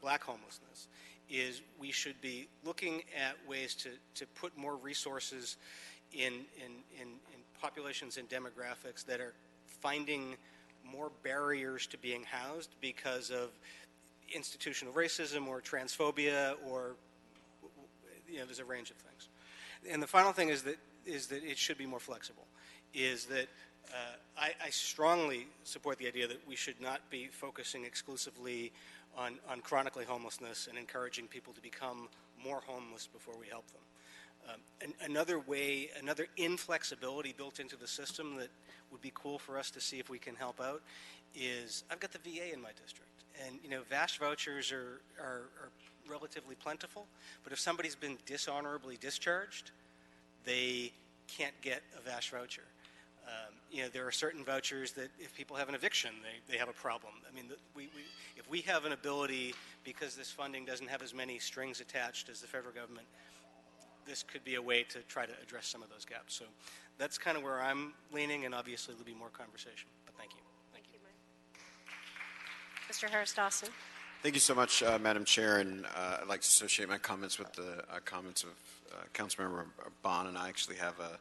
black homelessness, is we should be looking at ways to put more resources in populations and demographics that are finding more barriers to being housed because of institutional racism or transphobia, or there's a range of things. And the final thing is that it should be more flexible. Is that I strongly support the idea that we should not be focusing exclusively on chronically homelessness and encouraging people to become more homeless before we help them. Another inflexibility built into the system that would be cool for us to see if we can help out is, I've got the VA in my district, and VASH vouchers are relatively plentiful, but if somebody's been dishonorably discharged, they can't get a VASH voucher. There are certain vouchers that if people have an eviction, they have a problem. I mean, if we have an ability, because this funding doesn't have as many strings attached as the federal government, this could be a way to try to address some of those gaps. So that's kind of where I'm leaning, and obviously there'll be more conversation. But thank you. Thank you. Mr. Harris-Dawson. Thank you so much, Madam Chair, and I'd like to associate my comments with the comments of Councilmember Bond, and I actually have a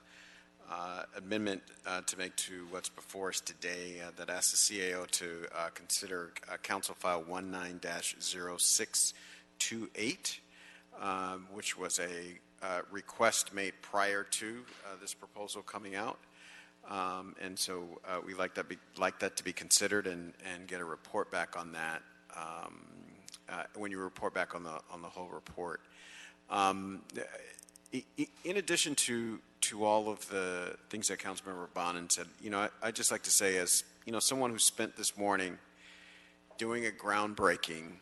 amendment to make to what's before us today that asks the CAO to consider Council File 19-0628, which was a request made prior to this proposal coming out, and so we like that to be considered and get a report back on that when you report back on the whole report. In addition to all of the things that Councilmember Bonin said, I'd just like to say, as someone who spent this morning doing a groundbreaking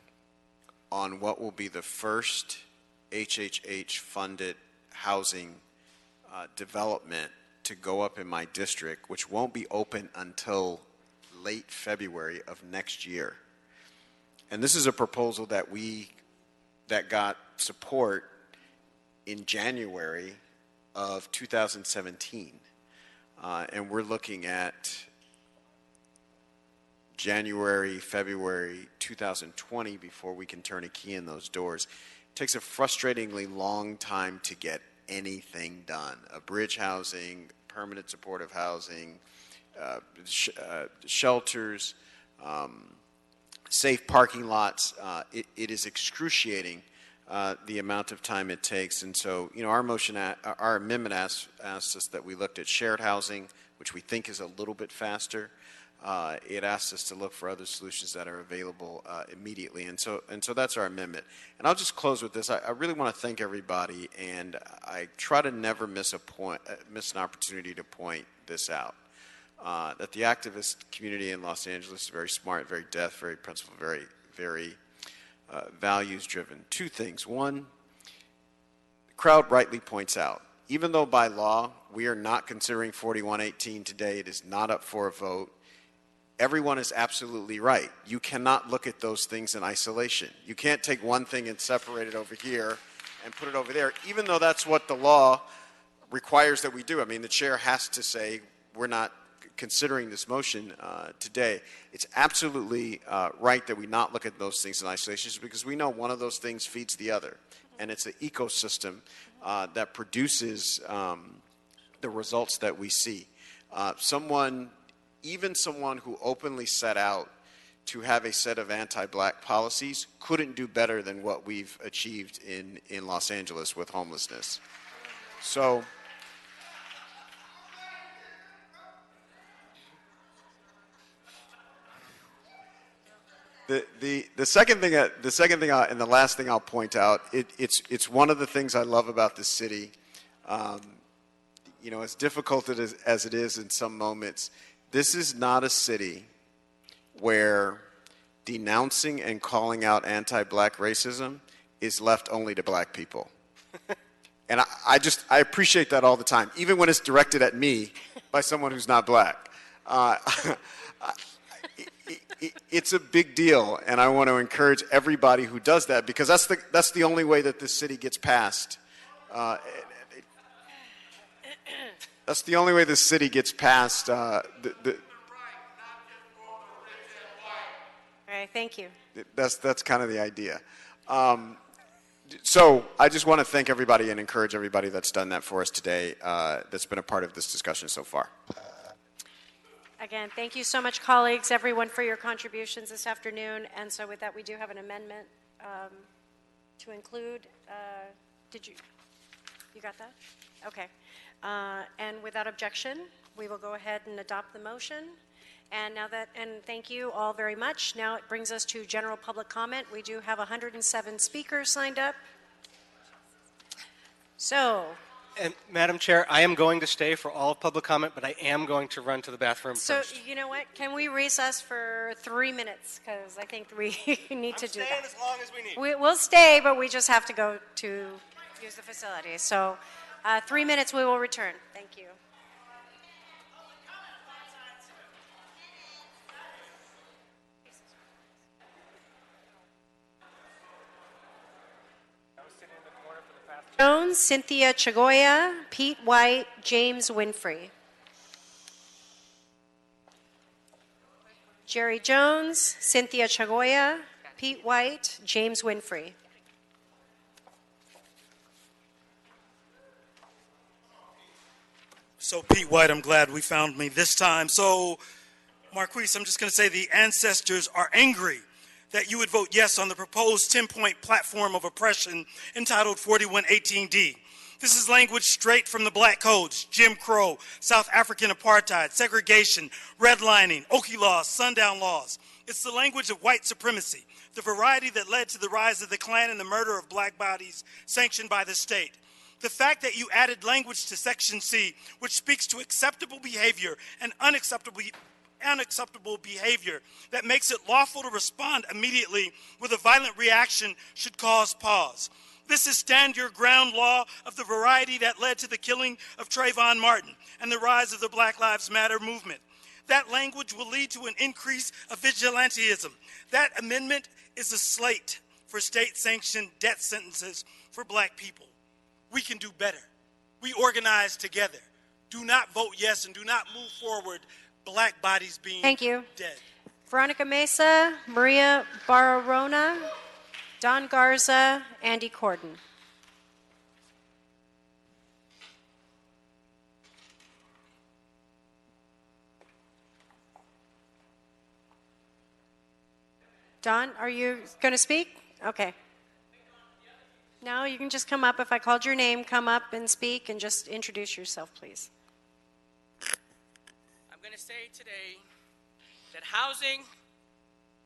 on what will be the first HHH-funded housing development to go up in my district, which won't be open until late February of next year. And this is a proposal that got support in January of 2017. And we're looking at January, February 2020 before we can turn a key in those doors. It takes a frustratingly long time to get anything done. Bridge housing, permanent supportive housing, shelters, safe parking lots. It is excruciating the amount of time it takes. And so, you know, our amendment asks us that we looked at shared housing, which we think is a little bit faster. It asks us to look for other solutions that are available immediately. And so that's our amendment. And I'll just close with this. I really want to thank everybody, and I try to never miss an opportunity to point this out. That the activist community in Los Angeles is very smart, very deaf, very principled, very values-driven. Two things. One, the crowd rightly points out, even though by law we are not considering 4118 today, it is not up for a vote, everyone is absolutely right. You cannot look at those things in isolation. You can't take one thing and separate it over here and put it over there, even though that's what the law requires that we do. I mean, the chair has to say, we're not considering this motion today. It's absolutely right that we not look at those things in isolation, because we know one of those things feeds the other. And it's an ecosystem that produces the results that we see. Even someone who openly set out to have a set of anti-black policies couldn't do better than what we've achieved in Los Angeles with homelessness. So the second thing, and the last thing I'll point out, it's one of the things I love about this city. You know, as difficult as it is in some moments, this is not a city where denouncing and calling out anti-black racism is left only to black people. And I appreciate that all the time, even when it's directed at me by someone who's not black. It's a big deal, and I want to encourage everybody who does that, because that's the only way that this city gets passed. That's the only way this city gets past. All right, thank you. That's kind of the idea. So I just want to thank everybody and encourage everybody that's done that for us today, that's been a part of this discussion so far. Again, thank you so much, colleagues, everyone, for your contributions this afternoon. And so with that, we do have an amendment to include. You got that? Okay. And without objection, we will go ahead and adopt the motion. And thank you all very much. Now it brings us to general public comment. We do have 107 speakers signed up. So. And Madam Chair, I am going to stay for all of public comment, but I am going to run to the bathroom first. So you know what? Can we recess for 3 minutes? Because I think we need to do that. I'm staying as long as we need. We'll stay, but we just have to go to use the facility. So 3 minutes, we will return. Thank you. Jones, Cynthia Chagoya, Pete White, James Winfrey. Jerry Jones, Cynthia Chagoya, Pete White, James Winfrey. So Pete White, I'm glad we found me this time. So Marquise, I'm just going to say the ancestors are angry that you would vote yes on the proposed 10-point platform of oppression entitled 4118D. This is language straight from the black codes: Jim Crow, South African apartheid, segregation, redlining, Okie laws, sundown laws. It's the language of white supremacy, the variety that led to the rise of the Klan and the murder of black bodies sanctioned by the state. The fact that you added language to Section C, which speaks to acceptable behavior and unacceptable behavior that makes it lawful to respond immediately with a violent reaction, should cause pause. This is stand your ground law of the variety that led to the killing of Trayvon Martin and the rise of the Black Lives Matter movement. That language will lead to an increase of vigilantism. That amendment is a slate for state-sanctioned death sentences for black people. We can do better. We organize together. Do not vote yes and do not move forward black bodies being Thank you. dead. Veronica Mesa, Maria Bararona, Don Garza, Andy Corden. Don, are you going to speak? Okay. No, you can just come up. If I called your name, come up and speak and just introduce yourself, please. I'm going to say today that housing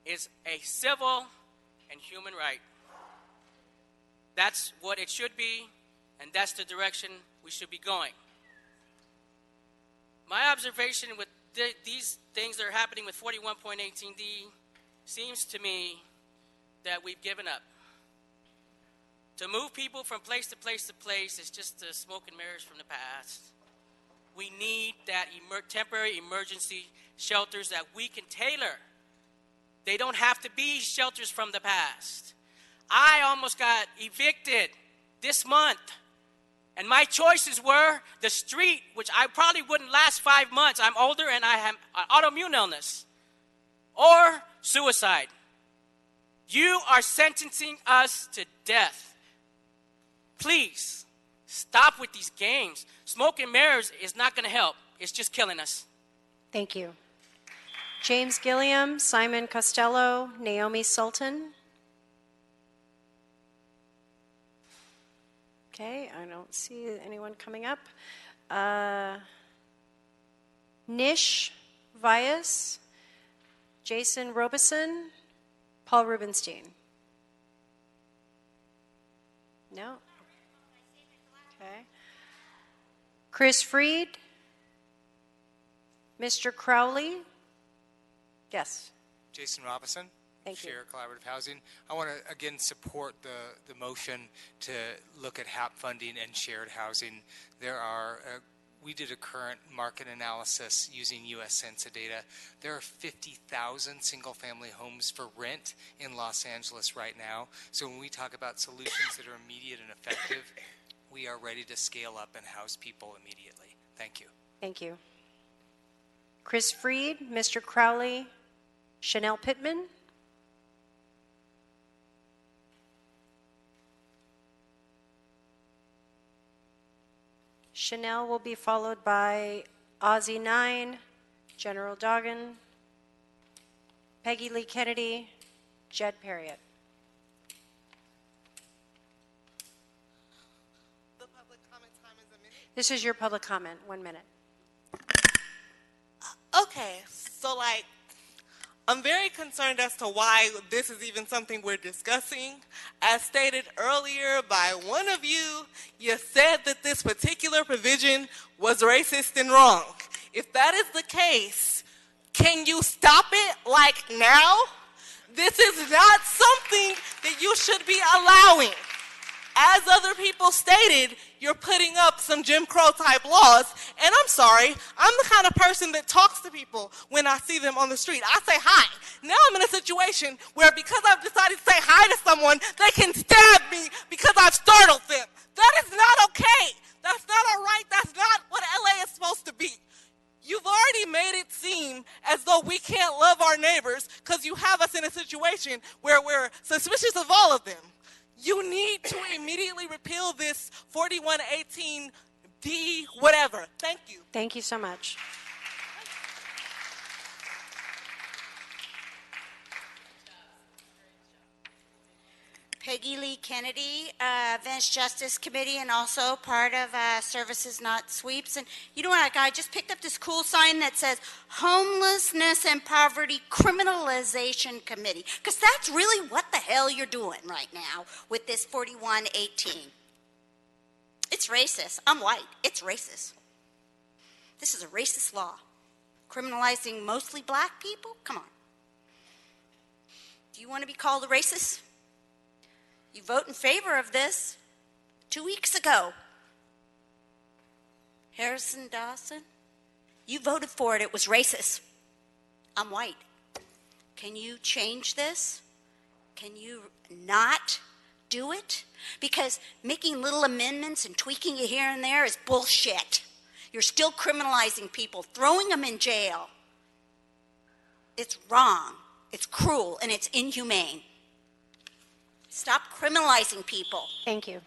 is a civil and human right. That's what it should be, and that's the direction we should be going. My observation with these things that are happening with 41.18D seems to me that we've given up. To move people from place to place to place is just the smoke and mirrors from the past. We need that temporary emergency shelters that we can tailor. They don't have to be shelters from the past. I almost got evicted this month, and my choices were the street, which I probably wouldn't last 5 months. I'm older and I have an autoimmune illness, or suicide. You are sentencing us to death. Please, stop with these games. Smoke and mirrors is not going to help. It's just killing us. Thank you. James Gilliam, Simon Costello, Naomi Sultan. Okay, I don't see anyone coming up. Nish Vyas, Jason Robeson, Paul Rubenstein. No? Okay. Chris Freed, Mr. Crowley. Yes. Jason Robinson, Thank you. Chair of Collaborative Housing. I want to again support the motion to look at Hap Funding and shared housing. There are we did a current market analysis using U.S. Census data. There are 50,000 single-family homes for rent in Los Angeles right now. So when we talk about solutions that are immediate and effective, we are ready to scale up and house people immediately. Thank you. Thank you. Chris Freed, Mr. Crowley, Chanel Pittman. Chanel will be followed by Ozzy 9, General Doggin, Peggy Lee Kennedy, Jed Perriott. The public comment time is a minute. This is your public comment, 1 minute. Okay, so I'm very concerned as to why this is even something we're discussing. As stated earlier by one of you, you said that this particular provision was racist and wrong. If that is the case, can you stop it now? This is not something that you should be allowing. As other people stated, you're putting up some Jim Crow type laws, and I'm sorry, I'm the kind of person that talks to people when I see them on the street. I say hi. Now I'm in a situation where because I've decided to say hi to someone, they can stab me because I've startled them. That is not okay. That's not all right. That's not what LA is supposed to be. You've already made it seem as though we can't love our neighbors because you have us in a situation where we're suspicious of all of them. You need to immediately repeal this 4118D whatever. Thank you. Thank you so much. Peggy Lee Kennedy, Venice Justice Committee, and also part of Services Not Sweeps. And you know what, I just picked up this cool sign that says Homelessness and Poverty Criminalization Committee, because that's really what the hell you're doing right now with this 4118. It's racist. I'm white. It's racist. This is a racist law. Criminalizing mostly black people? Come on. Do you want to be called a racist? You vote in favor of this 2 weeks ago. Harrison Dawson, you voted for it. It was racist. I'm white. Can you change this? Can you not do it? Because making little amendments and tweaking it here and there is bullshit. You're still criminalizing people, throwing them in jail. It's wrong. It's cruel, and it's inhumane. Stop criminalizing people. Thank you.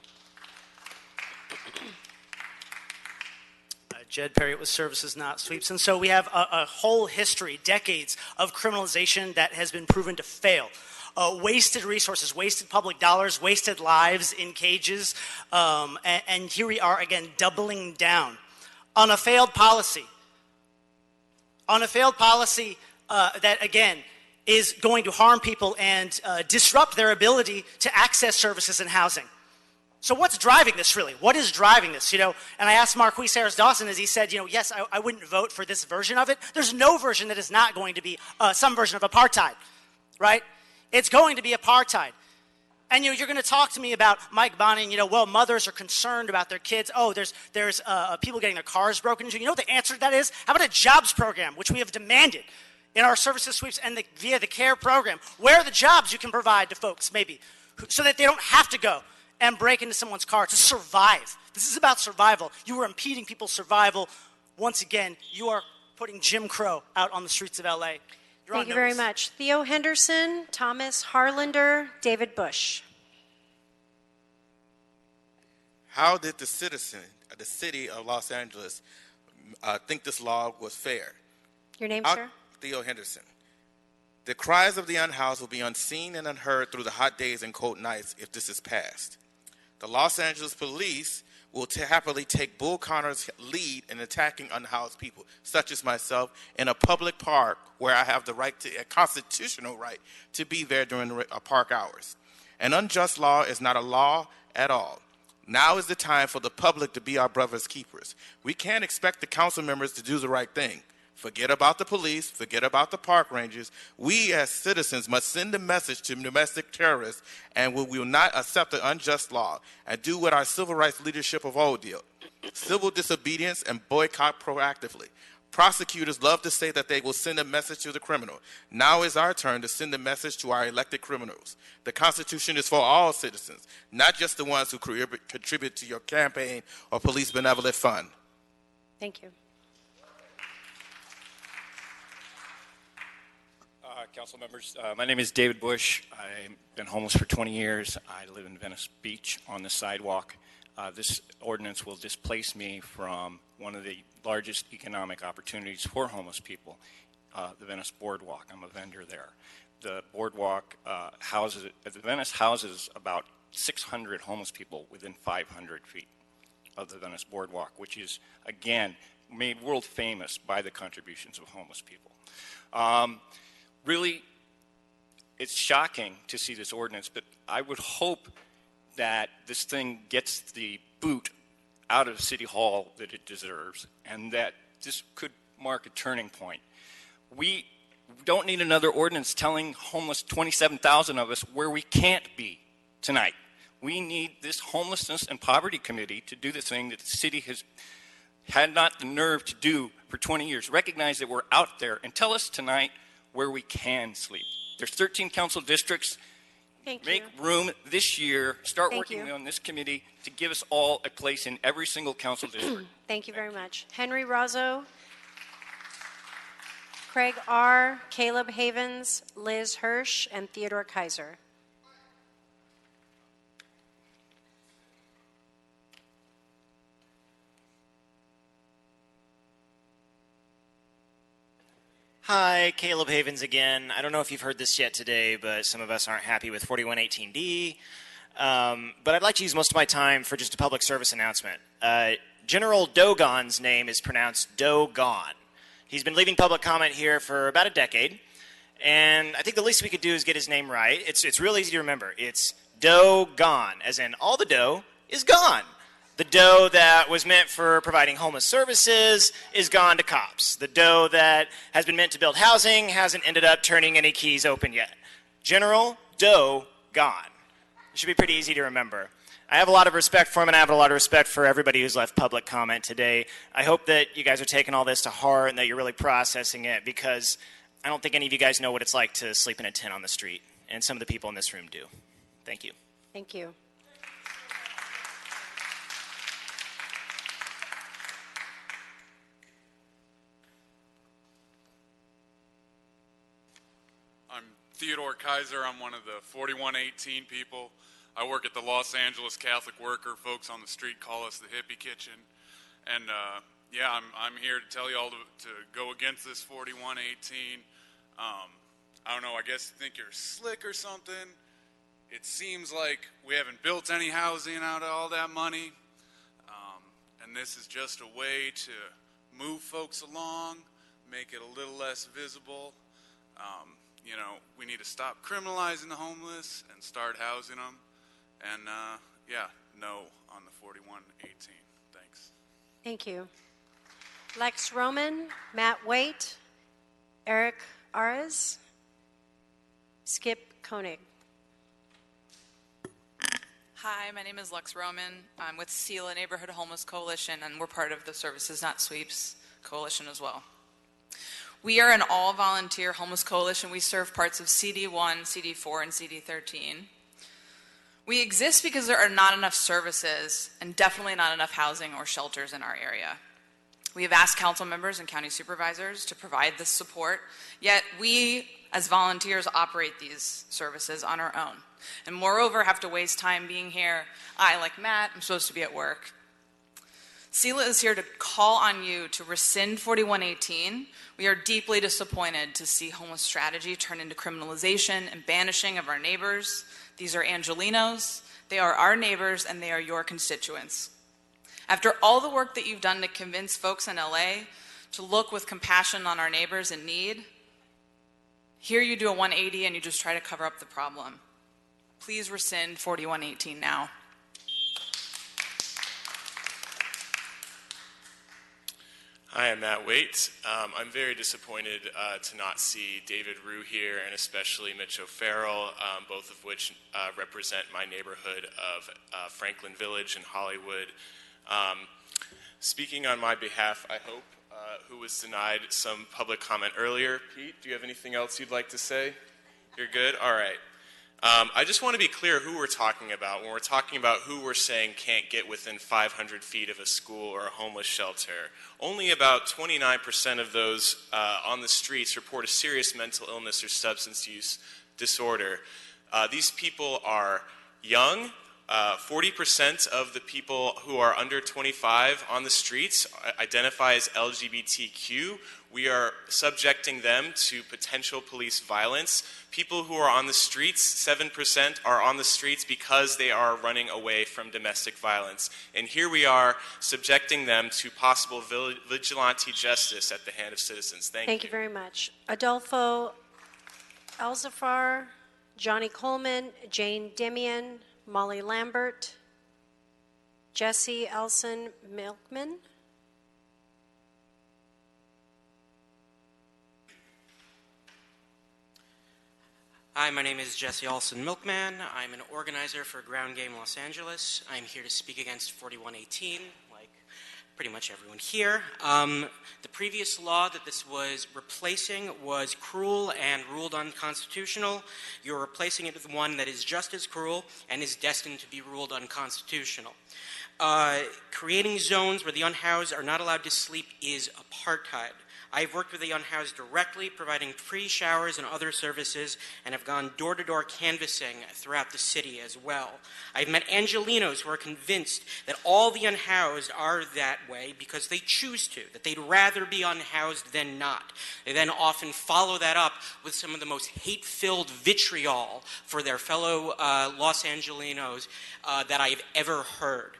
Jed Perriott with Services Not Sweeps. And so we have a whole history, decades of criminalization that has been proven to fail. wasted resources, wasted public dollars, wasted lives in cages, and here we are again doubling down on a failed policy. On a failed policy that, again, is going to harm people and disrupt their ability to access services and housing. So what's driving this, really? What is driving this? And I asked Marquis Harris-Dawson, as he said, yes, I wouldn't vote for this version of it. There's no version that is not going to be some version of apartheid, right? It's going to be apartheid. And you're going to talk to me about Mike Bonning, well, mothers are concerned about their kids. Oh, there's people getting their cars broken into. You know what the answer to that is? How about a jobs program, which we have demanded in our services sweeps and via the CARE program? Where are the jobs you can provide to folks, maybe, so that they don't have to go and break into someone's car to survive? This is about survival. You are impeding people's survival. Once again, you are putting Jim Crow out on the streets of LA. Thank you very much. Theo Henderson, Thomas Harlander, David Bush. How did the city of Los Angeles, think this law was fair? Your name, sir? Theo Henderson. The cries of the unhoused will be unseen and unheard through the hot days and cold nights if this is passed. The Los Angeles police will happily take Bull Connor's lead in attacking unhoused people, such as myself, in a public park where I have a constitutional right to be there during park hours. An unjust law is not a law at all. Now is the time for the public to be our brother's keepers. We can't expect the council members to do the right thing. Forget about the police, forget about the park rangers. We as citizens must send a message to domestic terrorists, and we will not accept the unjust law and do what our civil rights leadership of old did. Civil disobedience and boycott proactively. Prosecutors love to say that they will send a message to the criminal. Now is our turn to send a message to our elected criminals. The Constitution is for all citizens, not just the ones who contribute to your campaign or police benevolent fund. Thank you. Council members, my name is David Bush. I've been homeless for 20 years. I live in Venice Beach on the sidewalk. This ordinance will displace me from one of the largest economic opportunities for homeless people, the Venice Boardwalk. I'm a vendor there. The boardwalk Venice houses about 600 homeless people within 500 feet of the Venice Boardwalk, which is, again, made world famous by the contributions of homeless people. Really, it's shocking to see this ordinance, but I would hope that this thing gets the boot out of City Hall that it deserves, and that this could mark a turning point. We don't need another ordinance telling homeless 27,000 of us where we can't be tonight. We need this Homelessness and Poverty Committee to do the thing that the city has had not the nerve to do for 20 years. Recognize that we're out there and tell us tonight where we can sleep. There's 13 council districts. Make room this year. Start working on this committee to give us all a place in every single council district. Thank you very much. Henry Razzo, Craig R., Caleb Havens, Liz Hirsch, and Theodore Kaiser. Hi, Caleb Havens again. I don't know if you've heard this yet today, but some of us aren't happy with 4118D. But I'd like to use most of my time for just a public service announcement. General Dogon's name is pronounced Dogon. He's been leaving public comment here for about a decade, and I think the least we could do is get his name right. It's real easy to remember. It's Dogon, as in all the dough is gone. The dough that was meant for providing homeless services is gone to cops. The dough that has been meant to build housing hasn't ended up turning any keys open yet. General Doe gone. It should be pretty easy to remember. I have a lot of respect for him, and I have a lot of respect for everybody who's left public comment today. I hope that you guys are taking all this to heart and that you're really processing it, because I don't think any of you guys know what it's like to sleep in a tent on the street, and some of the people in this room do. Thank you. Thank you. Theodore Kaiser. I'm one of the 4118 people. I work at the Los Angeles Catholic Worker. Folks on the street call us the hippie kitchen. And yeah, I'm here to tell you all to go against this 4118. I don't know, I guess you think you're slick or something. It seems like we haven't built any housing out of all that money. And this is just a way to move folks along, make it a little less visible. You know, we need to stop criminalizing the homeless and start housing them. And yeah, no on the 4118. Thanks. Thank you. Lex Roman, Matt Waite, Eric Arez, Skip Koenig. Hi, my name is Lex Roman. I'm with SELA Neighborhood Homeless Coalition, and we're part of the Services Not Sweeps Coalition as well. We are an all-volunteer homeless coalition. We serve parts of CD1, CD4, and CD13. We exist because there are not enough services and definitely not enough housing or shelters in our area. We have asked council members and county supervisors to provide this support, yet we, as volunteers, operate these services on our own. And moreover, have to waste time being here. I, like Matt, I'm supposed to be at work. SELA is here to call on you to rescind 4118. We are deeply disappointed to see homeless strategy turn into criminalization and banishing of our neighbors. These are Angelinos, they are our neighbors, and they are your constituents. After all the work that you've done to convince folks in LA to look with compassion on our neighbors in need, here you do a 180 and you just try to cover up the problem. Please rescind 4118 now. Hi, I'm Matt Waite. I'm very disappointed to not see David Rue here, and especially Mitch O'Farrell, both of which represent my neighborhood of Franklin Village and Hollywood. Speaking on my behalf, I hope, who was denied some public comment earlier. Pete, do you have anything else you'd like to say? You're good? All right. I just want to be clear who we're talking about when we're talking about who we're saying can't get within 500 feet of a school or a homeless shelter. Only about 29% of those on the streets report a serious mental illness or substance use disorder. These people are young. 40% of the people who are under 25 on the streets identify as LGBTQ. We are subjecting them to potential police violence. People who are on the streets, 7% are on the streets because they are running away from domestic violence. And here we are subjecting them to possible vigilante justice at the hand of citizens. Thank you. You very much. Adolfo Alzafar, Johnny Coleman, Jane Demian, Molly Lambert, Jesse Elson Milkman. Hi, my name is Jesse Olson Milkman. I'm an organizer for Ground Game Los Angeles. I'm here to speak against 4118, like pretty much everyone here. The previous law that this was replacing was cruel and ruled unconstitutional. You're replacing it with one that is just as cruel and is destined to be ruled unconstitutional. Creating zones where the unhoused are not allowed to sleep is apartheid. I've worked with the unhoused directly, providing free showers and other services, and have gone door-to-door canvassing throughout the city as well. I've met Angelinos who are convinced that all the unhoused are that way because they choose to, that they'd rather be unhoused than not. They then often follow that up with some of the most hate-filled vitriol for their fellow Los Angelinos that I've ever heard.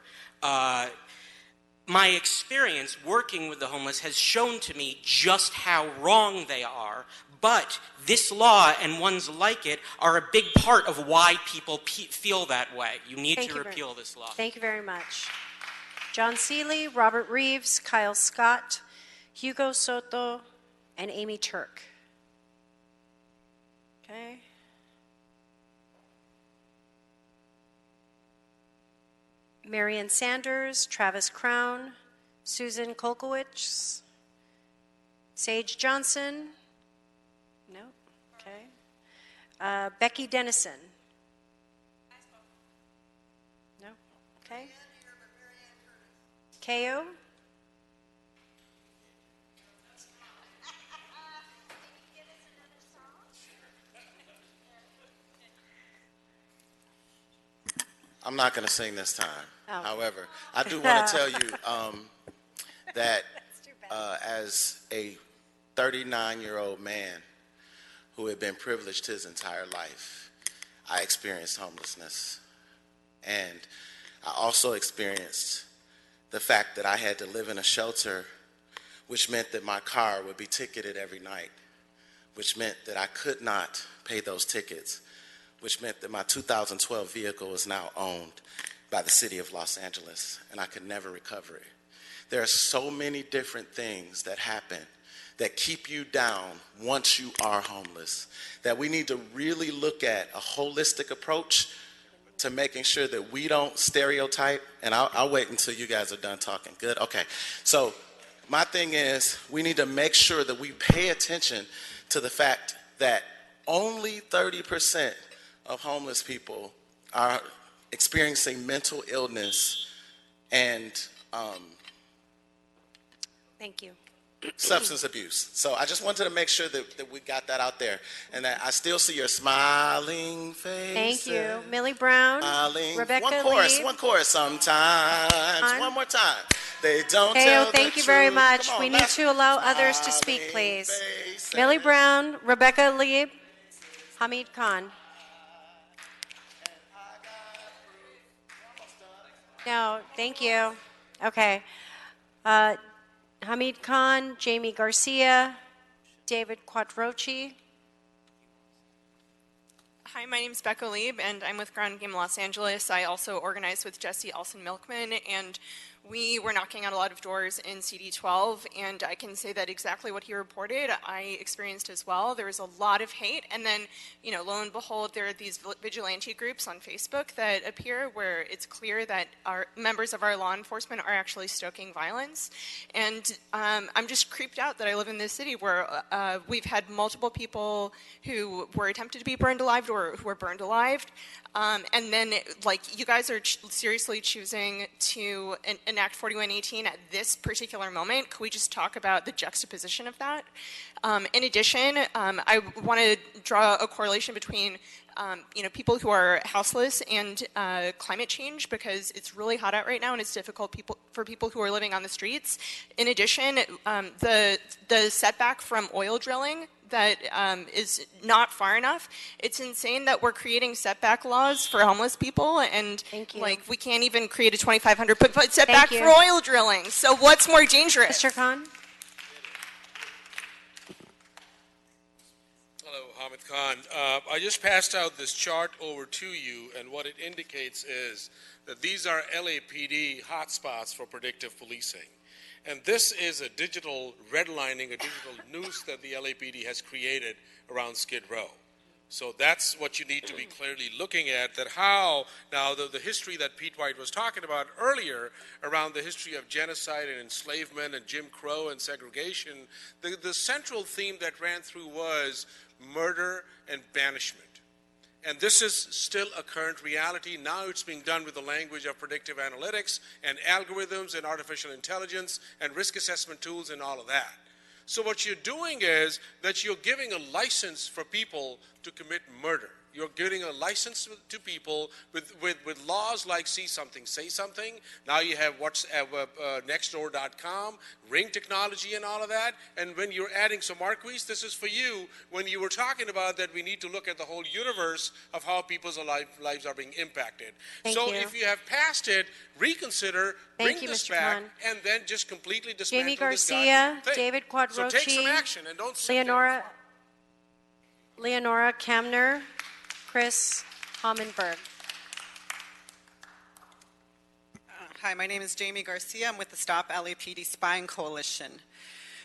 My experience working with the homeless has shown to me just how wrong they are, but this law and ones like it are a big part of why people feel that way. You need to repeal this law. Thank you very much. John Seeley, Robert Reeves, Kyle Scott, Hugo Soto, and Amy Turk. Okay. Marion Sanders, Travis Crown, Susan Kolkowicz, Sage Johnson, no, okay. Becky Dennison, no, okay. Ko, I'm not going to sing this time. Oh. However, I do want to tell you that as a 39-year-old man who had been privileged his entire life. I experienced homelessness. And I also experienced the fact that I had to live in a shelter, which meant that my car would be ticketed every night, which meant that I could not pay those tickets, which meant that my 2012 vehicle is now owned by the city of Los Angeles, and I could never recover it. There are so many different things that happen that keep you down once you are homeless, that we need to really look at a holistic approach to making sure that we don't stereotype. And I'll wait until you guys are done talking. Good? Okay. So my thing is, we need to make sure that we pay attention to the fact that only 30% of homeless people are experiencing mental illness and Thank you. substance abuse. So I just wanted to make sure that we got that out there, and that I still see your smiling face. Thank you. Millie Brown, Smiling. Rebecca One Lee. chorus sometimes. One more time. They don't Teo, tell thank the you very truth. much. Come on, We need let's to allow others to speak, please. Millie Brown, Rebecca Lee, Hamid Khan. No, thank you. Okay. Hamid Khan, Jamie Garcia, David Quattrochi. Hi, my name is Becca Lieb, and I'm with Ground Game Los Angeles. I also organized with Jesse Olson Milkman, and we were knocking on a lot of doors in CD12, and I can say that exactly what he reported, I experienced as well. There was a lot of hate, and then, you know, lo and behold, there are these vigilante groups on Facebook that appear where it's clear that our members of our law enforcement are actually stoking violence. And I'm just creeped out that I live in this city where we've had multiple people who were attempted to be burned alive or who were burned alive. And then, like, you guys are seriously choosing to enact 4118 at this particular moment. Could we just talk about the juxtaposition of that? In addition, I want to draw a correlation between you know, people who are houseless and climate change, because it's really hot out right now and it's difficult for people who are living on the streets. In addition, the setback from oil drilling that is not far enough. It's insane that we're creating setback laws for homeless people, and like we can't even create a 2,500-foot setback for oil drilling. So what's more dangerous? Mr. Khan? Hello, Hamid Khan. I just passed out this chart over to you, and what it indicates is that these are LAPD hotspots for predictive policing. And this is a digital redlining, a digital noose that the LAPD has created around Skid Row. So that's what you need to be clearly looking at, that how, now the history that Pete White was talking about earlier around the history of genocide and enslavement and Jim Crow and segregation, the central theme that ran through was murder and banishment. And this is still a current reality. Now it's being done with the language of predictive analytics and algorithms and artificial intelligence and risk assessment tools and all of that. So what you're doing is that you're giving a license for people to commit murder. You're giving a license to people with laws like see something, say something. Now you have Nextdoor.com, Ring technology and all of that. And when you're adding, so Marquise, this is for you, when you were talking about that we need to look at the whole universe of how people's lives are being impacted. So if you have passed it, reconsider, bring this back, and then just completely dismantle Jamie this Garcia, thing. David Quadrochi, So take some action and don't sit there. Leonora Kamner, Chris Hommenberg. Hi, my name is Jamie Garcia. I'm with the Stop LAPD Spying Coalition.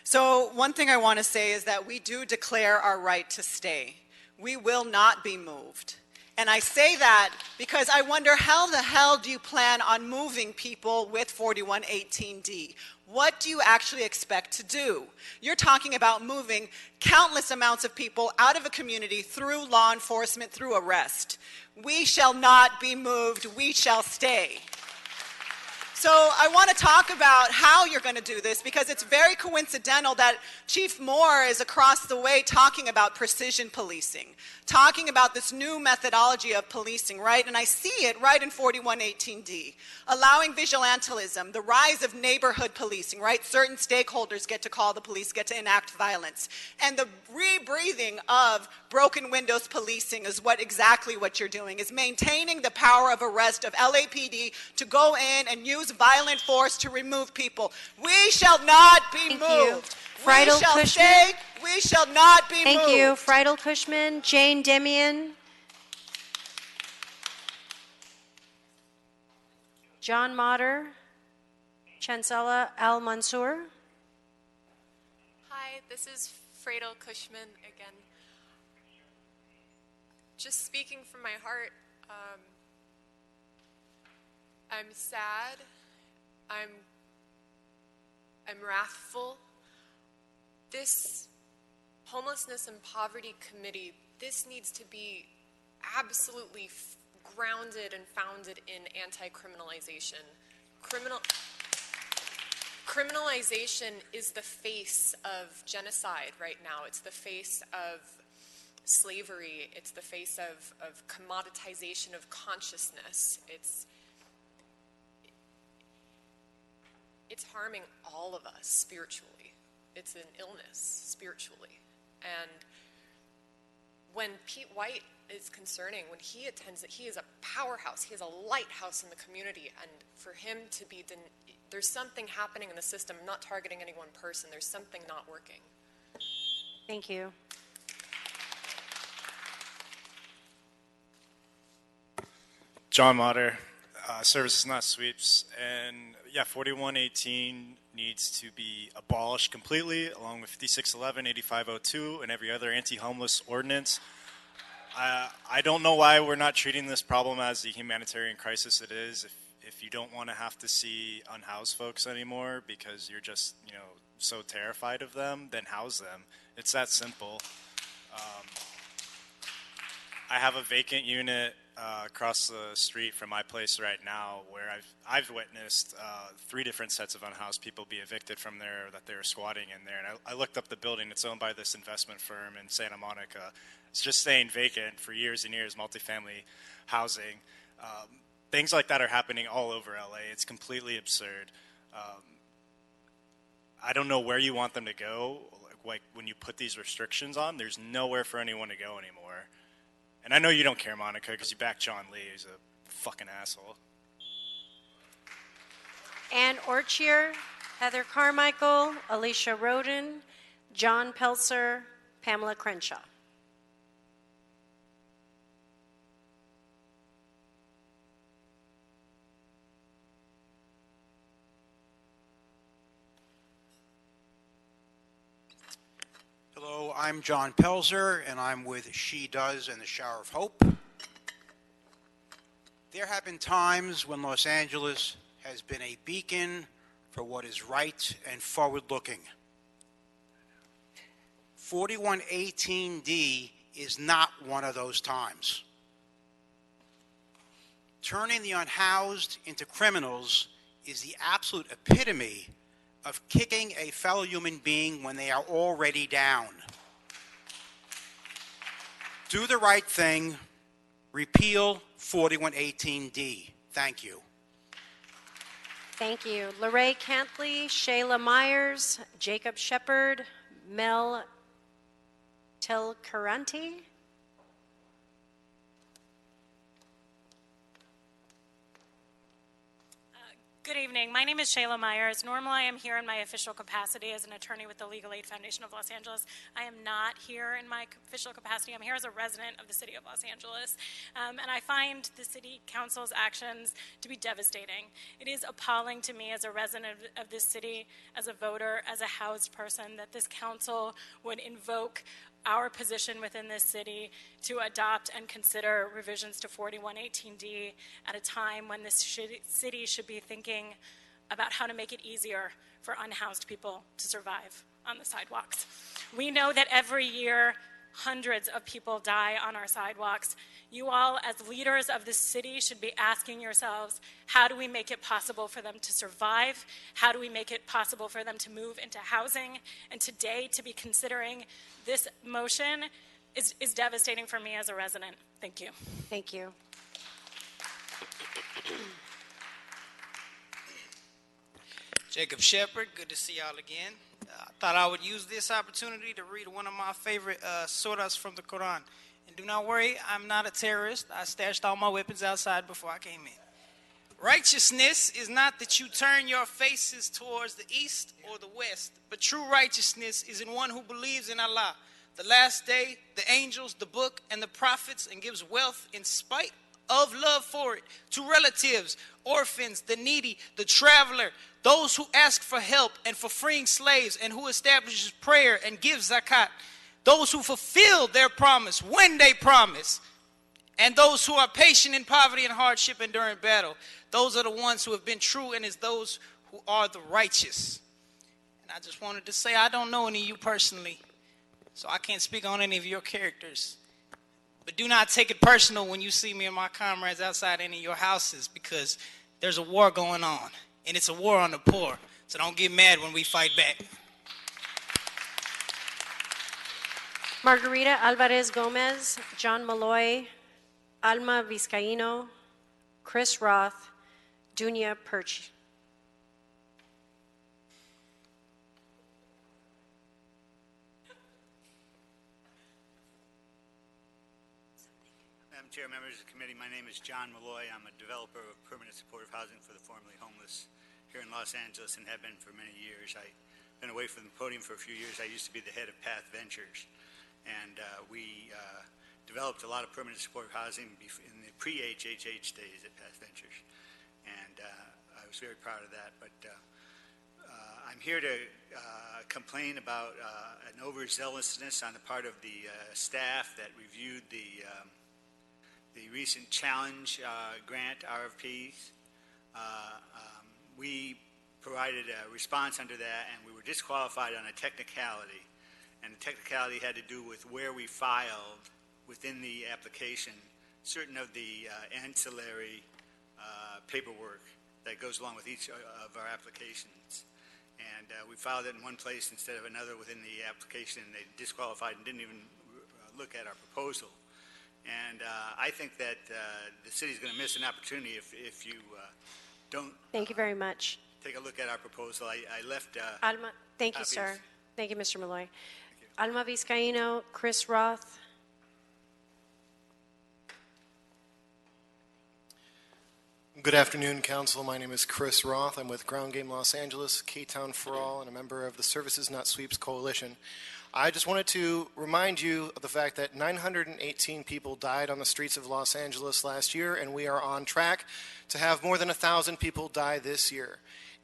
So one thing I want to say is that we do declare our right to stay. We will not be moved. And I say that because I wonder how the hell do you plan on moving people with 4118D? What do you actually expect to do? You're talking about moving countless amounts of people out of a community through law enforcement, through arrest. We shall not be moved. We shall stay. So I want to talk about how you're going to do this, because it's very coincidental that Chief Moore is across the way talking about precision policing, talking about this new methodology of policing, right? And I see it right in 4118D, allowing vigilantism, the rise of neighborhood policing, right? Certain stakeholders get to call the police, get to enact violence. And the rebreathing of broken windows policing is exactly what you're doing, is maintaining the power of arrest of LAPD to go in and use violent force to remove people. We shall not be moved. We shall stay. We shall not be moved. Thank you. Friedel Cushman, Jane Demian, John Motter, Chancella Al Mansour. Hi, this is Friedel Cushman again. Just speaking from my heart, I'm sad. I'm wrathful. This Homelessness and Poverty Committee, this needs to be absolutely grounded and founded in anti-criminalization. Criminalization is the face of genocide right now. It's the face of slavery. It's the face of commoditization of consciousness. It's harming all of us spiritually. It's an illness spiritually. And when Pete White is concerning, when he attends it, he is a powerhouse. He is a lighthouse in the community. And for him to be, there's something happening in the system. I'm not targeting any one person. There's something not working. Thank you. John Motter, Services Not Sweeps, and yeah, 4118 needs to be abolished completely, along with 5611, 8502, and every other anti-homeless ordinance. I don't know why we're not treating this problem as the humanitarian crisis it is. If you don't want to have to see unhoused folks anymore because you're just, so terrified of them, then house them. It's that simple. I have a vacant unit across the street from my place right now where I've witnessed 3 different sets of unhoused people be evicted from there that they were squatting in there. And I looked up the building. It's owned by this investment firm in Santa Monica. It's just staying vacant for years and years, multifamily housing. Things like that are happening all over LA. It's completely absurd. I don't know where you want them to go. Like when you put these restrictions on, there's nowhere for anyone to go anymore. And I know you don't care, Monica, because you back John Lee, who's a fucking asshole. Ann Orchier, Heather Carmichael, Alicia Roden, John Pelser, Pamela Crenshaw. Hello, I'm John Pelzer, and I'm with She Does and the Shower of Hope. There have been times when Los Angeles has been a beacon for what is right and forward-looking. 4118D is not one of those times. Turning the unhoused into criminals is the absolute epitome of kicking a fellow human being when they are already down. Do the right thing. Repeal 4118D. Thank you. Thank you. Lorraine Cantley, Shayla Myers, Jacob Shepard, Mel Telcaranti. Good evening. My name is Shayla Myers. Normally, I am here in my official capacity as an attorney with the Legal Aid Foundation of Los Angeles. I am not here in my official capacity. I'm here as a resident of the city of Los Angeles. And I find the city council's actions to be devastating. It is appalling to me as a resident of this city, as a voter, as a housed person, that this council would invoke our position within this city to adopt and consider revisions to 4118D at a time when this city should be thinking about how to make it easier for unhoused people to survive on the sidewalks. We know that every year hundreds of people die on our sidewalks. You all, as leaders of the city, should be asking yourselves, how do we make it possible for them to survive? How do we make it possible for them to move into housing? And today, to be considering this motion is devastating for me as a resident. Thank you. Thank you. Jacob Shepard, good to see y'all again. I thought I would use this opportunity to read one of my favorite surahs from the Quran. And do not worry, I'm not a terrorist. I stashed all my weapons outside before I came in. Righteousness is not that you turn your faces towards the east or the west, but true righteousness is in one who believes in Allah, the last day, the angels, the book, and the prophets, and gives wealth in spite of love for it to relatives, orphans, the needy, the traveler, those who ask for help and for freeing slaves, and who establishes prayer and gives zakat, those who fulfill their promise when they promise, and those who are patient in poverty and hardship and during battle. Those are the ones who have been true, and is those who are the righteous. And I just wanted to say, I don't know any of you personally, so I can't speak on any of your characters. But do not take it personal when you see me and my comrades outside any of your houses, because there's a war going on, and it's a war on the poor. So don't get mad when we fight back. Margarita Alvarez Gomez, John Malloy, Alma Vizcaíno, Chris Roth, Dunya Perch. Madam Chair, members of the committee, my name is John Malloy. I'm a developer of permanent supportive housing for the formerly homeless here in Los Angeles and have been for many years. I've been away from the podium for a few years. I used to be the head of Path Ventures, and we developed a lot of permanent supportive housing in the pre-HHH days at Path Ventures, and I was very proud of that. But I'm here to complain about an overzealousness on the part of the staff that reviewed the recent challenge grant RFPs. We provided a response under that, and we were disqualified on a technicality. And the technicality had to do with where we filed within the application certain of the ancillary paperwork that goes along with each of our applications. And we filed it in one place instead of another within the application, and they disqualified and didn't even look at our proposal. And I think that the city's going to miss an opportunity if you don't. Thank you very much. Take a look at our proposal. I left. Alma, thank you, sir. Thank you, Mr. Malloy. Alma Vizcaíno, Chris Roth. Good afternoon, Council. My name is Chris Roth. I'm with Ground Game Los Angeles, K-Town Farrell, and a member of the Services Not Sweeps Coalition. I just wanted to remind you of the fact that 918 people died on the streets of Los Angeles last year, and we are on track to have more than 1,000 people die this year.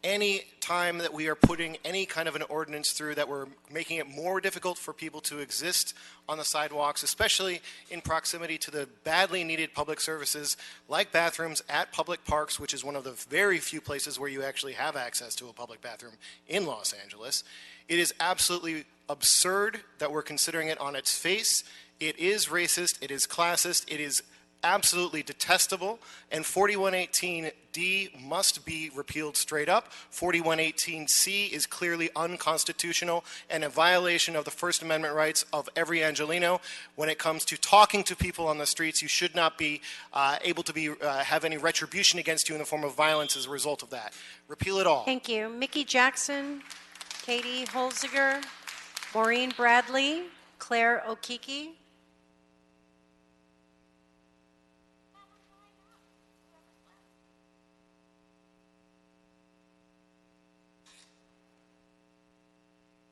Any time that we are putting any kind of an ordinance through that we're making it more difficult for people to exist on the sidewalks, especially in proximity to the badly needed public services like bathrooms at public parks, which is one of the very few places where you actually have access to a public bathroom in Los Angeles, it is absolutely absurd that we're considering it on its face. It is racist, it is classist, it is absolutely detestable, and 4118D must be repealed straight up. 4118C is clearly unconstitutional and a violation of the First Amendment rights of every Angelino. When it comes to talking to people on the streets, you should not be able to have any retribution against you in the form of violence as a result of that. Repeal it all. Thank you. Mickey Jackson, Katie Holziger, Maureen Bradley, Claire Okiki.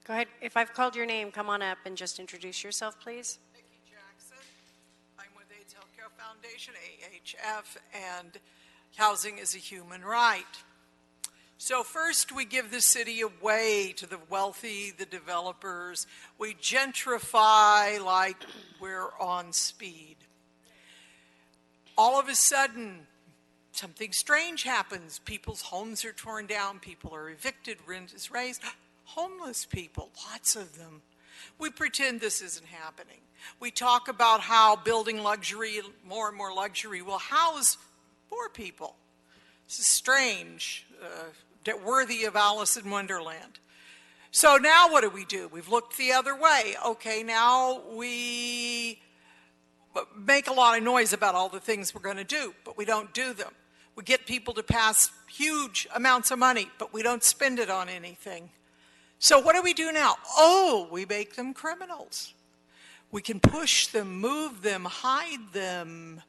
Go ahead. If I've called your name, come on up and just introduce yourself, please. Mickey Jackson. I'm with AIDS Healthcare Foundation, AHF, and housing is a human right. So first, we give the city away to the wealthy, the developers. We gentrify like we're on speed. All of a sudden, something strange happens. People's homes are torn down. People are evicted. Rent is raised. Homeless people, lots of them. We pretend this isn't happening. We talk about how building luxury, more and more luxury, will house poor people. This is strange, worthy of Alice in Wonderland. So now what do? We've looked the other way. Okay, now we make a lot of noise about all the things we're going to do, but we don't do them. We get people to pass huge amounts of money, but we don't spend it on anything. So what do we do now? Oh, we make them criminals. We can push them, move them, hide them,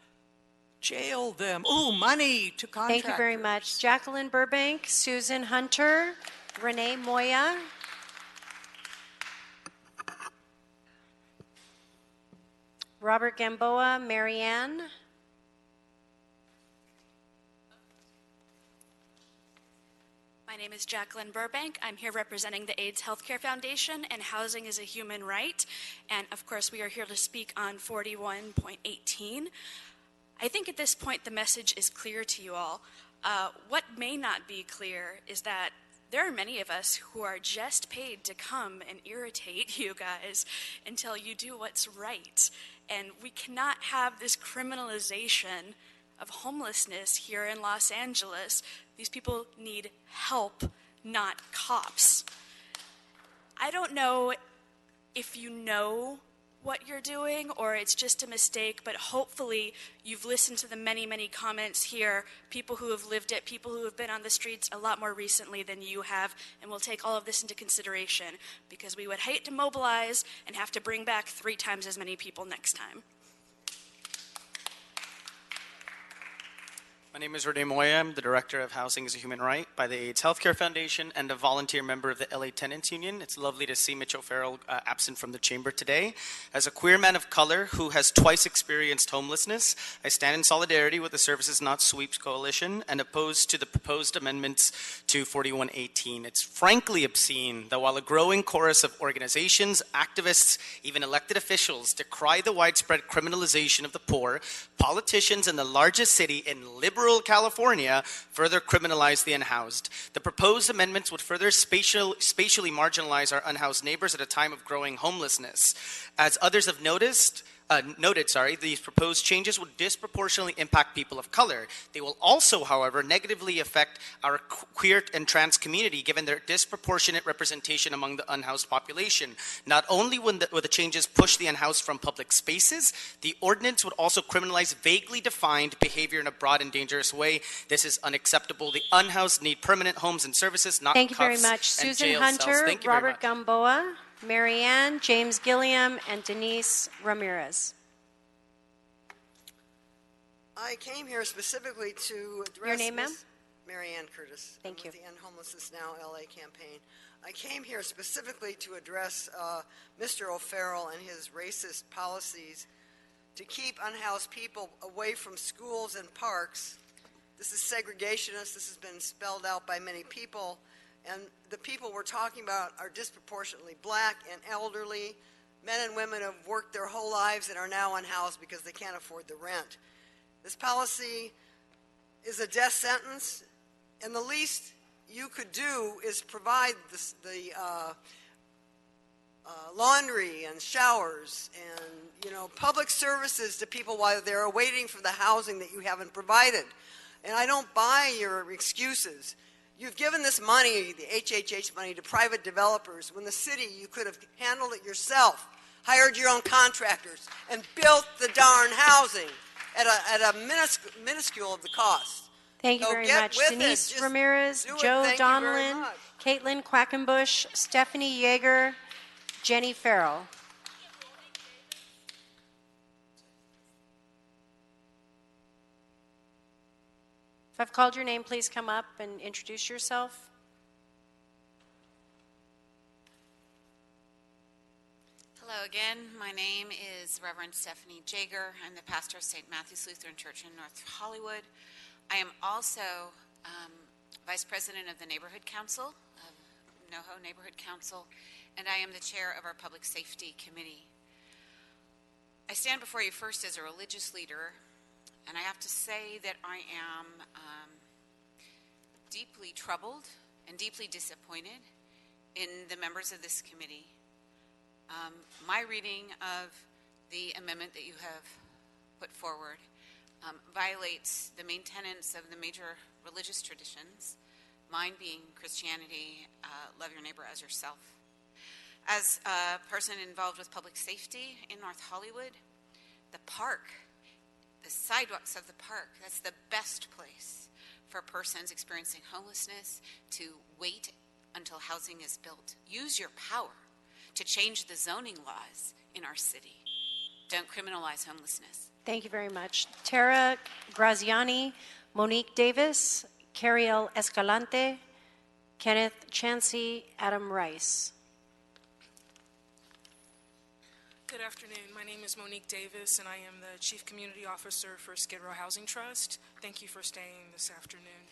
jail them. Ooh, money to contractors. Thank you very much. Jacqueline Burbank, Susan Hunter, Renee Moya. Robert Gamboa, Marianne. My name is Jacqueline Burbank. I'm here representing the AIDS Healthcare Foundation, and housing is a human right. And of course, we are here to speak on 41.18. I think at this point, the message is clear to you all. What may not be clear is that there are many of us who are just paid to come and irritate you guys until you do what's right. And we cannot have this criminalization of homelessness here in Los Angeles. These people need help, not cops. I don't know if you know what you're doing or it's just a mistake, but hopefully you've listened to the many, many comments here, people who have lived it, people who have been on the streets a lot more recently than you have, and we'll take all of this into consideration because we would hate to mobilize and have to bring back 3 times as many people next time. My name is Renee Moya. I'm the Director of Housing as a Human Right by the AIDS Healthcare Foundation and a volunteer member of the LA Tenants Union. It's lovely to see Mitchell Farrell absent from the chamber today. As a queer man of color who has twice experienced homelessness, I stand in solidarity with the Services Not Sweeps Coalition and opposed to the proposed amendments to 4118. It's frankly obscene that while a growing chorus of organizations, activists, even elected officials decry the widespread criminalization of the poor, politicians in the largest city in liberal California further criminalize the unhoused. The proposed amendments would further spatially marginalize our unhoused neighbors at a time of growing homelessness. As others have noted, these proposed changes would disproportionately impact people of color. They will also, however, negatively affect our queer and trans community given their disproportionate representation among the unhoused population. Not only would the changes push the unhoused from public spaces, the ordinance would also criminalize vaguely defined behavior in a broad and dangerous way. This is unacceptable. The unhoused need permanent homes and services, not Thank you very cuffs much. and Susan jail Hunter, cells. Thank you very Robert much. Gamboa, Marianne, James Gilliam, and Denise Ramirez. I came here specifically to address... Your name, ma'am? Marianne Curtis. Thank you. With the End Homelessness Now LA campaign. I came here specifically to address Mr. O'Farrell and his racist policies to keep unhoused people away from schools and parks. This is segregationist. This has been spelled out by many people. And the people we're talking about are disproportionately black and elderly, men and women who have worked their whole lives and are now unhoused because they can't afford the rent. This policy is a death sentence, and the least you could do is provide the laundry and showers and public services to people while they're waiting for the housing that you haven't provided. And I don't buy your excuses. You've given this money, the HHH money, to private developers when the city, you could have handled it yourself, hired your own contractors, and built the darn housing at a minuscule of the cost. Thank you So very get much. with Denise it. Just Ramirez, do it. Joe Thank you very Donlin, much. Caitlin Quackenbush, Stephanie Yeager, Jenny Farrell. If I've called your name, please come up and introduce yourself. Hello again. My name is Reverend Stephanie Jaeger. I'm the pastor of St. Matthew's Lutheran Church in North Hollywood. I am also vice president of the Neighborhood Council, NoHo Neighborhood Council, and I am the chair of our Public Safety Committee. I stand before you first as a religious leader, and I have to say that I am deeply troubled and deeply disappointed in the members of this committee. My reading of the amendment that you have put forward violates the main tenets of the major religious traditions, mine being Christianity, love your neighbor as yourself. As a person involved with public safety in North Hollywood, the park, the sidewalks of the park, that's the best place for persons experiencing homelessness to wait until housing is built. Use your power to change the zoning laws in our city. Don't criminalize homelessness. Thank you very much. Tara Graziani, Monique Davis, Cariel Escalante, Kenneth Chansey, Adam Rice. Good afternoon. My name is Monique Davis, and I am the Chief Community Officer for Skid Row Housing Trust. Thank you for staying this afternoon.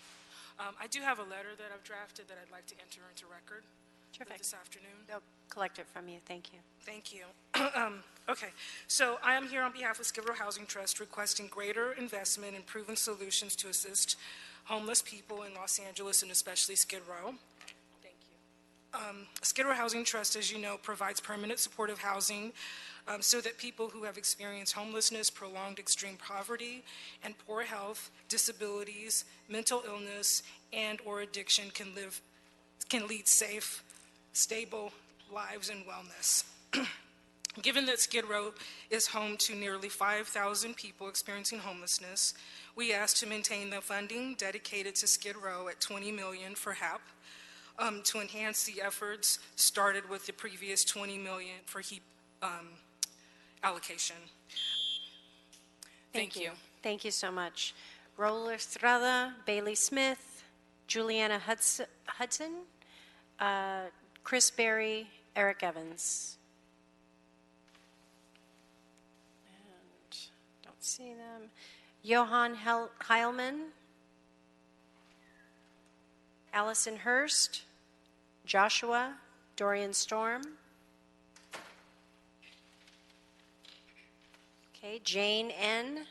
I do have a letter that I've drafted that I'd like to enter into record this afternoon. They'll collect it from you. Thank you. Thank you. Okay, so I am here on behalf of Skid Row Housing Trust requesting greater investment in proven solutions to assist homeless people in Los Angeles and especially Skid Row. Skid Row Housing Trust, as you know, provides permanent supportive housing so that people who have experienced homelessness, prolonged extreme poverty, and poor health, disabilities, mental illness, and or addiction can lead safe, stable lives and wellness. Given that Skid Row is home to nearly 5,000 people experiencing homelessness, we ask to maintain the funding dedicated to Skid Row at $20 million for HAP. To enhance the efforts started with the previous $20 million for HEAP allocation. Thank you. Thank you so much. Raul Estrada, Bailey Smith, Juliana Hudson, Chris Berry, Eric Evans. And don't see them. Johan Heilman, Allison Hurst, Joshua, Dorian Storm. Okay, Jane N.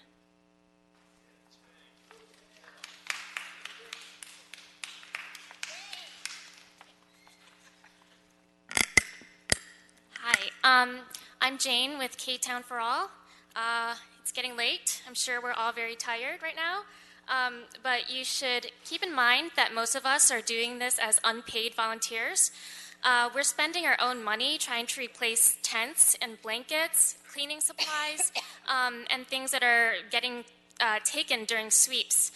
Hi, I'm Jane with K-Town for All. It's getting late. I'm sure we're all very tired right now. But you should keep in mind that most of us are doing this as unpaid volunteers. We're spending our own money trying to replace tents and blankets, cleaning supplies, and things that are getting taken during sweeps.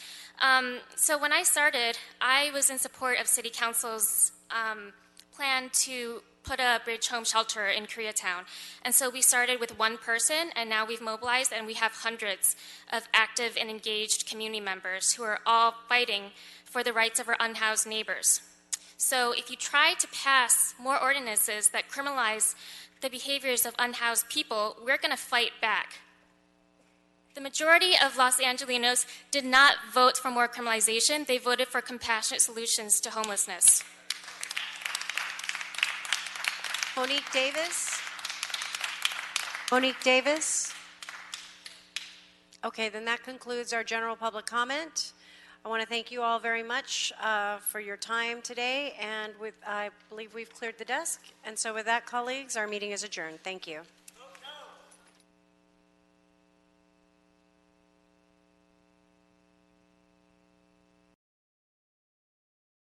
So when I started, I was in support of City Council's plan to put a bridge home shelter in Koreatown. And so we started with one person, and now we've mobilized, and we have hundreds of active and engaged community members who are all fighting for the rights of our unhoused neighbors. So if you try to pass more ordinances that criminalize the behaviors of unhoused people, we're going to fight back. The majority of Los Angelinos did not vote for more criminalization. They voted for compassionate solutions to homelessness. Monique Davis. Monique Davis. Okay, then that concludes our general public comment. I want to thank you all very much for your time today, and I believe we've cleared the desk. And so with that, colleagues, our meeting is adjourned. Thank you.